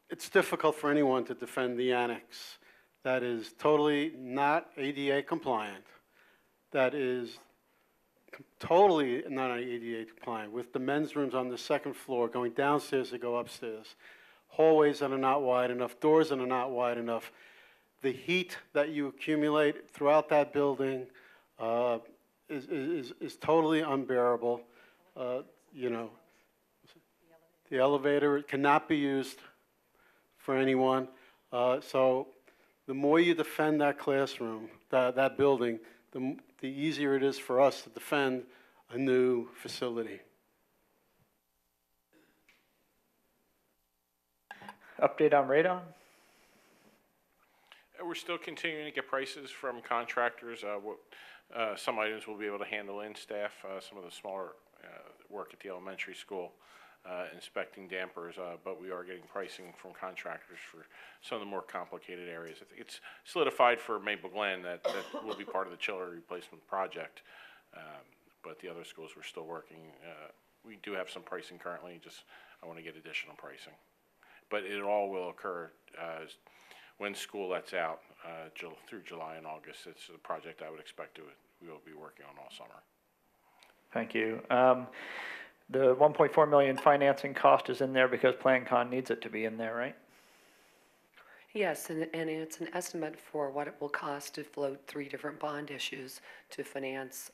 it's difficult for anyone to defend the annex that is totally not ADA compliant, that is totally not ADA compliant, with the men's rooms on the second floor, going downstairs to go upstairs, hallways that are not wide enough, doors that are not wide enough. The heat that you accumulate throughout that building is totally unbearable. You know, the elevator cannot be used for anyone. So the more you defend that classroom, that building, the easier it is for us to defend a new facility. Update on radon? We're still continuing to get prices from contractors. Some items we'll be able to handle in staff, some of the smaller work at the elementary school, inspecting dampers, but we are getting pricing from contractors for some of the more complicated areas. I think it's solidified for Maple Glen that will be part of the chiller replacement project, but the other schools we're still working. We do have some pricing currently, I want to get additional pricing. But it all will occur when school lets out through July and August. It's a project I would expect we will be working on all summer. Thank you. The $1.4 million financing cost is in there because PlanCon needs it to be in there, right? Yes, and it's an estimate for what it will cost to float 3 different bond issues to finance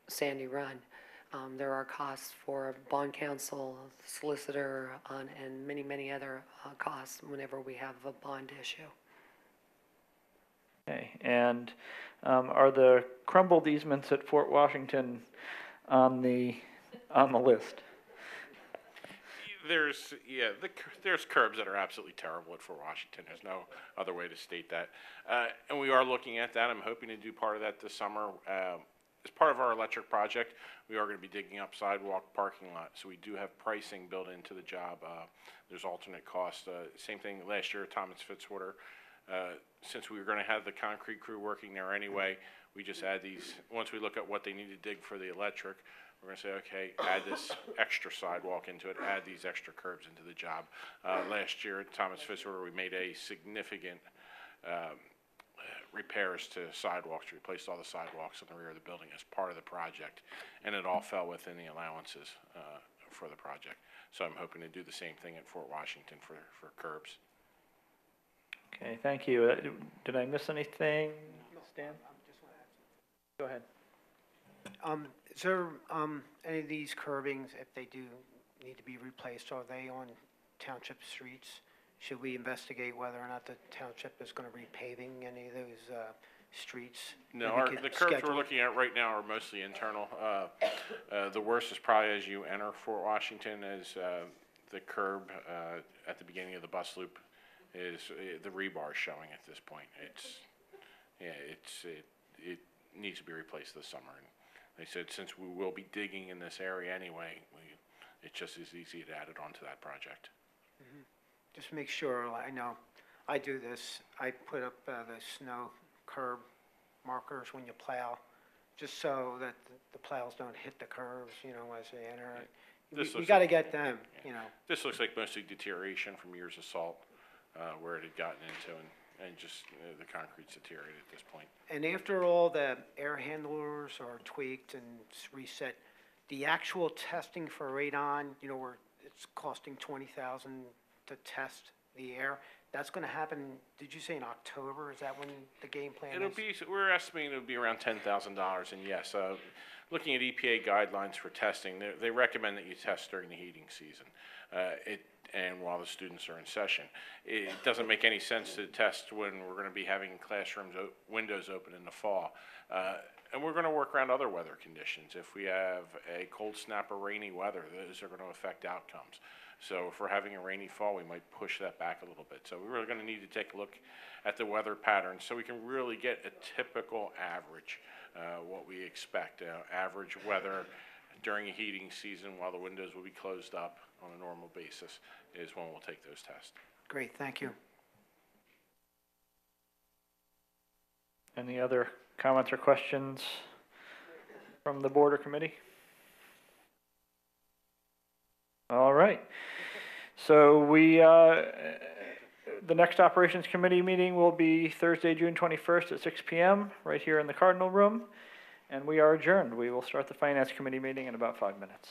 Sandy Run. There are costs for bond counsel, solicitor, and many, many other costs whenever we have a bond issue. Okay, and are the crumbled easements at Fort Washington on the list? There's curbs that are absolutely terrible at Fort Washington. There's no other way to state that. And we are looking at that. I'm hoping to do part of that this summer. As part of our electric project, we are going to be digging up sidewalk parking lot. So we do have pricing built into the job. There's alternate costs. Same thing last year at Thomas Fitzwater. Since we were going to have the concrete crew working there anyway, we just add these. Once we look at what they need to dig for the electric, we're going to say, okay, add this extra sidewalk into it, add these extra curbs into the job. Last year at Thomas Fitzwater, we made a significant repairs to sidewalks. We replaced all the sidewalks in the rear of the building as part of the project, and it all fell within the allowances for the project. So I'm hoping to do the same thing at Fort Washington for curbs. Okay, thank you. Did I miss anything, Stan? Go ahead. Is there any of these curbings, if they do need to be replaced, are they on township streets? Should we investigate whether or not the township is going to be repaving any of those streets? No, that we our, could the curbs schedule? we're looking at right now are mostly internal. The worst is probably as you enter Fort Washington, as the curb at the beginning of the bus loop is, the rebar showing at this point. It needs to be replaced this summer. And they said since we will be digging in this area anyway, it's just as easy to add it onto that project. Just make sure, I know, I do this, I put up the snow curb markers when you plow, just so that the plows don't hit the curves, you know, as they enter. This We looks gotta like- get them, you know. This looks like mostly deterioration from years of salt, where it had gotten into, and just the concrete's deteriorated at this point. And after all the air handlers are tweaked and reset, the actual testing for radon, you know, where it's costing $20,000 to test the air, that's gonna happen, did you say in October? Is that when the game plan is? It'll be, we're estimating it'll be around $10,000, and yes, looking at EPA guidelines for testing, they recommend that you test during the heating season. And while the students are in session. It doesn't make any sense to test when we're gonna be having classrooms, windows open in the fall. And we're gonna work around other weather conditions. If we have a cold snap or rainy weather, those are gonna affect outcomes. So if we're having a rainy fall, we might push that back a little bit. So we're really gonna need to take a look at the weather patterns so we can really get a typical average, what we expect. Average weather during a heating season while the windows will be closed up on a normal basis is when we'll take those tests. Great, thank you. Any other comments or questions from the board or committee? All right. So the next operations committee meeting will be Thursday, June 21st at 6 p.m. right here in the Cardinal Room. And we are adjourned. We will start the finance committee meeting in about 5 minutes.